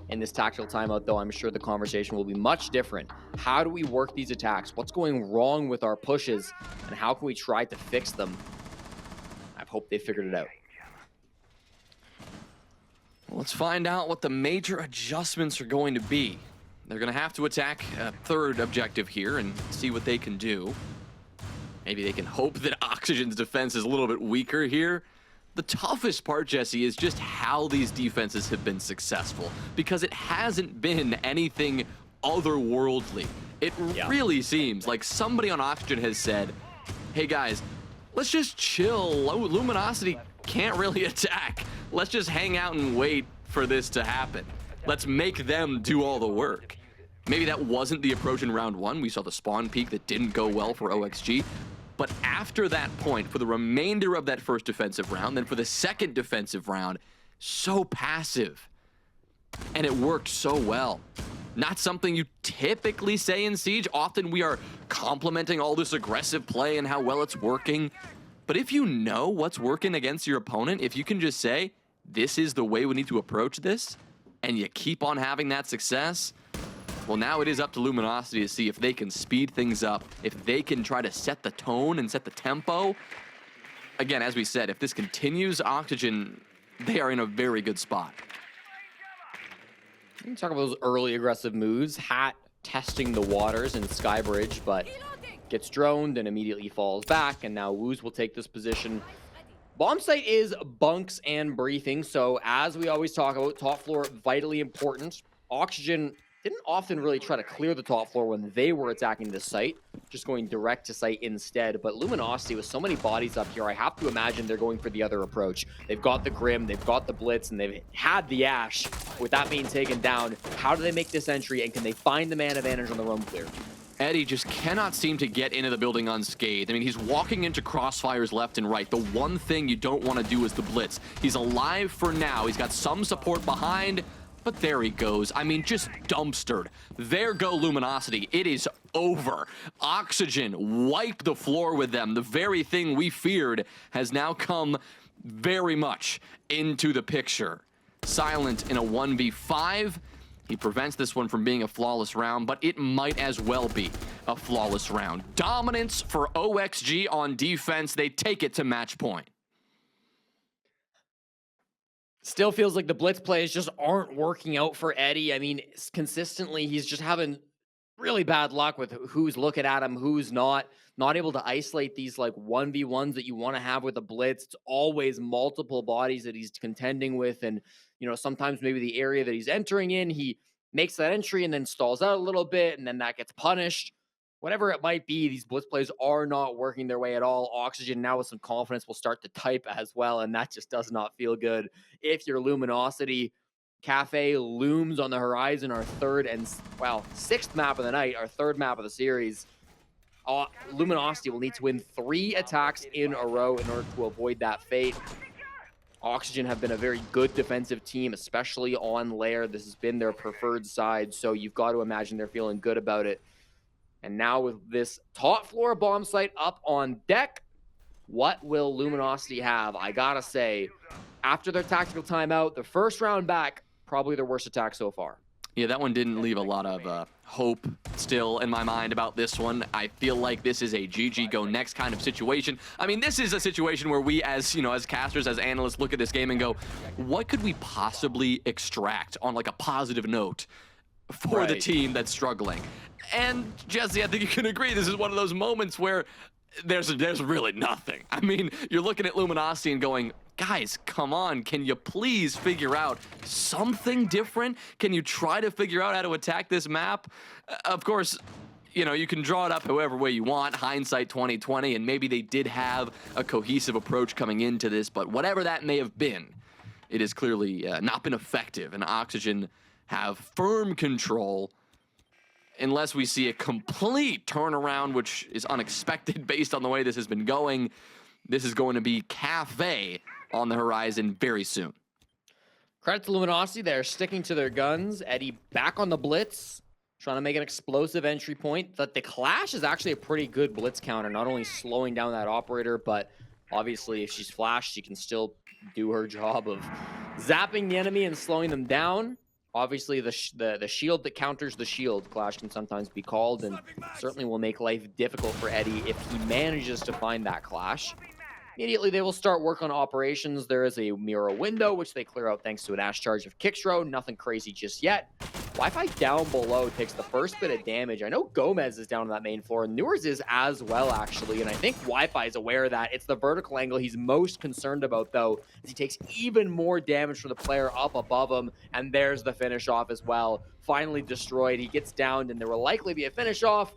In this tactical timeout, though, I'm sure the conversation will be much different. How do we work these attacks? What's going wrong with our pushes, and how can we try to fix them? I hope they figured it out. Well, let's find out what the major adjustments are going to be. They're going to have to attack a third objective here and see what they can do. Maybe they can hope that Oxygen's defense is a little bit weaker here. The toughest part, Jesse, is just how these defenses have been successful, because it hasn't been anything otherworldly. It really seems like somebody on Oxygen has said, hey guys, let's just chill. Luminosity can't really attack. Let's just hang out and wait for this to happen. Let's make them do all the work. Maybe that wasn't the approach in round 1. We saw the spawn peak that didn't go well for OXG. But after that point, for the remainder of that first defensive round, then for the second defensive round, so passive. And it worked so well. Not something you typically say in Siege. Often we are complimenting all this aggressive play and how well it's working. But if you know what's working against your opponent, if you can just say, this is the way we need to approach this, and you keep on having that success, well, now it is up to Luminosity to see if they can speed things up, if they can try to set the tone and set the tempo. Again, as we said, if this continues, Oxygen, they are in a very good spot. You can talk about those early aggressive moves. Hat testing the waters in Skybridge, but gets droned and immediately falls back, and now Woos will take this position. Bomb site is bunks and briefing, so as we always talk about, top floor vitally important. Oxygen didn't often really try to clear the top floor when they were attacking the site, just going direct to site instead. But Luminosity, with so many bodies up here, I have to imagine they're going for the other approach. They've got the Grim, they've got the Blitz, and they've had the Ash. With that being taken down, how do they make this entry, and can they find the man advantage on the roam clear? Eddie just cannot seem to get into the building unscathed. I mean, he's walking into crossfires left and right. The one thing you don't want to do is the Blitz. He's alive for now. He's got some support behind, but there he goes. I mean, just dumpstered. There go Luminosity. It is over. Oxygen wiped the floor with them. The very thing we feared has now come very much into the picture. Silent in a 1v5. He prevents this one from being a flawless round, but it might as well be a flawless round. Dominance for OXG on defense. They take it to match point. Still feels like the Blitz plays just aren't working out for Eddie. I mean, consistently, he's just having really bad luck with who's looking at him, who's not able to isolate these like 1v1s that you want to have with a Blitz. It's always multiple bodies that he's contending with, and you know, sometimes maybe the area that he's entering in, he makes that entry and then stalls out a little bit, and then that gets punished. Whatever it might be, these Blitz plays are not working their way at all. Oxygen now with some confidence will start to type as well, and that just does not feel good. If you're Luminosity, Cafe looms on the horizon, our third and, well, sixth map of the night, our third map of the series. Luminosity will need to win 3 attacks in a row in order to avoid that fate. Oxygen have been a very good defensive team, especially on Lair. This has been their preferred side, so you've got to imagine they're feeling good about it. And now with this top floor bomb site up on deck, what will Luminosity have? I gotta say, after their tactical timeout, the first round back, probably their worst attack so far. Yeah, that one didn't leave a lot of hope still in my mind about this one. I feel like this is a GG go next kind of situation. I mean, this is a situation where we as, you know, as casters, as analysts look at this game and go, what could we possibly extract on like a positive note for the team that's struggling? And Jesse, I think you can agree, this is one of those moments where there's really nothing. I mean, you're looking at Luminosity and going, guys, come on, can you please figure out something different? Can you try to figure out how to attack this map? Of course, you know, you can draw it up however way you want, hindsight 2020, and maybe they did have a cohesive approach coming into this, but whatever that may have been, it has clearly not been effective, and Oxygen have firm control unless we see a complete turnaround, which is unexpected based on the way this has been going. This is going to be Cafe on the horizon very soon. Credit to Luminosity, they're sticking to their guns. Eddie back on the Blitz, trying to make an explosive entry point. The Clash is actually a pretty good Blitz counter, not only slowing down that operator, but obviously if she's flashed, she can still do her job of zapping the enemy and slowing them down. Obviously, the shield that counters the shield, Clash can sometimes be called, and certainly will make life difficult for Eddie if he manages to find that Clash. Immediately, they will start work on operations. There is a mirror window, which they clear out thanks to an Ash charge of Kickstro. Nothing crazy just yet. Wi-Fi down below takes the first bit of damage. I know Gomez is down on that main floor. Newers is as well, actually, and I think Wi-Fi is aware of that. It's the vertical angle he's most concerned about, though, as he takes even more damage from the player up above him, and there's the finish off as well. Finally destroyed. He gets downed, and there will likely be a finish off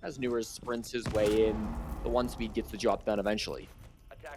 as Newers sprints his way in. The 1-speed gets the job done eventually.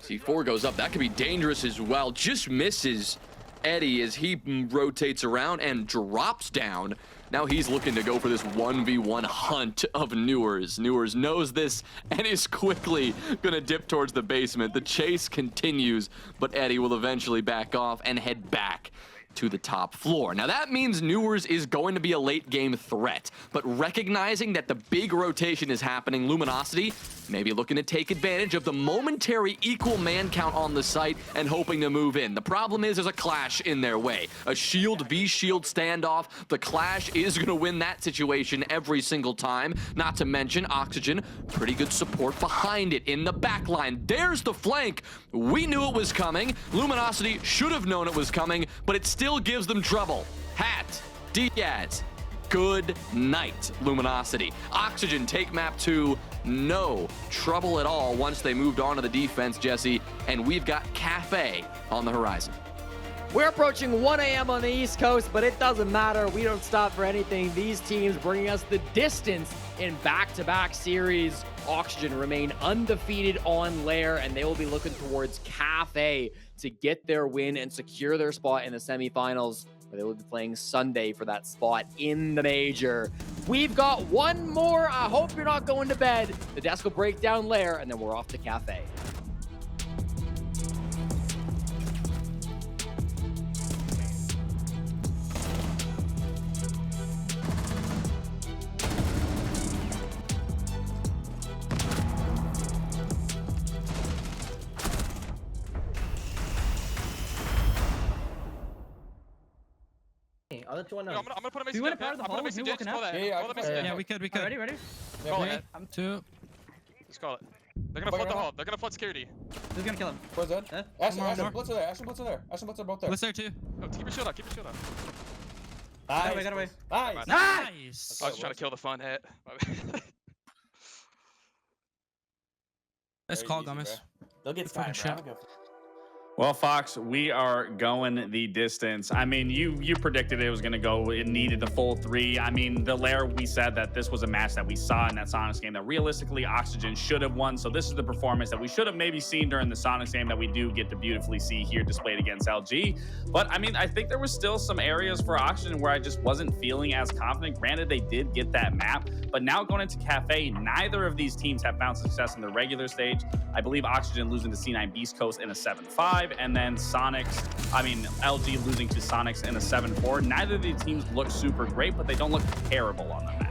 C4 goes up. That could be dangerous as well. Just misses Eddie as he rotates around and drops down. Now he's looking to go for this 1v1 hunt of Newers. Newers knows this and is quickly going to dip towards the basement. The chase continues, but Eddie will eventually back off and head back to the top floor. Now that means Newers is going to be a late game threat, but recognizing that the big rotation is happening, Luminosity maybe looking to take advantage of the momentary equal man count on the site and hoping to move in. The problem is there's a Clash in their way. A shield v shield standoff. The Clash is going to win that situation every single time. Not to mention Oxygen, pretty good support behind it in the back line. There's the flank. We knew it was coming. Luminosity should have known it was coming, but it still gives them trouble. Hat, Diaz, Good night, Luminosity. Oxygen take map 2. No trouble at all once they moved on to the defense, Jesse. And we've got Cafe on the horizon. We're approaching 1 a.m. on the East Coast, but it doesn't matter. We don't stop for anything. These teams bringing us the distance in back-to-back series. Oxygen remain undefeated on Lair, and they will be looking towards Cafe to get their win and secure their spot in the semifinals, where they will be playing Sunday for that spot in the major. We've got one more. I hope you're not going to bed. The desk will break down Lair, and then we're off to Cafe. I'll let you one know. I'm gonna put a You message want in. to part of the I'm gonna hole? mix You it. walking Call up? that. Yeah, Call the message. Yeah, we could. Ready? Ready? Call Okay. it. I'm Two. Let's call it. They're gonna flood the hall. They're gonna flood security. Who's gonna kill him? Where's that? Huh? Ashton, More, Ashton, more. Blitz are there. Ashton, Blitz are there. Ashton, Blitz are both there. Let's there too. Oh, keep your shield up. Keep your shield up. Nice. Got away. Nice. Nice. I was just trying to kill the fun hit. Let's Very call easy, Gomez. bro. They'll get fucking fired, bro. shit. Well, Fox, we are going the distance. I mean, you predicted it was going to go. It needed the full 3. I mean, the Lair, we said that this was a match that we saw in that Sonics game that realistically Oxygen should have won. So this is the performance that we should have maybe seen during the Sonics game that we do get to beautifully see here displayed against LG. But I mean, I think there was still some areas for Oxygen where I just wasn't feeling as confident. Granted, they did get that map, but now going into Cafe, neither of these teams have found success in the regular stage. I believe Oxygen losing to C9 Beast Coast in a 7-5. And then LG losing to Sonics in a 7-4. Neither of these teams look super great, but they don't look terrible on the map.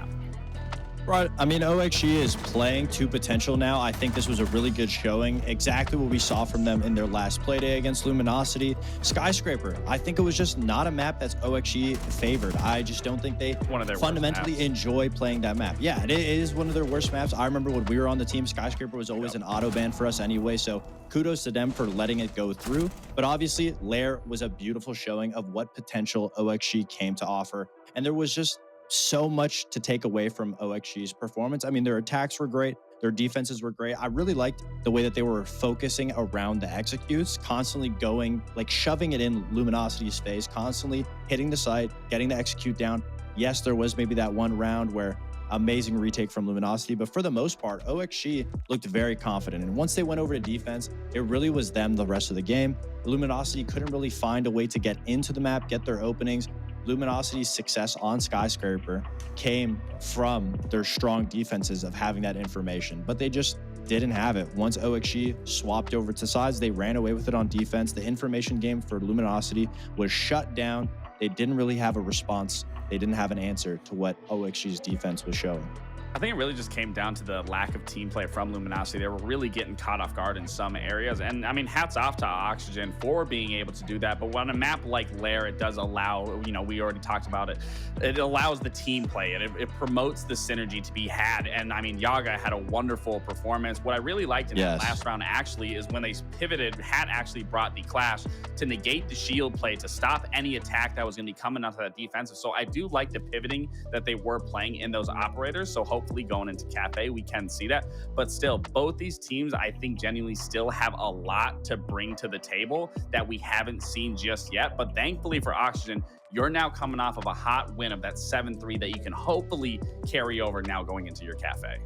Right. I mean, OXG is playing to potential now. I think this was a really good showing. Exactly what we saw from them in their last play day against Luminosity. Skyscraper, I think it was just not a map that's OXG favored. I just don't think they One of their fundamentally worst maps. enjoy playing that map. Yeah, it is one of their worst maps. I remember when we were on the team, Skyscraper was always an auto ban for us anyway, so kudos to them for letting it go through. But obviously, Lair was a beautiful showing of what potential OXG came to offer. And there was just so much to take away from OXG's performance. I mean, their attacks were great. Their defenses were great. I really liked the way that they were focusing around the executes, constantly going, like shoving it in Luminosity's face, constantly hitting the site, getting the execute down. Yes, there was maybe that one round where amazing retake from Luminosity, but for the most part, OXG looked very confident. And once they went over to defense, it really was them the rest of the game. Luminosity couldn't really find a way to get into the map, get their openings. Luminosity's success on Skyscraper came from their strong defenses of having that information, but they just didn't have it. Once OXG swapped over to sides, they ran away with it on defense. The information game for Luminosity was shut down. They didn't really have a response. They didn't have an answer to what OXG's defense was showing. I think it really just came down to the lack of team play from Luminosity. They were really getting caught off guard in some areas. And I mean, hats off to Oxygen for being able to do that. But on a map like Lair, it does allow, you know, we already talked about it. It allows the team play and it promotes the synergy to be had. And I mean, Yaga had a wonderful performance. What I really liked in that last round actually is when they pivoted, had actually brought the clash to negate the shield play, to stop any attack that was going to be coming out of that defensive. So I do like the pivoting that they were playing in those operators. So hopefully going into Cafe, we can see that. But still, both these teams, I think, genuinely still have a lot to bring to the table that we haven't seen just yet. But thankfully for Oxygen, you're now coming off of a hot win of that 7-3 that you can hopefully carry over now going into your Cafe.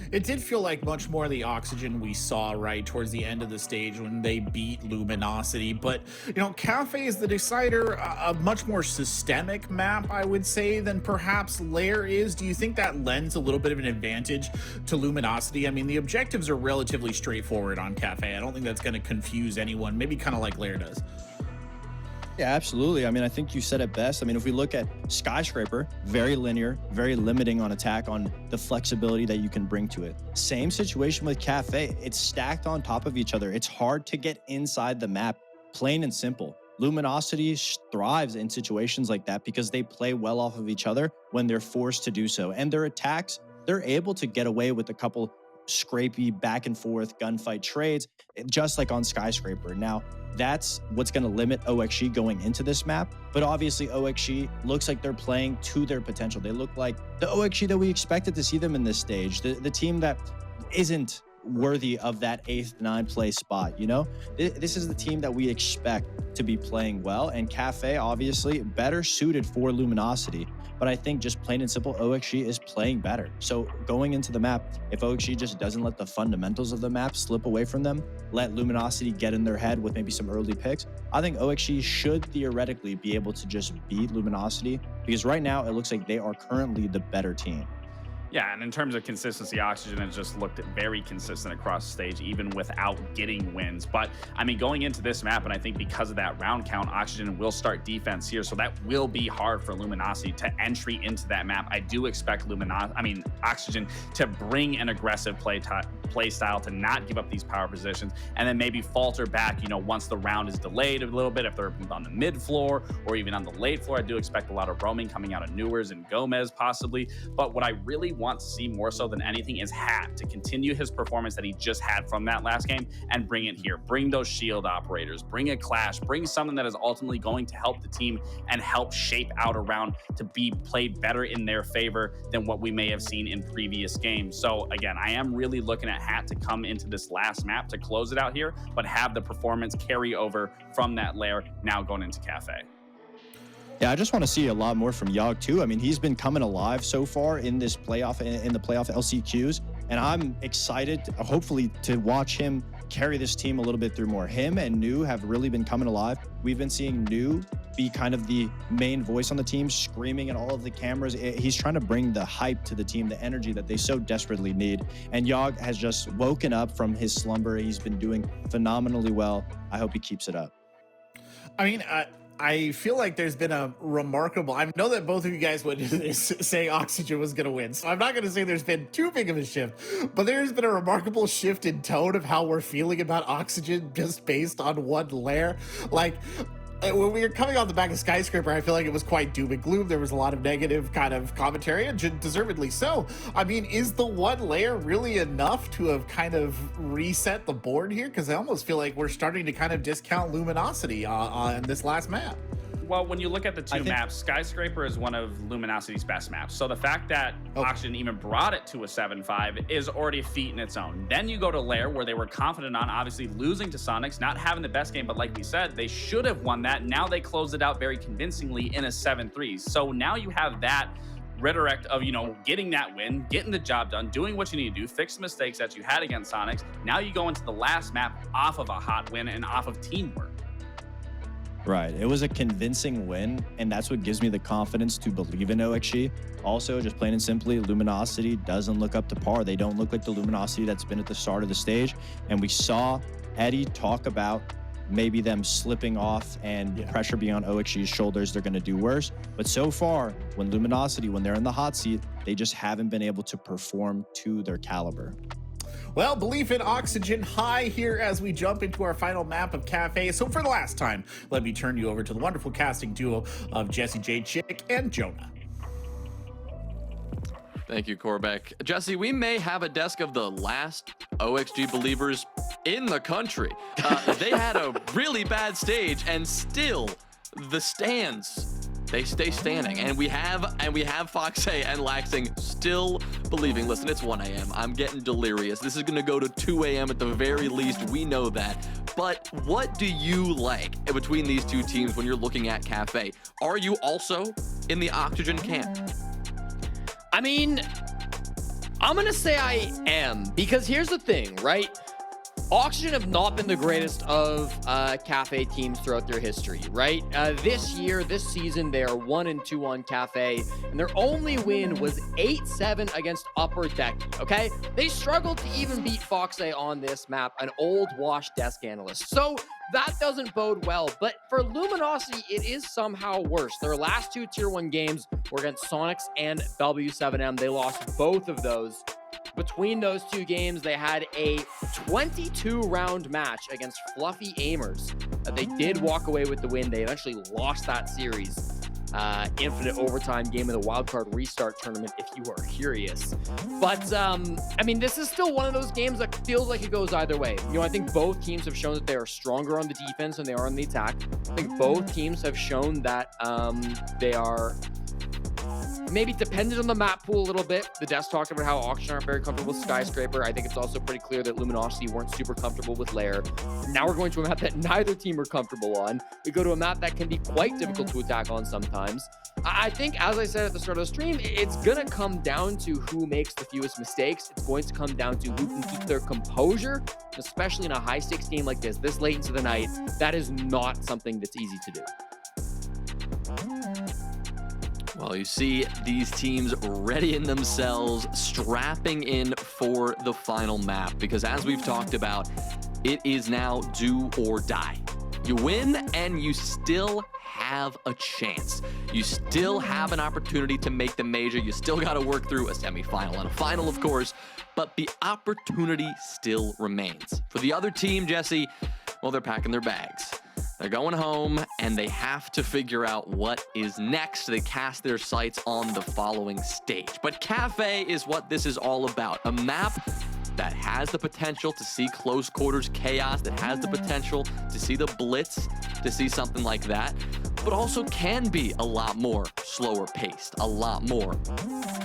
It did feel like much more of the Oxygen we saw right towards the end of the stage when they beat Luminosity. But, you know, Cafe is the decider, a much more systemic map, I would say, than perhaps Lair is. Do you think that lends a little bit of an advantage to Luminosity? I mean, the objectives are relatively straightforward on Cafe. I don't think that's going to confuse anyone, maybe kind of like Lair does. Yeah, absolutely. I mean, I think you said it best. I mean, if we look at Skyscraper, very linear, very limiting on attack, on the flexibility that you can bring to it. Same situation with Cafe. It's stacked on top of each other. It's hard to get inside the map, plain and simple. Luminosity thrives in situations like that because they play well off of each other when they're forced to do so. And their attacks, they're able to get away with a couple scrapey back and forth gunfight trades, just like on Skyscraper. Now, that's what's going to limit OXG going into this map. But obviously, OXG looks like they're playing to their potential. They look like the OXG that we expected to see them in this stage, the team that isn't worthy of that 8th, 9th place spot. You know, this is the team that we expect to be playing well, and Cafe obviously better suited for Luminosity. But I think just plain and simple, OXG is playing better. So going into the map, if OXG just doesn't let the fundamentals of the map slip away from them, let Luminosity get in their head with maybe some early picks, I think OXG should theoretically be able to just beat Luminosity, because right now it looks like they are currently the better team. Yeah, and in terms of consistency, Oxygen has just looked very consistent across the stage, even without getting wins. But, I mean, going into this map, and I think because of that round count, Oxygen will start defense here, so that will be hard for Luminosity to entry into that map. I do expect Oxygen to bring an aggressive play style, to not give up these power positions, and then maybe falter back, you know, once the round is delayed a little bit, if they're on the mid floor or even on the late floor. I do expect a lot of roaming coming out of Newers and Gomez possibly. But what I really want to see more so than anything is Hat to continue his performance that he just had from that last game and bring it here. Bring those shield operators, bring a clash, bring something that is ultimately going to help the team and help shape out a round to be played better in their favor than what we may have seen in previous games. So again, I am really looking at Hat to come into this last map to close it out here, but have the performance carry over from that lair now going into Cafe. Yeah, I just want to see a lot more from Yogg too. I mean, he's been coming alive so far in this playoff, in the playoff LCQs, and I'm excited, hopefully, to watch him carry this team a little bit through more. Him and New have really been coming alive. We've been seeing New be kind of the main voice on the team, screaming at all of the cameras. He's trying to bring the hype to the team, the energy that they so desperately need. And Yogg has just woken up from his slumber. He's been doing phenomenally well. I hope he keeps it up. I mean, I feel like there's been a remarkable, I know that both of you guys would say Oxygen was going to win, so I'm not going to say there's been too big of a shift, but there's been a remarkable shift in tone of how we're feeling about Oxygen just based on one lair. Like, when we were coming on the back of Skyscraper, I feel like it was quite doom and gloom. There was a lot of negative kind of commentary, and deservedly so. I mean, is the one layer really enough to have kind of reset the board here? Because I almost feel like we're starting to kind of discount Luminosity on this last map. Well, when you look at the two maps, Skyscraper is one of Luminosity's best maps. So the fact that Oxygen even brought it to a 7-5 is already a feat in its own. Then you go to Lair, where they were confident on obviously losing to Sonics, not having the best game, but like we said, they should have won that. Now they closed it out very convincingly in a 7-3. So now you have that redirect of, you know, getting that win, getting the job done, doing what you need to do, fix the mistakes that you had against Sonics. Now you go into the last map off of a hot win and off of teamwork. Right. It was a convincing win, and that's what gives me the confidence to believe in OXG. Also, just plain and simply, Luminosity doesn't look up to par. They don't look like the Luminosity that's been at the start of the stage. And we saw Eddie talk about maybe them slipping off and pressure being on OXG's shoulders. They're going to do worse. But so far, when Luminosity, when they're in the hot seat, they just haven't been able to perform to their caliber. Well, belief in Oxygen high here as we jump into our final map of Cafe. So for the last time, let me turn you over to the wonderful casting duo of Jesse J. Chick and Jonah. Thank you, Corbeck. Jesse, we may have a desk of the last OXG believers in the country. They had a really bad stage, and still the stands, they stay standing, and we have Foxe and Laxing still believing. Listen, it's 1 a.m. I'm getting delirious. This is going to go to 2 a.m. at the very least. We know that. But what do you like between these two teams when you're looking at Cafe? Are you also in the Oxygen camp? I mean, I'm going to say I am, because here's the thing, right? Oxygen have not been the greatest of Cafe teams throughout their history, right? This season, they are 1-2 on Cafe, and their only win was 8-7 against Upper Deck, okay? They struggled to even beat Foxe on this map, an old washed desk analyst. So that doesn't bode well, but for Luminosity, it is somehow worse. Their last two Tier 1 games were against Sonics and W7M. They lost both of those. Between those two games, they had a 22-round match against Fluffy Aimers. They did walk away with the win. They eventually lost that series. infinite overtime game of the wildcard restart tournament, if you are curious. But, I mean, this is still one of those games that feels like it goes either way. You know, I think both teams have shown that they are stronger on the defense than they are on the attack. I think both teams have shown that they are maybe dependent on the map pool a little bit. The devs talked about how Auction aren't very comfortable with Skyscraper. I think it's also pretty clear that Luminosity weren't super comfortable with Lair. Now we're going to a map that neither team are comfortable on. We go to a map that can be quite difficult to attack on sometimes. I think, as I said at the start of the stream, it's going to come down to who makes the fewest mistakes. It's going to come down to who can keep their composure, especially in a high-stakes game like this late into the night. That is not something that's easy to do. Well, you see these teams readying themselves, strapping in for the final map, because as we've talked about, it is now do or die. You win and you still have a chance. You still have an opportunity to make the major. You still got to work through a semifinal and a final, of course, but the opportunity still remains. For the other team, Jesse, well, they're packing their bags. They're going home, and they have to figure out what is next. They cast their sights on the following stage. But Cafe is what this is all about. A map that has the potential to see close quarters chaos, that has the potential to see the blitz, to see something like that, but also can be a lot more slower paced, a lot more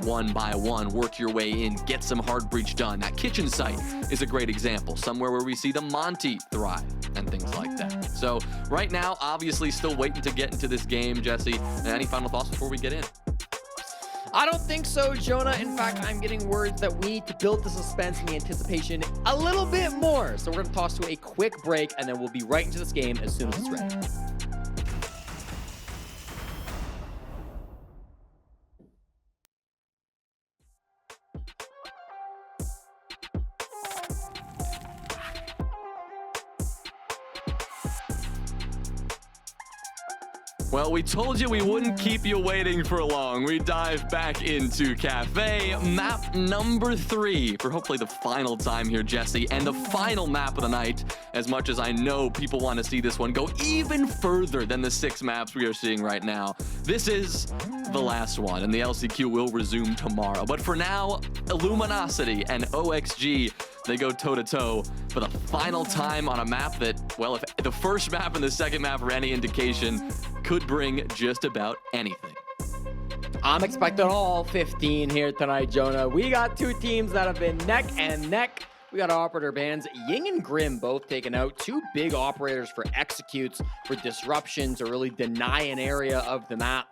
one by one, work your way in, get some hard breach done. That kitchen site is a great example, somewhere where we see the Monty thrive and things like that. So right now, obviously still waiting to get into this game. Jesse, any final thoughts before we get in? I don't think so, Jonah. In fact, I'm getting words that we need to build the suspense and the anticipation a little bit more. So we're going to toss to a quick break, and then we'll be right into this game as soon as it's ready. Well, we told you we wouldn't keep you waiting for long. We dive back into Cafe, map number 3, for hopefully the final time here, Jesse, and the final map of the night, as much as I know people want to see this one go even further than the 6 maps we are seeing right now. This is the last one, and the LCQ will resume tomorrow. But for now, Luminosity and OXG, they go toe-to-toe for the final time on a map that, well, if the first map and the second map are any indication, could bring just about anything. I'm expecting all 15 here tonight, Jonah. We got 2 teams that have been neck and neck. We got operator bands, Ying and Grim, both taken out. 2 big operators for executes, for disruption, to really deny an area of the map.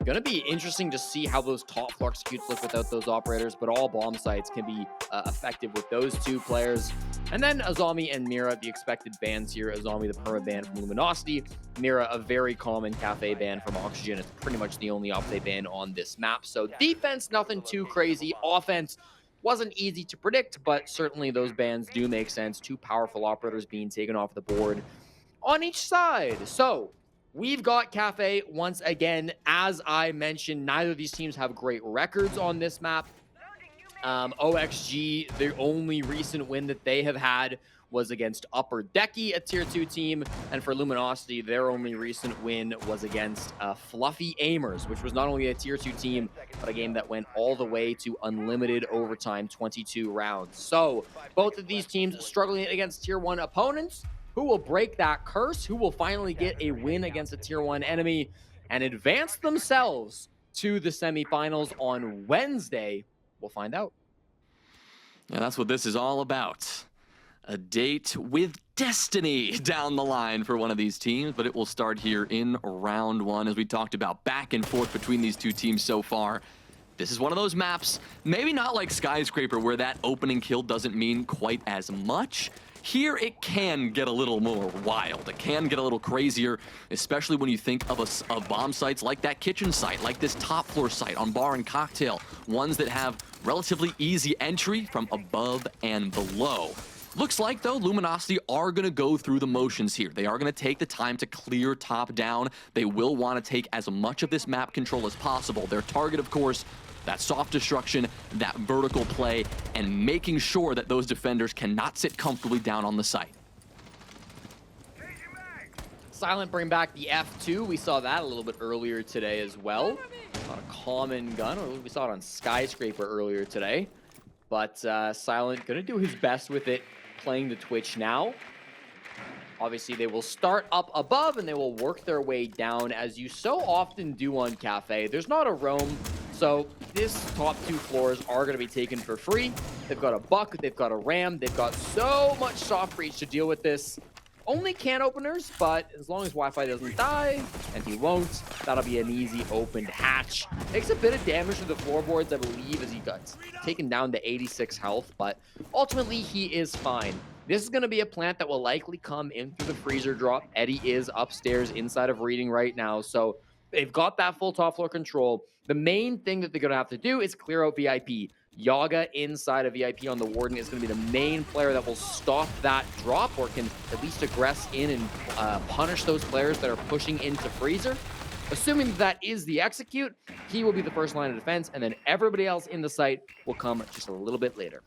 Gonna be interesting to see how those top floor executes look without those operators, but all bomb sites can be effective with those 2 players. And then Azami and Mira, the expected bans here. Azami, the perma ban from Luminosity. Mira, a very common Cafe ban from Oxygen. It's pretty much the only off-day ban on this map. So defense, nothing too crazy. Offense wasn't easy to predict, but certainly those bans do make sense. 2 powerful operators being taken off the board on each side. So we've got Cafe once again. As I mentioned, neither of these teams have great records on this map. OXG, the only recent win that they have had was against Upper Decky, a tier 2 team. And for Luminosity, their only recent win was against Fluffy Aimers, which was not only a tier 2 team, but a game that went all the way to unlimited overtime, 22 rounds. So both of these teams struggling against tier 1 opponents. Who will break that curse? Who will finally get a win against a tier 1 enemy and advance themselves to the semifinals on Wednesday? We'll find out. And that's what this is all about. A date with destiny down the line for one of these teams, but it will start here in round 1. As we talked about, back and forth between these 2 teams so far. This is one of those maps, maybe not like Skyscraper, where that opening kill doesn't mean quite as much. Here, it can get a little more wild. It can get a little crazier, especially when you think of bomb sites like that kitchen site, like this top floor site on Bar and Cocktail, ones that have relatively easy entry from above and below. Looks like, though, Luminosity are going to go through the motions here. They are going to take the time to clear top down. They will want to take as much of this map control as possible. Their target, of course, that soft destruction, that vertical play, and making sure that those defenders cannot sit comfortably down on the site. Silent bring back the F2. We saw that a little bit earlier today as well. Not a common gun, or we saw it on Skyscraper earlier today. But Silent gonna do his best with it, playing the Twitch now. Obviously, they will start up above and they will work their way down, as you so often do on Cafe. There's not a roam, so this top 2 floors are going to be taken for free. They've got a buck, they've got a ram, they've got so much soft breach to deal with this. Only can openers, but as long as Wi-Fi doesn't die, and he won't, that'll be an easy opened hatch. Takes a bit of damage to the floorboards, I believe, as he got taken down to 86 health, but ultimately he is fine. This is going to be a plant that will likely come in through the freezer drop. Eddie is upstairs inside of reading right now, so they've got that full top floor control. The main thing that they're going to have to do is clear out VIP. Yaga inside of VIP on the Warden is going to be the main player that will stop that drop, or can at least aggress in and punish those players that are pushing into freezer. Assuming that is the execute, he will be the first line of defense, and then everybody else in the site will come just a little bit later.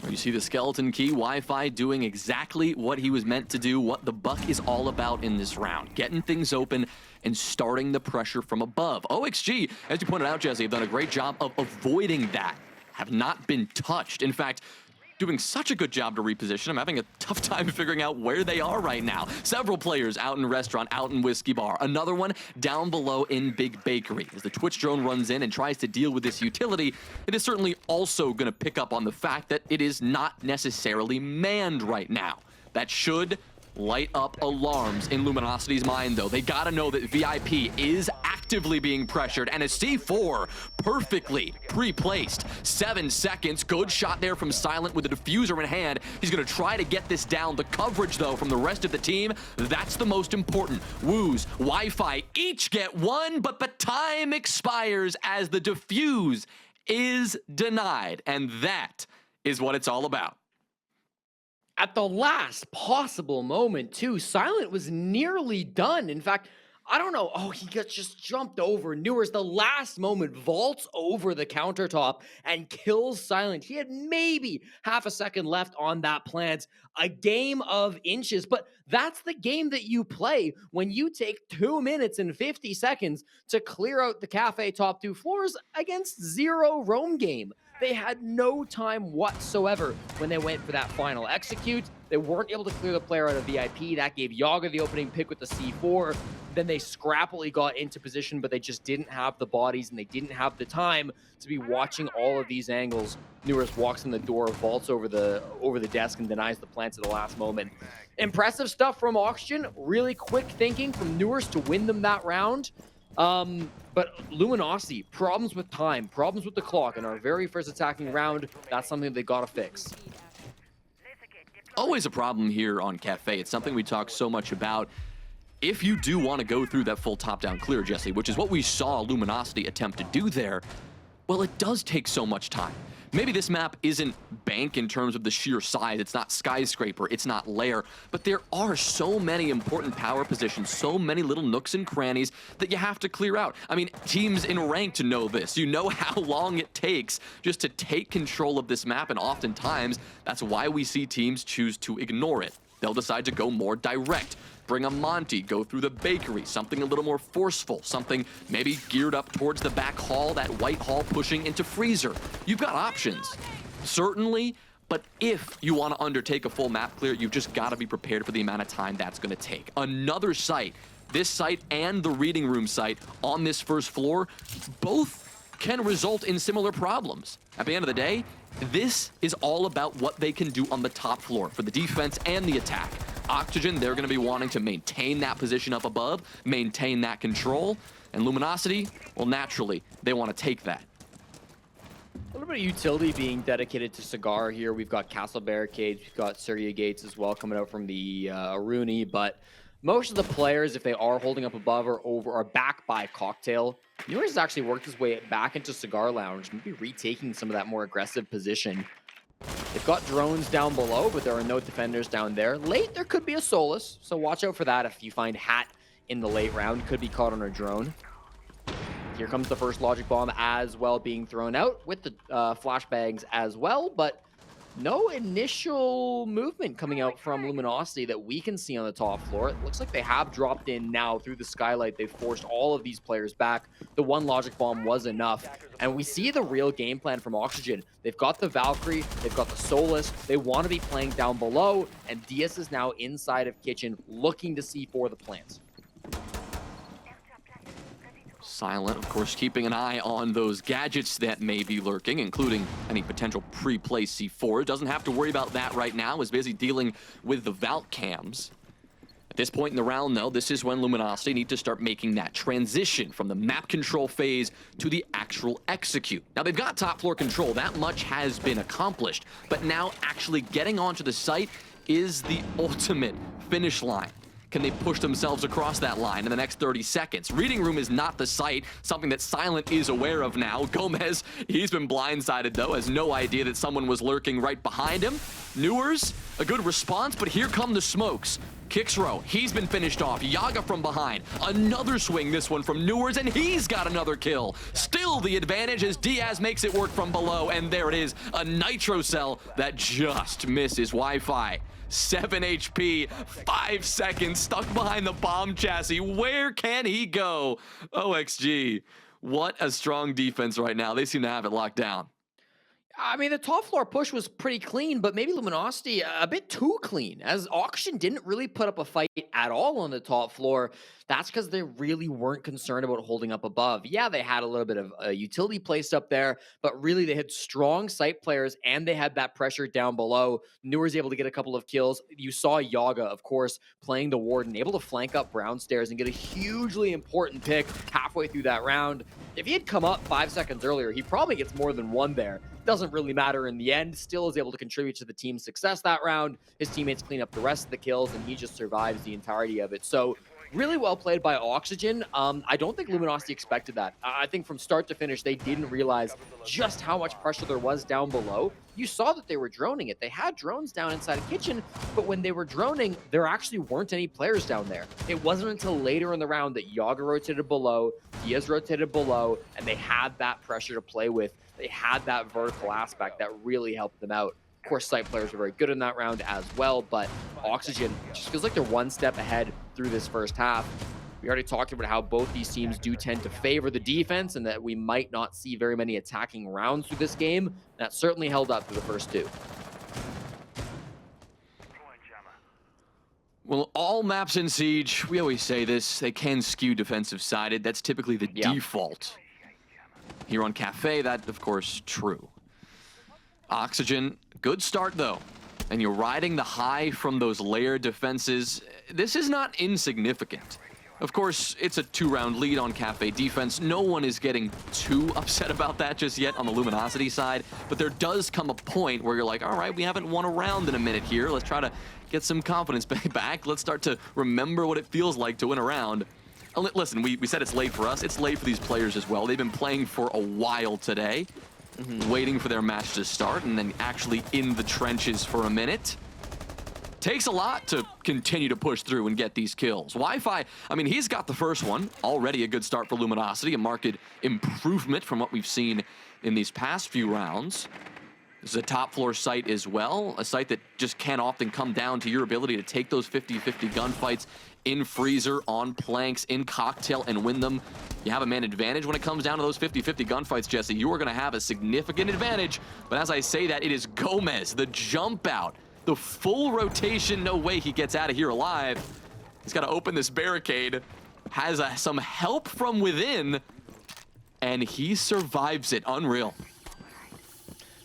You see the skeleton key, Wi-Fi doing exactly what he was meant to do, what the Buck is all about in this round. Getting things open and starting the pressure from above. OXG, as you pointed out, Jesse, have done a great job of avoiding that. Have not been touched. In fact, doing such a good job to reposition. I'm having a tough time figuring out where they are right now. Several players out in restaurant, out in whiskey bar. Another one down below in Big Bakery. As the Twitch drone runs in and tries to deal with this utility, it is certainly also going to pick up on the fact that it is not necessarily manned right now. That should light up alarms in Luminosity's mind, though. They gotta know that VIP is actively being pressured, and a C4 perfectly pre-placed. 7 seconds, good shot there from Silent with the diffuser in hand. He's gonna try to get this down. The coverage, though, from the rest of the team, that's the most important. Woos, Wi-Fi each get one, but the time expires as the diffuse is denied, and that is what it's all about. At the last possible moment, too, Silent was nearly done. In fact, I don't know. Oh, he got just jumped over. Newers, the last moment, vaults over the countertop and kills Silent. He had maybe half a second left on that plant. A game of inches. But that's the game that you play when you take 2 minutes and 50 seconds to clear out the Cafe top 2 floors against 0 roam game. They had no time whatsoever when they went for that final execute. They weren't able to clear the player out of VIP. That gave Yaga the opening pick with the C4. Then they scrappily got into position, but they just didn't have the bodies and they didn't have the time to be watching all of these angles. Newers walks in the door, vaults over the desk, and denies the plants at the last moment. Impressive stuff from Oxygen. Really quick thinking from Newers to win them that round. But Luminosity, problems with time, problems with the clock in our very first attacking round. That's something they gotta fix. Always a problem here on Cafe. It's something we talk so much about. If you do want to go through that full top-down clear, Jesse, which is what we saw Luminosity attempt to do there, well, it does take so much time. Maybe this map isn't Bank in terms of the sheer size, it's not Skyscraper, it's not Lair, but there are so many important power positions, so many little nooks and crannies that you have to clear out. I mean, teams in ranked know this. You know how long it takes just to take control of this map, and oftentimes that's why we see teams choose to ignore it. They'll decide to go more direct. Bring a Monty, go through the bakery, something a little more forceful, something maybe geared up towards the back hall, that white hall pushing into freezer. You've got options, certainly, but if you want to undertake a full map clear, you've just got to be prepared for the amount of time that's going to take. Another site, this site and the reading room site on this first floor, both can result in similar problems. At the end of the day, this is all about what they can do on the top floor for the defense and the attack. Oxygen, they're going to be wanting to maintain that position up above, maintain that control, and Luminosity, well, naturally, they want to take that. A little bit of utility being dedicated to Cigar here. We've got Castle Barricades, we've got Surya Gates as well coming out from the Aruni, but most of the players, if they are holding up above or over, are back by Cocktail. Newers has actually worked his way back into Cigar Lounge, maybe retaking some of that more aggressive position. They've got drones down below, but there are no defenders down there. Late, there could be a Solus, so watch out for that if you find Hat in the late round. Could be caught on a drone. Here comes the first Logic Bomb as well being thrown out with the flashbangs as well, but no initial movement coming out from Luminosity that we can see on the top floor. It looks like they have dropped in now through the skylight. They've forced all of these players back. The one logic bomb was enough. And we see the real game plan from Oxygen. They've got the Valkyrie, they've got the Solus. They want to be playing down below, and Diaz is now inside of Kitchen looking to see for the plants. Silent, of course, keeping an eye on those gadgets that may be lurking, including any potential pre-play C4. Doesn't have to worry about that right now. Is busy dealing with the Valk cams. At this point in the round, though, this is when Luminosity need to start making that transition from the map control phase to the actual execute. Now, they've got top floor control. That much has been accomplished. But now actually getting onto the site is the ultimate finish line. Can they push themselves across that line in the next 30 seconds? Reading room is not the site, something that Silent is aware of now. Gomez, he's been blindsided though, has no idea that someone was lurking right behind him. Newers, a good response, but here come the smokes. Kixrow, he's been finished off. Yaga from behind. Another swing, this one from Newers, and he's got another kill. Still the advantage as Diaz makes it work from below, and there it is, a Nitro Cell that just misses Wi-Fi. 7 HP, 5 seconds, stuck behind the bomb chassis. Where can he go? OXG, what a strong defense right now. They seem to have it locked down. I mean, the top floor push was pretty clean, but maybe Luminosity a bit too clean, as Oxygen didn't really put up a fight at all on the top floor. That's because they really weren't concerned about holding up above. Yeah, they had a little bit of a utility placed up there, but really they had strong site players and they had that pressure down below. Newer's able to get a couple of kills. You saw Yaga, of course, playing the Warden, able to flank up Brownstairs and get a hugely important pick halfway through that round. If he had come up 5 seconds earlier, he probably gets more than one there. Doesn't really matter in the end. Still is able to contribute to the team's success that round. His teammates clean up the rest of the kills, and he just survives the entirety of it. So really well played by Oxygen. I don't think Luminosity expected that. I think from start to finish, they didn't realize just how much pressure there was down below. You saw that they were droning it. They had drones down inside a kitchen, but when they were droning, there actually weren't any players down there. It wasn't until later in the round that Yaga rotated below, Diaz rotated below, and they had that pressure to play with. They had that vertical aspect that really helped them out. Of course, site players were very good in that round as well, but Oxygen just feels like they're one step ahead through this first half. We already talked about how both these teams do tend to favor the defense and that we might not see very many attacking rounds through this game. That certainly held up through the first two. Well, all maps in Siege, we always say this, they can skew defensive-sided. That's typically the default. Here on Cafe, that, of course, true. Oxygen, good start, though. And you're riding the high from those layered defenses. This is not insignificant. Of course, it's a 2-round lead on Cafe defense. No one is getting too upset about that just yet on the Luminosity side, but there does come a point where you're like, all right, we haven't won a round in a minute here. Let's try to get some confidence back. Let's start to remember what it feels like to win a round. Listen, we said it's late for us. It's late for these players as well. They've been playing for a while today, waiting for their match to start, and then actually in the trenches for a minute. Takes a lot to continue to push through and get these kills. Wi-Fi, I mean, he's got the first one. Already a good start for Luminosity, a marked improvement from what we've seen in these past few rounds. This is a top floor site as well, a site that just can't often come down to your ability to take those 50-50 gunfights in freezer, on planks, in cocktail, and win them. You have a man advantage when it comes down to those 50-50 gunfights, Jesse. You are going to have a significant advantage, but as I say that, it is Gomez, the jump out. The full rotation, no way he gets out of here alive. He's got to open this barricade, has some help from within, and he survives it. Unreal.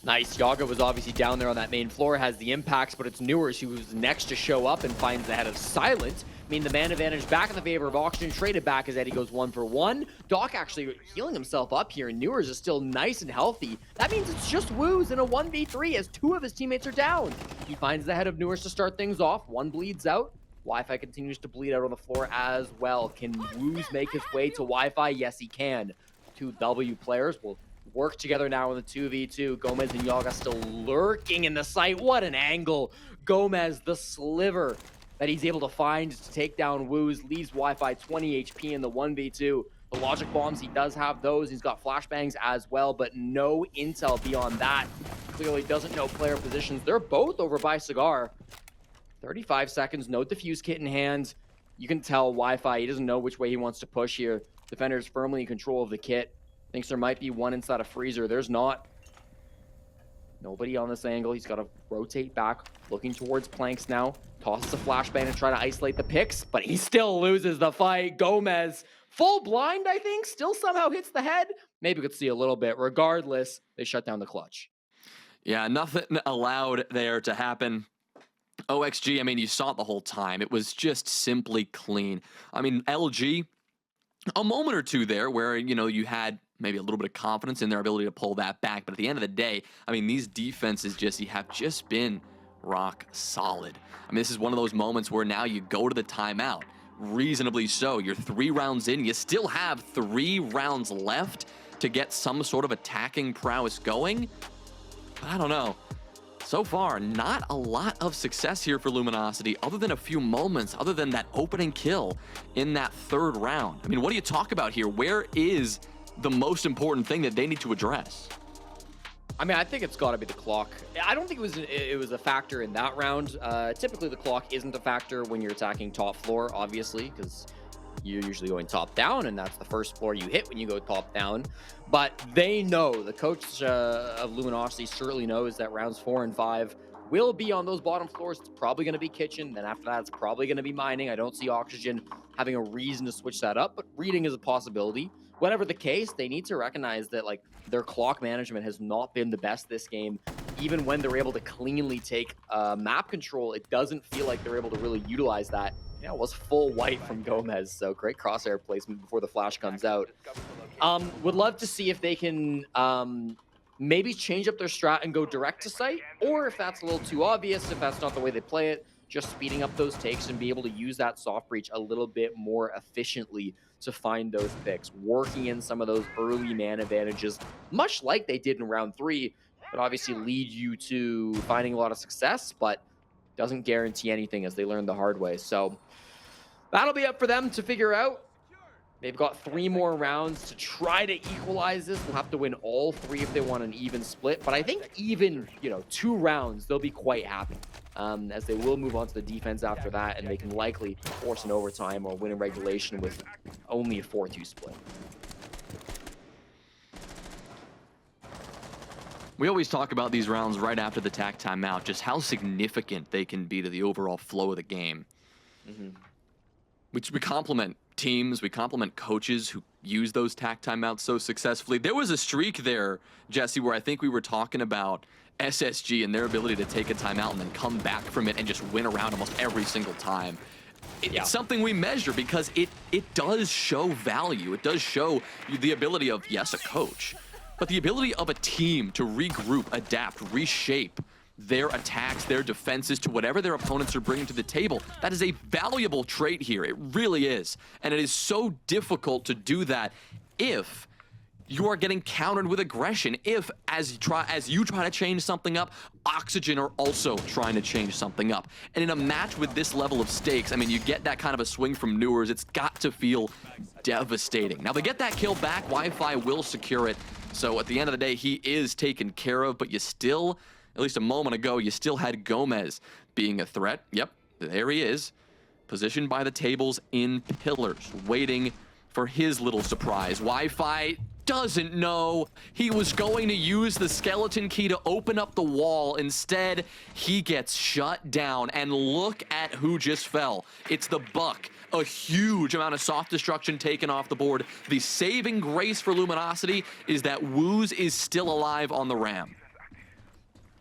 Nice. Yaga was obviously down there on that main floor, has the impacts, but it's Newers who's next to show up and finds the head of Silent. I mean, the man advantage back in the favor of Oxygen, traded back as Eddie goes 1 for 1. Doc actually healing himself up here, and Newers is still nice and healthy. That means it's just Woos in a 1v3 as 2 of his teammates are down. He finds the head of Newers to start things off. 1 bleeds out. Wi-Fi continues to bleed out on the floor as well. Can Woos make his way to Wi-Fi? Yes, he can. 2 W players will work together now in the 2v2. Gomez and Yaga still lurking in the site. What an angle. Gomez, the sliver that he's able to find to take down Woos, leaves Wi-Fi 20 HP in the 1v2. The logic bombs, he does have those. He's got flashbangs as well, but no intel beyond that. clearly doesn't know player positions. They're both over by Cigar. 35 seconds, no defuse kit in hand. You can tell Wi-Fi, he doesn't know which way he wants to push here. Defender's firmly in control of the kit. Thinks there might be one inside a freezer. There's not. Nobody on this angle. He's got to rotate back, looking towards planks now. Tosses a flashbang and try to isolate the picks, but he still loses the fight. Gomez, full blind, I think, still somehow hits the head. Maybe we could see a little bit. Regardless, they shut down the clutch. Yeah, nothing allowed there to happen. OXG, I mean, you saw it the whole time. It was just simply clean. I mean, LG, a moment or two there where, you know, you had maybe a little bit of confidence in their ability to pull that back. But at the end of the day, I mean, these defenses, Jesse, have just been rock solid. I mean, this is one of those moments where now you go to the timeout. Reasonably so. You're 3 rounds in. You still have 3 rounds left to get some sort of attacking prowess going. But I don't know. So far, not a lot of success here for Luminosity, other than a few moments, other than that opening kill in that 3rd round. I mean, what do you talk about here? Where is the most important thing that they need to address? I mean, I think it's got to be the clock. I don't think it was a factor in that round. Typically, the clock isn't a factor when you're attacking top floor, obviously, because you're usually going top down, and that's the first floor you hit when you go top down. But they know, the coach of Luminosity certainly knows that rounds 4 and 5 will be on those bottom floors. It's probably going to be kitchen. Then after that, it's probably going to be mining. I don't see Oxygen having a reason to switch that up, but reading is a possibility. Whatever the case, they need to recognize that like their clock management has not been the best this game. Even when they're able to cleanly take map control, it doesn't feel like they're able to really utilize that. Yeah, it was full white from Gomez, so great crosshair placement before the flash comes out. Would love to see if they can maybe change up their strat and go direct to site, or if that's a little too obvious, if that's not the way they play it, just speeding up those takes and be able to use that soft breach a little bit more efficiently to find those picks, working in some of those early man advantages, much like they did in round 3, but obviously lead you to finding a lot of success, but doesn't guarantee anything as they learned the hard way. So that'll be up for them to figure out. They've got 3 more rounds to try to equalize this. They'll have to win all 3 if they want an even split. But I think even, 2 rounds, they'll be quite happy, as they will move on to the defense after that, and they can likely force an overtime or win in regulation with only a 4-2 split. We always talk about these rounds right after the TAC timeout, just how significant they can be to the overall flow of the game. We compliment teams, we compliment coaches who use those TAC timeouts so successfully. There was a streak there, Jesse, where I think we were talking about SSG and their ability to take a timeout and then come back from it and just win around almost every single time. It's something we measure because it does show value. It does show you the ability of, yes, a coach, but the ability of a team to regroup, adapt, reshape their attacks, their defenses to whatever their opponents are bringing to the table. That is a valuable trait here. It really is. And it is so difficult to do that if you are getting countered with aggression. If, as you try to change something up, Oxygen are also trying to change something up. And in a match with this level of stakes, I mean, you get that kind of a swing from Newers, it's got to feel devastating. Now, they get that kill back, Wi-Fi will secure it. So at the end of the day, he is taken care of, but you still, at least a moment ago, you still had Gomez being a threat. Yep, there he is, positioned by the tables in pillars, waiting for his little surprise. Wi-Fi doesn't know he was going to use the skeleton key to open up the wall. Instead, he gets shut down, and look at who just fell. It's the Buck. A huge amount of soft destruction taken off the board. The saving grace for Luminosity is that Woos is still alive on the Ram.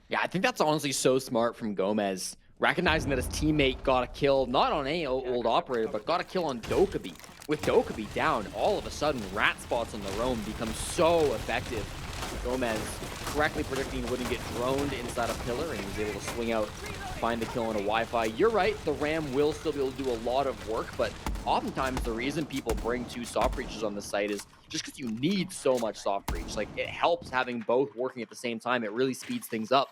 Yeah, I think that's honestly so smart from Gomez, recognizing that his teammate got a kill, not on any old operator, but got a kill on Dokkaebi. With Dokkaebi down, all of a sudden, rat spots on the roam become so effective. Gomez correctly predicting he wouldn't get droned inside a pillar, and he was able to swing out, find the kill on a Wi-Fi. You're right, the Ram will still be able to do a lot of work, but oftentimes the reason people bring 2 soft breaches on the site is just because you need so much soft breach. Like, it helps having both working at the same time. It really speeds things up.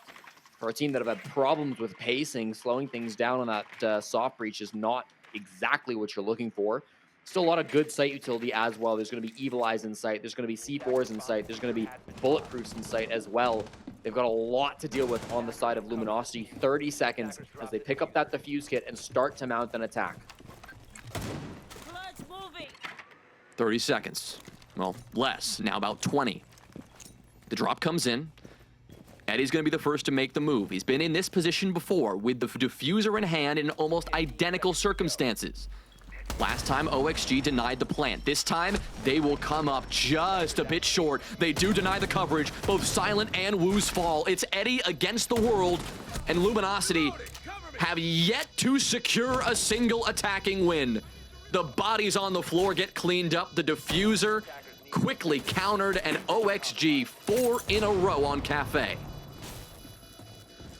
For a team that have had problems with pacing, slowing things down on that soft breach is not exactly what you're looking for. Still a lot of good site utility as well. There's going to be Evil Eyes in sight. There's going to be C4s in sight. There's going to be Bulletproofs in sight as well. They've got a lot to deal with on the side of Luminosity. 30 seconds as they pick up that defuse kit and start to mount an attack. 30 seconds. Well, less. Now about 20. The drop comes in. Eddie's going to be the first to make the move. He's been in this position before with the diffuser in hand in almost identical circumstances. Last time, OXG denied the plant. This time, they will come up just a bit short. They do deny the coverage. Both Silent and Woo's fall. It's Eddie against the world, and Luminosity have yet to secure a single attacking win. The bodies on the floor get cleaned up. The diffuser quickly countered, and OXG 4 in a row on Cafe.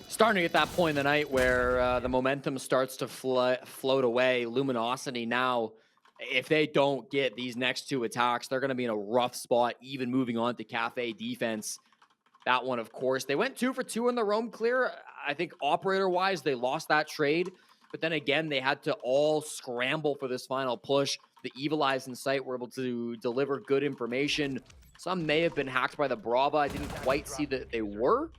Starting at that point in the night where the momentum starts to float away, Luminosity now, if they don't get these next two attacks, they're going to be in a rough spot, even moving on to Cafe defense. That one, of course, they went 2 for 2 in the roam clear. I think operator-wise, they lost that trade. But then again, they had to all scramble for this final push. The Evil Eyes in sight were able to deliver good information. Some may have been hacked by the Brava. I didn't quite see that they were.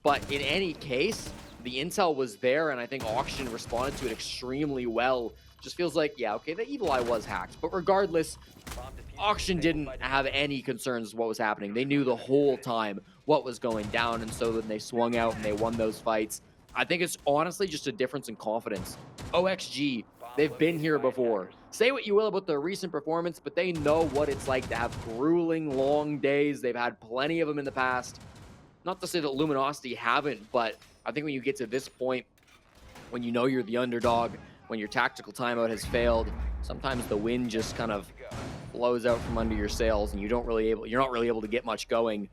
But in any case, the intel was there, and I think Auction responded to it extremely well. Just feels like, yeah, okay, the Evil Eye was hacked. But regardless, Auction didn't have any concerns with what was happening. They knew the whole time what was going down, and so then they swung out and they won those fights. I think it's honestly just a difference in confidence. OXG, they've been here before. Say what you will about their recent performance, but they know what it's like to have grueling, long days. They've had plenty of them in the past. Not to say that Luminosity haven't, but I think when you get to this point, when you know you're the underdog, when your tactical timeout has failed, sometimes the wind just kind of blows out from under your sails and you're not really able to get much going.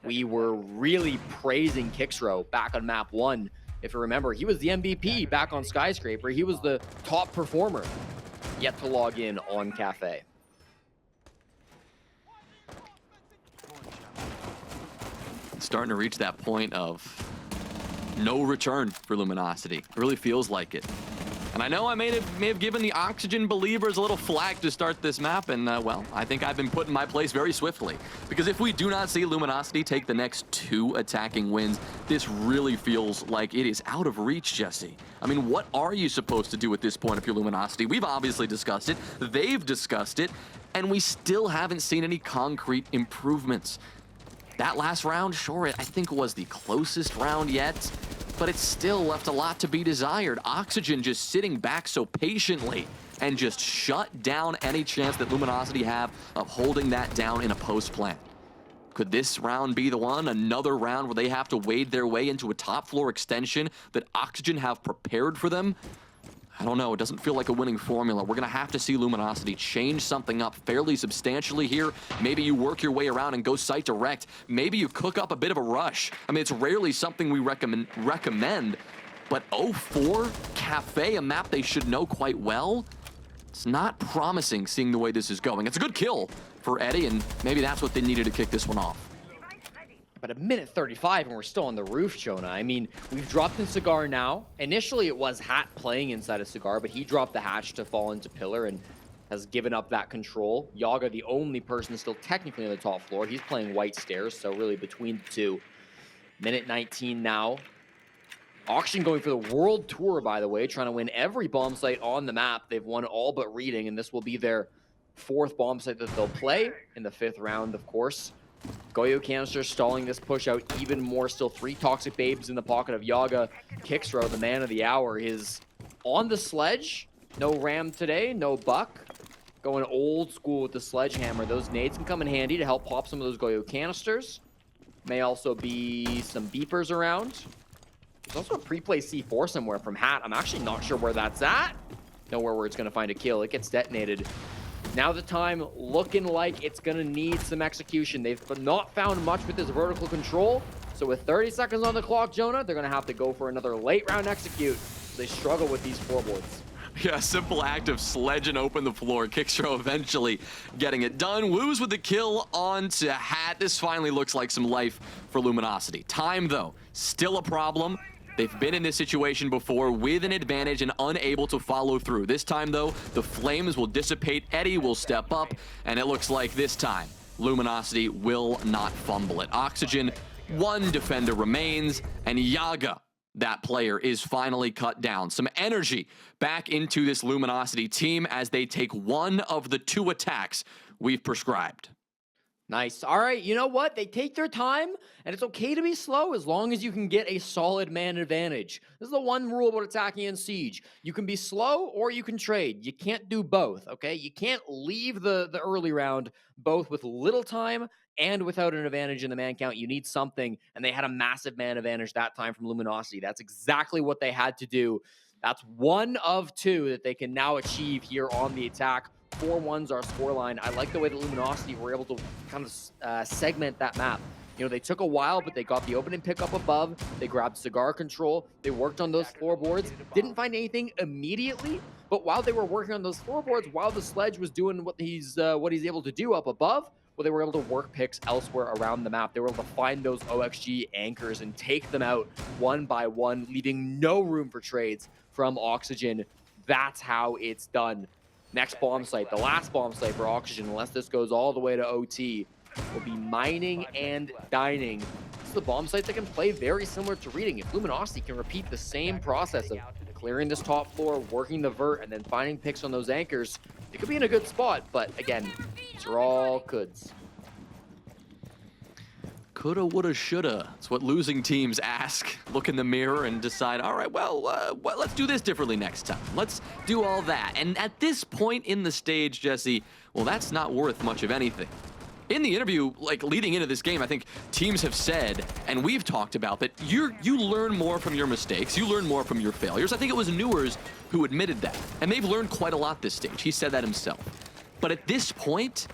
We were really praising Kixro back on map 1. If you remember, he was the MVP back on Skyscraper. He was the top performer, yet to log in on Cafe. Starting to reach that point of no return for Luminosity. It really feels like it. And I know I may have given the Oxygen believers a little flack to start this map, and well, I think I've been put in my place very swiftly. Because if we do not see Luminosity take the next 2 attacking wins, this really feels like it is out of reach, Jesse. I mean, what are you supposed to do at this point if you're Luminosity? We've obviously discussed it, they've discussed it, and we still haven't seen any concrete improvements. That last round, sure, I think was the closest round yet, but it still left a lot to be desired. Oxygen just sitting back so patiently and just shut down any chance that Luminosity have of holding that down in a post plant. Could this round be the one? Another round where they have to wade their way into a top floor extension that Oxygen have prepared for them? I don't know, it doesn't feel like a winning formula. We're gonna have to see Luminosity change something up fairly substantially here. Maybe you work your way around and go site direct. Maybe you cook up a bit of a rush. I mean, it's rarely something we recommend, but 0-4 Cafe, a map they should know quite well, it's not promising seeing the way this is going. It's a good kill for Eddie, and maybe that's what they needed to kick this one off. But a minute 35 and we're still on the roof, Jonah. I mean, we've dropped in Cigar now. Initially, it was Hat playing inside of Cigar, but he dropped the hatch to fall into Pillar and has given up that control. Yaga, the only person still technically on the top floor. He's playing White Stairs, so really between the two. Minute 19 now. Auction going for the World Tour, by the way, trying to win every bomb site on the map. They've won all but Reading, and this will be their 4th bomb site that they'll play in the 5th round, of course. Goyo Canister stalling this push out even more. Still 3 Toxic Babes in the pocket of Yaga. Kixro, the man of the hour, is on the sledge. No Ram today, no Buck. Going old school with the sledgehammer. Those nades can come in handy to help pop some of those Goyo Canisters. May also be some beepers around. There's also a pre-play C4 somewhere from Hat. I'm actually not sure where that's at. Nowhere where it's going to find a kill. It gets detonated. Now the time looking like it's going to need some execution. They've not found much with this vertical control. So with 30 seconds on the clock, Jonah, they're going to have to go for another late round execute. They struggle with these floorboards. Yeah, simple act of sledge and open the floor. Kixro eventually getting it done. Woos with the kill onto Hat. This finally looks like some life for Luminosity. Time, though, still a problem. They've been in this situation before with an advantage and unable to follow through. This time, though, the flames will dissipate. Eddie will step up, and it looks like this time, Luminosity will not fumble it. Oxygen One defender remains, and Yaga, that player, is finally cut down. Some energy back into this Luminosity team as they take one of the 2 attacks we've prescribed. Nice. All right, you know what? They take their time, and it's okay to be slow as long as you can get a solid man advantage. This is the one rule about attacking in Siege. You can be slow or you can trade. You can't do both, okay? You can't leave the early round both with little time and without an advantage in the man count. You need something, and they had a massive man advantage that time from Luminosity. That's exactly what they had to do. That's one of 2 that they can now achieve here on the attack. 4-1's our scoreline. I like the way that Luminosity were able to kind of segment that map. You know, they took a while, but they got the opening pick up above. They grabbed cigar control. They worked on those floorboards. Didn't find anything immediately, but while they were working on those floorboards, while the Sledge was doing what he's able to do up above, well, they were able to work picks elsewhere around the map. They were able to find those OXG anchors and take them out one by one, leaving no room for trades from Oxygen. That's how it's done. Next bomb site, the last bomb site for Oxygen, unless this goes all the way to OT, will be mining and dining. This is the bomb site that can play very similar to reading. If Luminosity can repeat the same process of clearing this top floor, working the vert, and then finding picks on those anchors, it could be in a good spot. But again, these are all coulds. Coulda, woulda, shoulda. It's what losing teams ask. Look in the mirror and decide, all right, well, let's do this differently next time. Let's do all that. And at this point in the stage, Jesse, well, that's not worth much of anything. In the interview, like leading into this game, I think teams have said, and we've talked about, that you learn more from your mistakes, you learn more from your failures. I think it was Newers who admitted that, and they've learned quite a lot this stage. He said that himself. But at this point,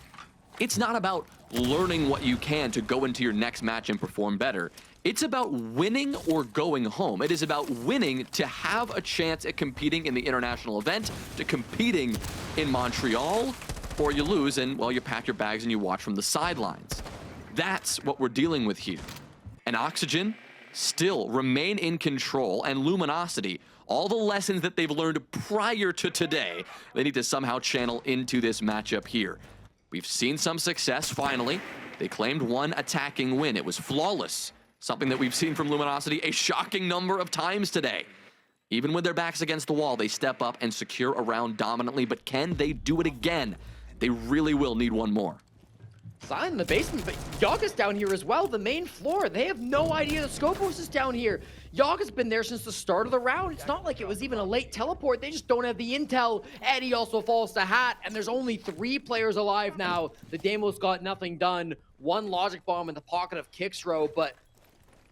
it's not about learning what you can to go into your next match and perform better. It's about winning or going home. It is about winning to have a chance at competing in the international event, to competing in Montreal, or you lose and, well, you pack your bags and you watch from the sidelines. That's what we're dealing with here. And Oxygen still remain in control, and Luminosity, all the lessons that they've learned prior to today, they need to somehow channel into this matchup here. We've seen some success, finally. They claimed one attacking win. It was flawless, something that we've seen from Luminosity a shocking number of times today. Even with their backs against the wall, they step up and secure a round dominantly, but can they do it again? They really will need one more. Sign in the basement, but Yaga's down here as well, the main floor. They have no idea that Skopos is down here. Yaga's been there since the start of the round. It's not like it was even a late teleport. They just don't have the intel. Eddie also falls to Hat, and there's only 3 players alive now. The Deimos got nothing done. One logic bomb in the pocket of Kixrow, but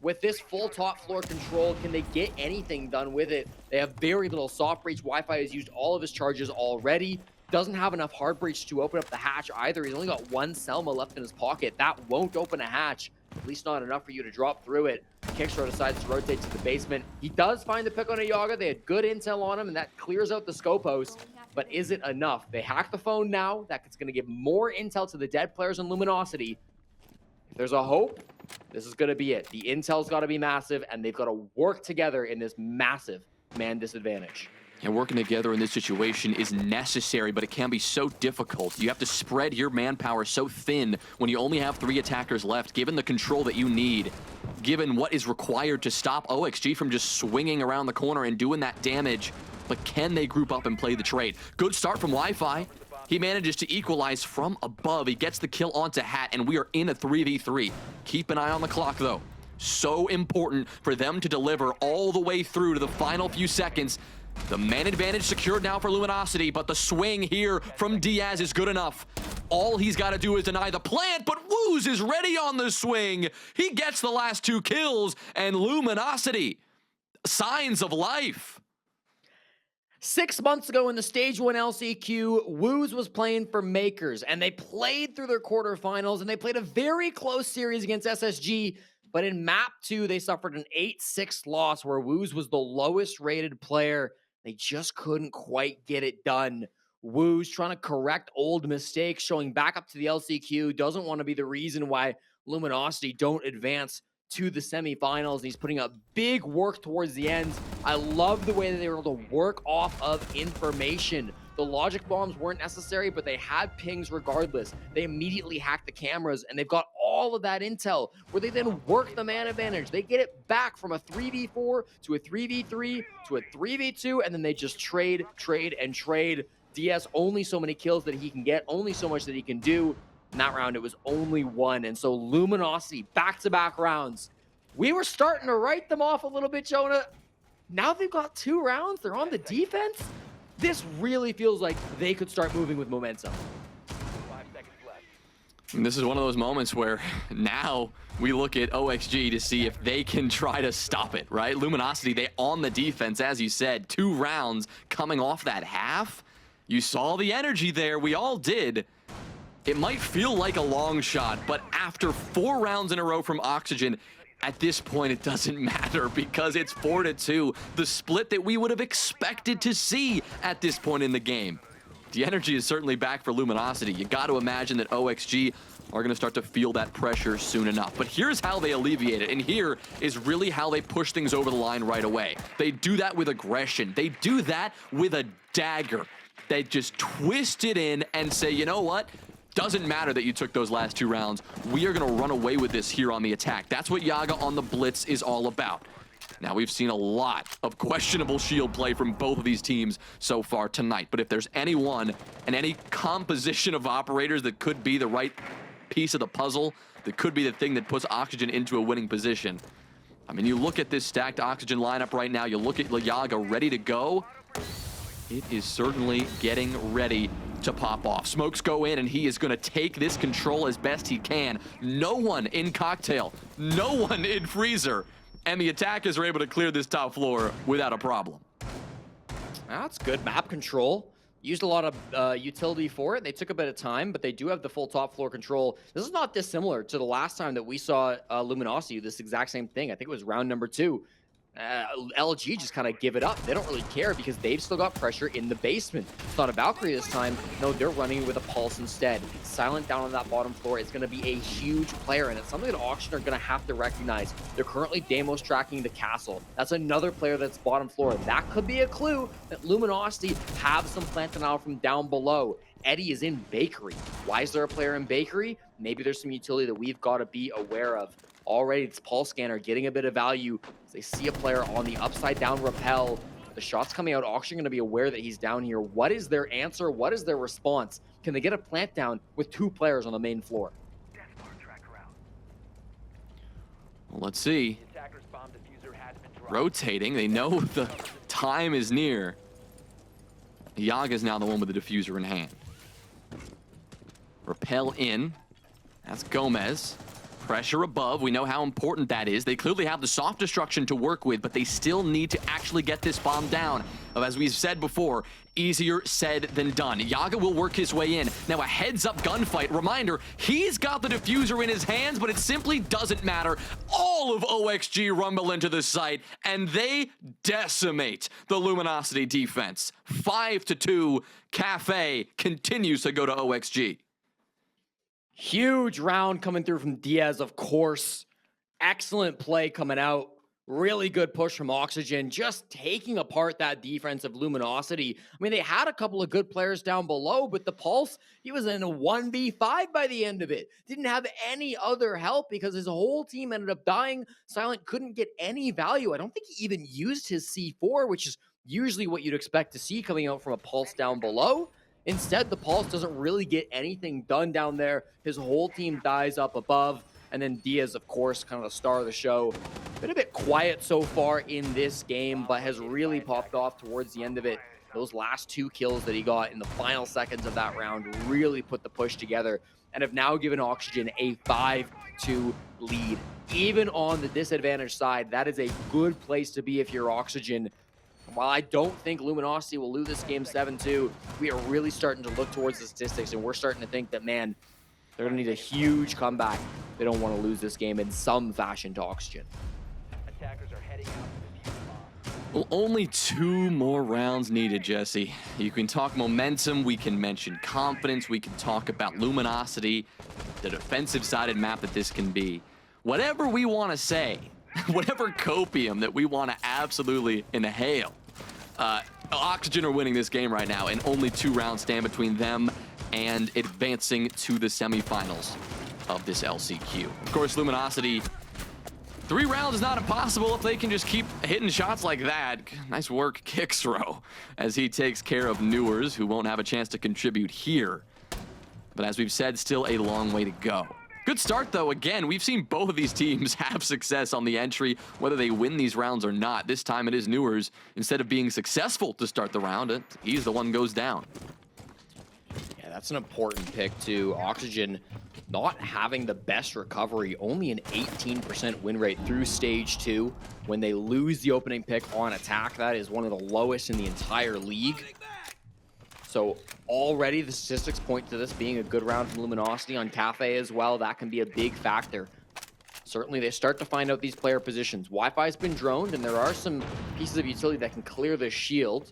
with this full top floor control, can they get anything done with it? They have very little soft breach. Wi-Fi has used all of his charges already. Doesn't have enough hard breach to open up the hatch either. He's only got 1 Selma left in his pocket. That won't open a hatch, at least not enough for you to drop through it. Kixrow decides to rotate to the basement. He does find the pick on a Yaga. They had good intel on him, and that clears out the Skopos. But is it enough? They hack the phone now. That's going to give more intel to the dead players in Luminosity. If there's a hope, this is going to be it. The intel's got to be massive, and they've got to work together in this massive man disadvantage. And working together in this situation is necessary, but it can be so difficult. You have to spread your manpower so thin when you only have 3 attackers left, given the control that you need, given what is required to stop OXG from just swinging around the corner and doing that damage. But can they group up and play the trade? Good start from Wi-Fi. He manages to equalize from above. He gets the kill onto Hat, and we are in a 3v3. Keep an eye on the clock, though. So important for them to deliver all the way through to the final few seconds. The man advantage secured now for Luminosity, but the swing here from Diaz is good enough. All he's got to do is deny the plant, but Woos is ready on the swing. He gets the last 2 kills, and Luminosity, signs of life. 6 months ago in the Stage 1 LCQ, Woos was playing for Makers, and they played through their quarterfinals, and they played a very close series against SSG, but in Map 2, they suffered an 8-6 loss where Woos was the lowest rated player. They just couldn't quite get it done. Woos trying to correct old mistakes, showing back up to the LCQ, doesn't want to be the reason why Luminosity don't advance to the semifinals, and he's putting up big work towards the end. I love the way that they were able to work off of information. The logic bombs weren't necessary, but they had pings regardless. They immediately hacked the cameras, and they've got all of that intel, where they then work the man advantage. They get it back from a 3v4 to a 3v3 to a 3v2, and then they just trade, and trade. Diaz only so many kills that he can get, only so much that he can do. In that round, it was only one. And so Luminosity, back-to-back rounds. We were starting to write them off a little bit, Jonah. Now they've got 2 rounds. They're on the defense. This really feels like they could start moving with momentum. 5 seconds left. And this is one of those moments where now we look at OXG to see if they can try to stop it, right? Luminosity, they on the defense, as you said, 2 rounds coming off that half. You saw the energy there. We all did. It might feel like a long shot, but after 4 rounds in a row from Oxygen, at this point, it doesn't matter because it's 4-2, the split that we would have expected to see at this point in the game. The energy is certainly back for Luminosity. You got to imagine that OXG are going to start to feel that pressure soon enough. But here's how they alleviate it, and here is really how they push things over the line right away. They do that with aggression. They do that with a dagger. They just twist it in and say, you know what? Doesn't matter that you took those last 2 rounds. We are going to run away with this here on the attack. That's what Yaga on the Blitz is all about. Now, we've seen a lot of questionable shield play from both of these teams so far tonight. But if there's anyone and any composition of operators that could be the right piece of the puzzle, that could be the thing that puts Oxygen into a winning position. I mean, you look at this stacked Oxygen lineup right now. You look at Yaga ready to go. It is certainly getting ready to pop off. Smokes go in, and he is going to take this control as best he can. No one in Cocktail, no one in Freezer, and the attackers are able to clear this top floor without a problem. That's good map control. Used a lot of utility for it. They took a bit of time, but they do have the full top floor control. This is not dissimilar to the last time that we saw Luminosity do this exact same thing. I think it was round number 2. LG just kind of give it up. They don't really care because they've still got pressure in the basement. It's not a Valkyrie this time. No, they're running with a Pulse instead. Silent down on that bottom floor is going to be a huge player, and it's something that Auction are going to have to recognize. They're currently Demos tracking the castle. That's another player that's bottom floor. That could be a clue that Luminosity have some planting out from down below. Eddie is in Bakery. Why is there a player in Bakery? Maybe there's some utility that we've got to be aware of. Already, it's Pulse Scanner getting a bit of value as they see a player on the upside down rappel. The shot's coming out. Auction going to be aware that he's down here. What is their answer? What is their response? Can they get a plant down with 2 players on the main floor? Well, let's see. Rotating. They know the time is near. Yaga's now the one with the diffuser in hand. Rappel in. That's Gomez. Pressure above. We know how important that is. They clearly have the soft destruction to work with, but they still need to actually get this bomb down. As we've said before, easier said than done. Yaga will work his way in. Now a heads-up gunfight. Reminder, he's got the diffuser in his hands, but it simply doesn't matter. All of OXG rumble into the site, and they decimate the Luminosity defense. 5-2. Cafe continues to go to OXG. Huge round coming through from Diaz, of course. Excellent play coming out. Really good push from Oxygen, just taking apart that defense of Luminosity. I mean, they had a couple of good players down below, but the Pulse, he was in a 1v5 by the end of it. Didn't have any other help because his whole team ended up dying. Silent couldn't get any value. I don't think he even used his C4, which is usually what you'd expect to see coming out from a Pulse down below. Instead, the Pulse doesn't really get anything done down there. His whole team dies up above. And then Diaz, of course, kind of the star of the show. Been a bit quiet so far in this game, but has really popped off towards the end of it. Those last 2 kills that he got in the final seconds of that round really put the push together and have now given Oxygen a 5-2 lead. Even on the disadvantaged side, that is a good place to be if you're Oxygen. While I don't think Luminosity will lose this game 7-2, we are really starting to look towards the statistics, and we're starting to think that, man, they're going to need a huge comeback. They don't want to lose this game in some fashion to Oxygen. Attackers are heading out to the defuse bomb. Well, only 2 more rounds needed, Jesse. You can talk momentum, we can mention confidence, we can talk about Luminosity, the defensive-sided map that this can be. Whatever we want to say, whatever copium that we want to absolutely inhale, Oxygen are winning this game right now, and only 2 rounds stand between them and advancing to the semifinals. of this LCQ. Of course, Luminosity, 3 rounds is not impossible if they can just keep hitting shots like that. Nice work, Kixro, as he takes care of Newers, who won't have a chance to contribute here. But as we've said, still a long way to go. Good start, though. Again, we've seen both of these teams have success on the entry, whether they win these rounds or not. This time it is Newers. Instead of being successful to start the round, he's the one who goes down. Yeah, that's an important pick, too. Oxygen not having the best recovery, only an 18% win rate through stage 2. When they lose the opening pick on attack, that is one of the lowest in the entire league. So already the statistics point to this being a good round from Luminosity on Cafe as well. That can be a big factor. Certainly they start to find out these player positions. Wi-Fi's been droned, and there are some pieces of utility that can clear the shield.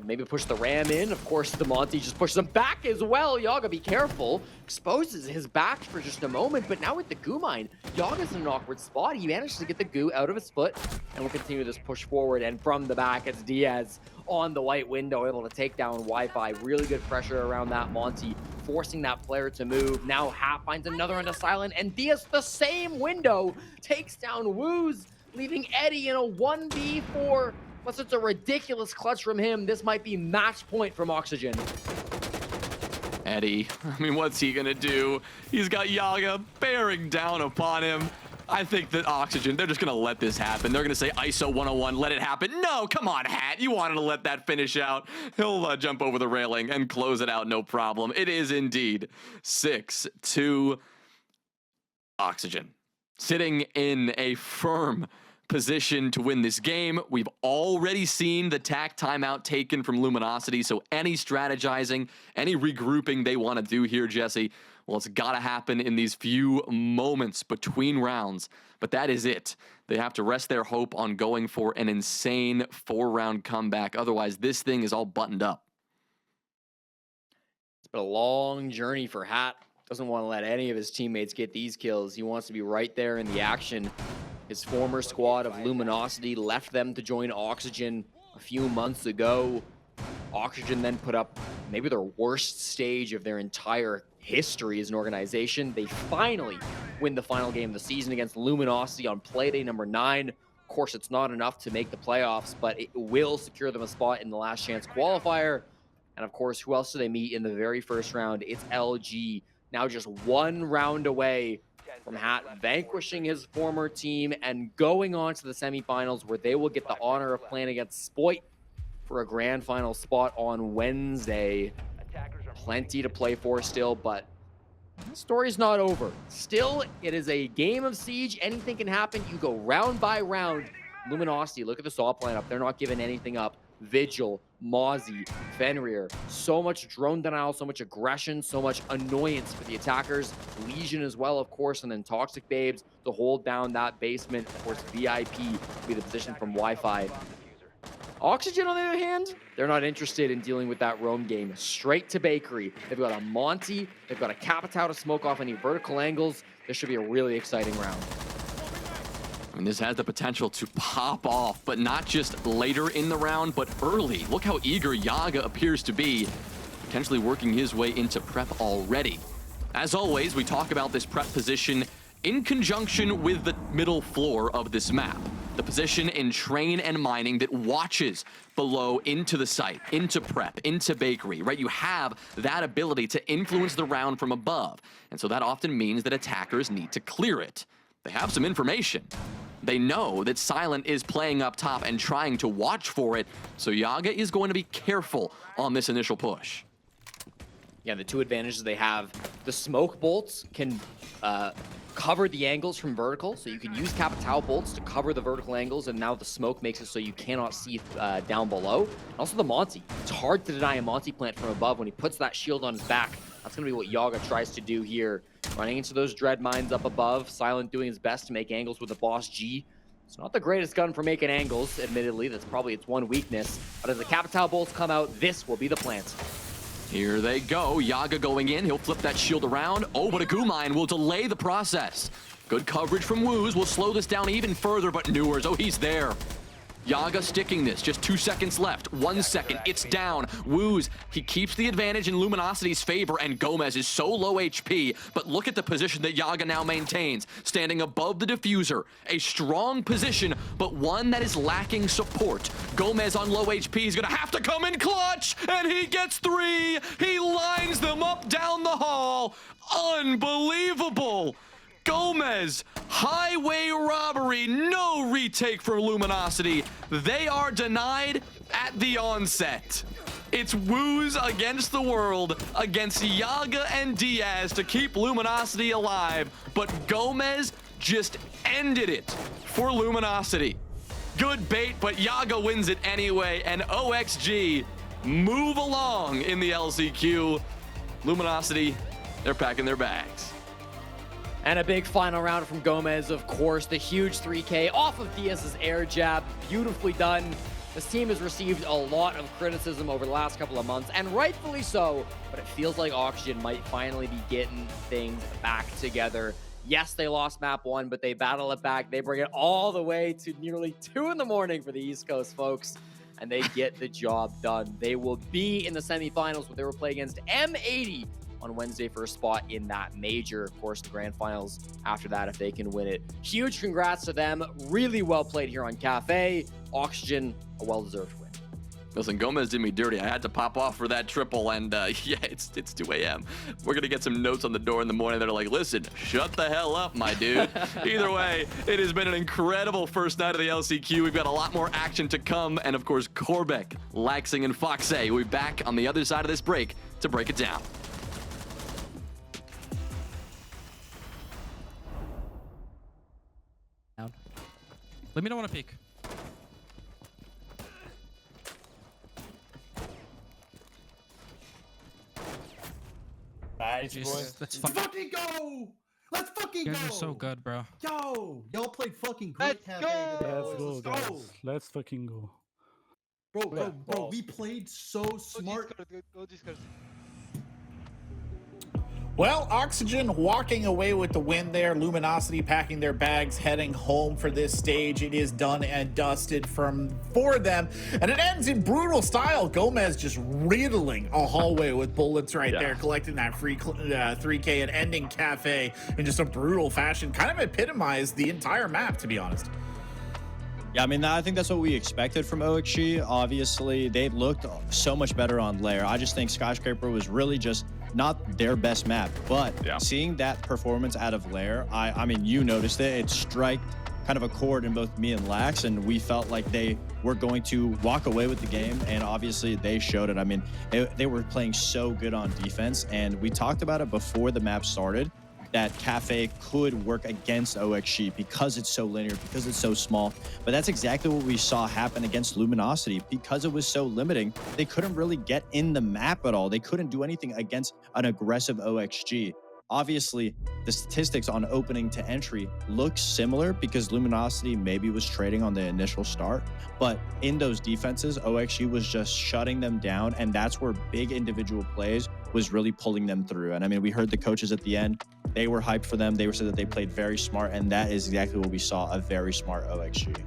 Maybe push the ram in. Of course, the Monty just pushes him back as well. Yaga, be careful. Exposes his back for just a moment, but now with the goo mine, Yaga's in an awkward spot. He manages to get the goo out of his foot, and will continue this push forward. And from the back, it's Diaz on the white window, able to take down Wi-Fi. Really good pressure around that Monty, forcing that player to move. Now Hat finds another into Silent, and Diaz, the same window, takes down Woos, leaving Eddie in a 1v4. Plus, it's a ridiculous clutch from him. This might be match point from Oxygen. Eddie, I mean, what's he gonna do? He's got Yaga bearing down upon him. I think that Oxygen, they're just gonna let this happen. They're gonna say ISO 101, let it happen. No, come on, Hat, you wanted to let that finish out. He'll jump over the railing and close it out, no problem. It is indeed 6-2 Oxygen, sitting in a firm position to win this game. We've already seen the tack timeout taken from Luminosity, so any strategizing, any regrouping they want to do here, Jesse, well, it's got to happen in these few moments between rounds, but that is it. They have to rest their hope on going for an insane 4-round comeback. Otherwise, this thing is all buttoned up. It's been a long journey for Hat. Doesn't want to let any of his teammates get these kills. He wants to be right there in the action. His former squad of Luminosity left them to join Oxygen a few months ago. Oxygen then put up maybe their worst stage of their entire history as an organization. They finally win the final game of the season against Luminosity on Playday number 9. Of course, it's not enough to make the playoffs, but it will secure them a spot in the last chance qualifier. And of course, who else do they meet in the very first round? It's LG, now just 1 round away from Hat vanquishing his former team and going on to the semifinals, where they will get the honor of playing against Spoit for a grand final spot on Wednesday. Plenty to play for still, but the story's not over. Still, it is a game of Siege. Anything can happen. You go round by round. Luminosity, look at the SOP lineup. They're not giving anything up. Vigil, Mozzie, Fenrir, so much drone denial, so much aggression, so much annoyance for the attackers. Legion as well, of course, and then Toxic Babes to hold down that basement. Of course, VIP will be the position from Wi-Fi. Oxygen, on the other hand, they're not interested in dealing with that roam game. Straight to Bakery. They've got a Monty, they've got a Capitao to smoke off any vertical angles. This should be a really exciting round. I mean, this has the potential to pop off, but not just later in the round, but early. Look how eager Yaga appears to be, potentially working his way into prep already. As always, we talk about this prep position in conjunction with the middle floor of this map. The position in train and mining that watches below into the site, into prep, into bakery, right? You have that ability to influence the round from above. And so that often means that attackers need to clear it. They have some information. They know that Silent is playing up top and trying to watch for it, so Yaga is going to be careful on this initial push. Yeah, the 2 advantages they have, the smoke bolts can cover the angles from vertical, so you can use Capitao bolts to cover the vertical angles, and now the smoke makes it so you cannot see down below. Also the Monty. It's hard to deny a Monty plant from above when he puts that shield on his back. That's going to be what Yaga tries to do here. Running into those dread mines up above, Silent doing his best to make angles with the Boss G. It's not the greatest gun for making angles, admittedly. That's probably its one weakness. But as the Capitao bolts come out, this will be the plant. Here they go. Yaga going in. He'll flip that shield around. Oh, but a goo mine will delay the process. Good coverage from Woos will slow this down even further, but Newers, oh, he's there. Yaga sticking this, just 2 seconds left. 1 second, it's down. Woos, he keeps the advantage in Luminosity's favor, and Gomez is so low HP, but look at the position that Yaga now maintains, standing above the diffuser. A strong position, but one that is lacking support. Gomez on low HP is gonna have to come in clutch, and he gets 3. He lines them up down the hall. Unbelievable. Gomez, highway robbery, no retake for Luminosity. They are denied at the onset. It's Woos against the world, against Yaga and Diaz to keep Luminosity alive, but Gomez just ended it for Luminosity. Good bait, but Yaga wins it anyway, and OXG move along in the LCQ. Luminosity, they're packing their bags. And a big final round from Gomez, of course. The huge 3K off of Diaz's air jab. Beautifully done. This team has received a lot of criticism over the last couple of months, and rightfully so, but it feels like Oxygen might finally be getting things back together. Yes, they lost map 1, but they battle it back. They bring it all the way to nearly 2 in the morning for the East Coast folks, and they get the job done. They will be in the semifinals where they will play against M80 on Wednesday for a spot in that major. Of course, the grand finals after that if they can win it. Huge congrats to them. Really well played here on Cafe. Oxygen, a well-deserved win. Listen, Gomez did me dirty. I had to pop off for that triple, and yeah, it's 2 a.m. We're going to get some notes on the door in the morning that are like, listen, shut the hell up, my dude. Either way, it has been an incredible first night of the LCQ. We've got a lot more action to come, and of course, Korbeck, Laxing, and Foxe will be back on the other side of this break to break it down. Let me know when to pick. Nice, Jeez, boys. let's fucking go! Let's fucking You go! guys are so good, bro. Yo, y'all played fucking great. Let's go! Let's go, guys. Let's fucking go. Bro, we played so smart. Go Discord. Well, Oxygen walking away with the win there. Luminosity packing their bags, heading home for this stage. It is done and dusted for them. And it ends in brutal style. Gomez just riddling a hallway with bullets right there, collecting that free 3K and ending Cafe in just a brutal fashion. Kind of epitomized the entire map, to be honest. Yeah, I mean, I think that's what we expected from OXG. Obviously, they looked so much better on Lair. I just think Skyscraper was really just not their best map, but seeing that performance out of Lair, I mean, you noticed it. It struck kind of a chord in both me and Lax, and we felt like they were going to walk away with the game, and obviously they showed it. I mean, they were playing so good on defense, and we talked about it before the map started, that Cafe could work against OXG because it's so linear, because it's so small. But that's exactly what we saw happen against Luminosity. Because it was so limiting, they couldn't really get in the map at all. They couldn't do anything against an aggressive OXG. Obviously, the statistics on opening to entry look similar because Luminosity maybe was trading on the initial start, but in those defenses, OXG was just shutting them down, and that's where big individual plays was really pulling them through. And I mean, we heard the coaches at the end, they were hyped for them. They said that they played very smart, and that is exactly what we saw, a very smart OXG.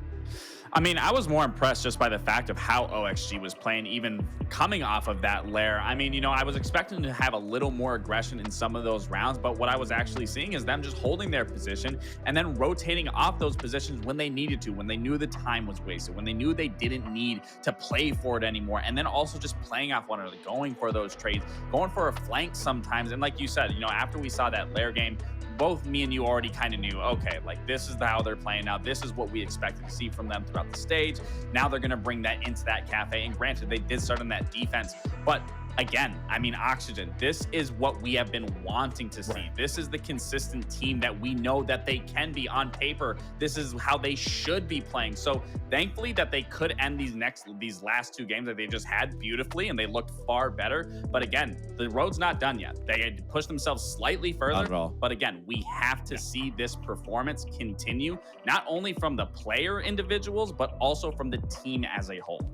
I mean, I was more impressed just by the fact of how OXG was playing, even coming off of that Lair. I mean, you know, I was expecting to have a little more aggression in some of those rounds, but what I was actually seeing is them just holding their position and then rotating off those positions when they needed to, when they knew the time was wasted, when they knew they didn't need to play for it anymore, and then also just playing off one another, going for those trades, going for a flank sometimes. And like you said, you know, after we saw that Lair game, both me and you already kind of knew, okay, like this is how they're playing now. This is what we expected to see from them throughout the stage. Now they're going to bring that into that Cafe. And granted, they did start on that defense, but again, I mean, Oxygen, this is what we have been wanting to see. This is the consistent team that we know that they can be on paper. This is how they should be playing. So thankfully that they could end these last 2 games that they just had beautifully, and they looked far better. But again, the road's not done yet. They had pushed themselves slightly further. Not at all. But again, we have to see this performance continue, not only from the player individuals, but also from the team as a whole.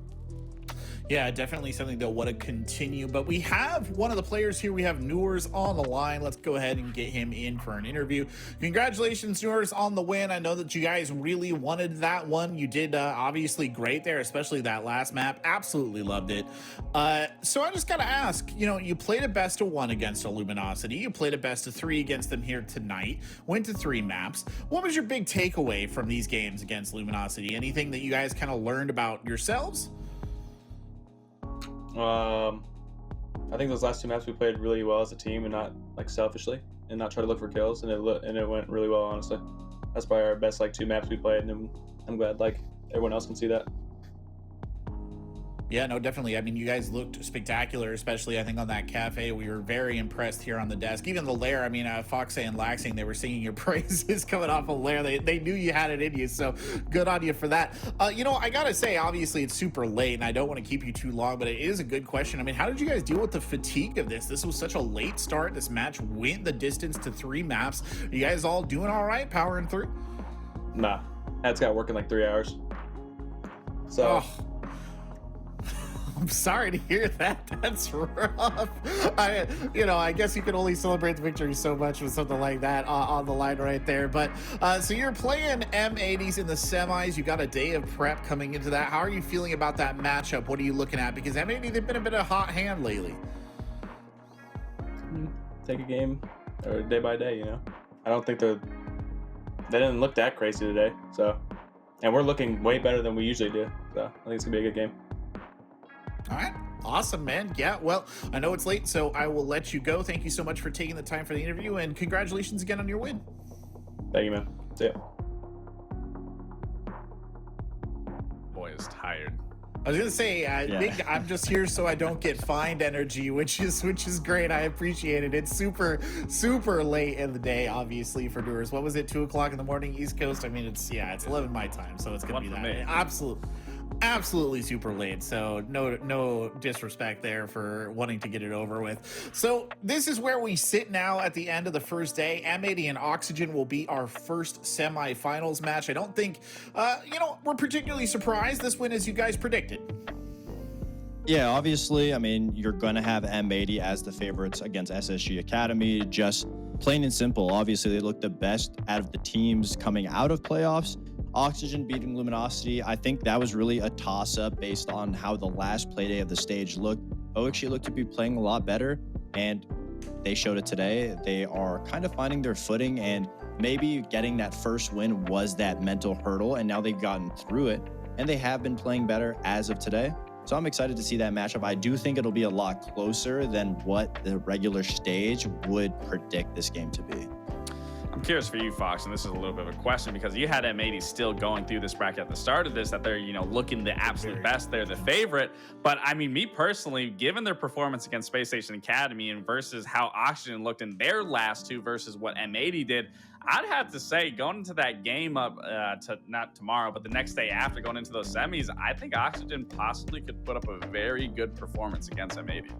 Yeah, definitely something they'll want to continue. But we have one of the players here. We have Noors on the line. Let's go ahead and get him in for an interview. Congratulations, Noors, on the win. I know that you guys really wanted that one. You did obviously great there, especially that last map. Absolutely loved it. So I just got to ask, you know, you played a best of 1 against a Luminosity. You played a best of 3 against them here tonight. Went to 3 maps. What was your big takeaway from these games against Luminosity? Anything that you guys kind of learned about yourselves? I think those last 2 maps we played really well as a team and not like selfishly and not try to look for kills, and it went really well, honestly. That's probably our best like 2 maps we played, and I'm glad like everyone else can see that. Yeah, no, definitely. I mean, you guys looked spectacular, especially I think on that cafe. We were very impressed here on the desk. Even the lair, I mean, Foxe and Laxing, they were singing your praises coming off a lair. They knew you had it in you, so good on you for that. You know, I gotta say, obviously it's super late, and I don't want to keep you too long, but it is a good question. I mean, how did you guys deal with the fatigue of this? This was such a late start. This match went the distance to 3 maps. Are you guys all doing all right, powering through? Nah, that's got work in like 3 hours. So. Oh. I'm sorry to hear that. That's rough. I guess you can only celebrate the victory so much with something like that on the line right there. But so you're playing M80s in the semis. You got a day of prep coming into that. How are you feeling about that matchup? What are you looking at? Because M80, they've been a bit of a hot hand lately. Take a game or day by day, you know. I don't think they didn't look that crazy today. So, and we're looking way better than we usually do. So I think it's gonna be a good game. All right. Awesome, man. Yeah, well, I know it's late, so I will let you go. Thank you so much for taking the time for the interview, and congratulations again on your win. Thank you, man. See ya. Boy is tired. I was gonna say, Nick, I'm just here so I don't get fined energy, which is great. I appreciate it. It's super late in the day, obviously, for doers. What was it, 2 o'clock in the morning, East Coast? I mean, it's 11 my time, so it's gonna be that. Absolutely super late, so no disrespect there for wanting to get it over with. So this is where we sit now at the end of the first day. M80 and Oxygen will be our first semifinals match. I don't think we're particularly surprised. This win as you guys predicted. Yeah, obviously, I mean, you're going to have M80 as the favorites against SSG Academy, just plain and simple. Obviously, they look the best out of the teams coming out of playoffs. Oxygen beating Luminosity, I think that was really a toss-up based on how the last play day of the stage looked. OXG looked to be playing a lot better, and they showed it today. They are kind of finding their footing, and maybe getting that first win was that mental hurdle, and now they've gotten through it, and they have been playing better as of today. So I'm excited to see that matchup. I do think it'll be a lot closer than what the regular stage would predict this game to be. I'm curious for you, Fox, and this is a little bit of a question because you had M80 still going through this bracket at the start of this, that they're, looking the absolute best. They're the favorite. But I mean, me personally, given their performance against Space Station Academy and versus how Oxygen looked in their last 2 versus what M80 did, I'd have to say going into that game up to not tomorrow, but the next day after going into those semis, I think Oxygen possibly could put up a very good performance against M80.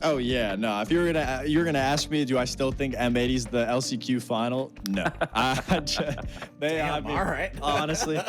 Oh yeah, no. If you're gonna ask me, do I still think M80's the LCQ final? No. All right. Honestly,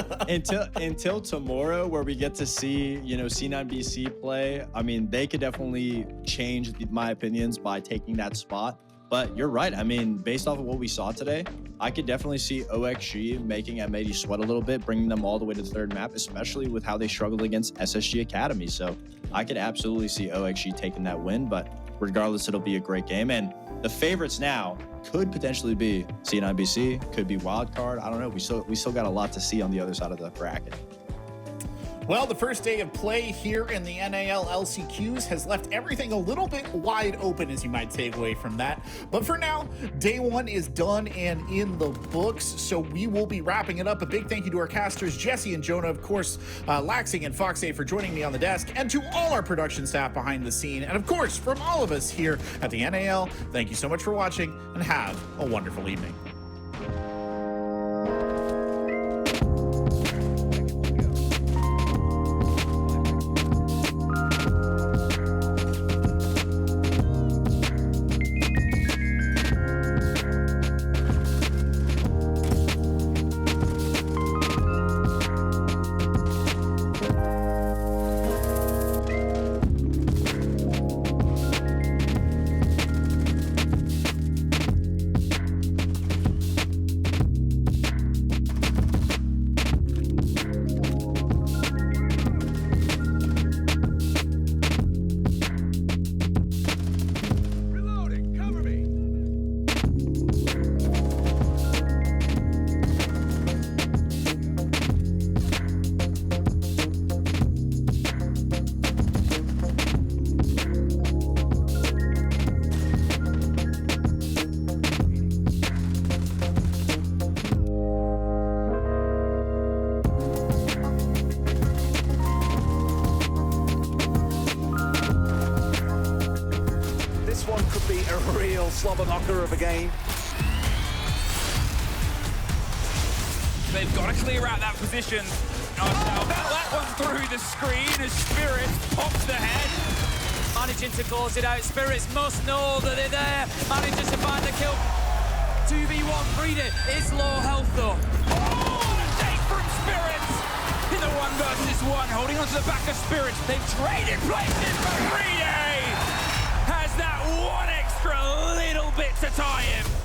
until tomorrow, where we get to see C9BC play, I mean, they could definitely change my opinions by taking that spot. But you're right. I mean, based off of what we saw today, I could definitely see OXG making M80 sweat a little bit, bringing them all the way to the 3rd map, especially with how they struggled against SSG Academy. So I could absolutely see OXG taking that win, but regardless, it'll be a great game. And the favorites now could potentially be C9BC, could be Wildcard. I don't know. We still got a lot to see on the other side of the bracket. Well, the first day of play here in the NAL LCQs has left everything a little bit wide open, as you might take away from that. But for now, day 1 is done and in the books, so we will be wrapping it up. A big thank you to our casters, Jesse and Jonah, of course, Laxing and Foxe for joining me on the desk, and to all our production staff behind the scene, and of course, from all of us here at the NAL, thank you so much for watching, and have a wonderful evening. slobber knocker of a game. They've got to clear out that position. Oh, no, that one through the screen as Spirit pops the head. Managing to close it out. Spirits must know that they're there. Manages to find the kill. 2v1 Frida is low health though. Oh, the take from Spirits in the 1 versus 1, holding onto the back of Spirits. They've traded places, but Frida has that one extra little bit to tie him.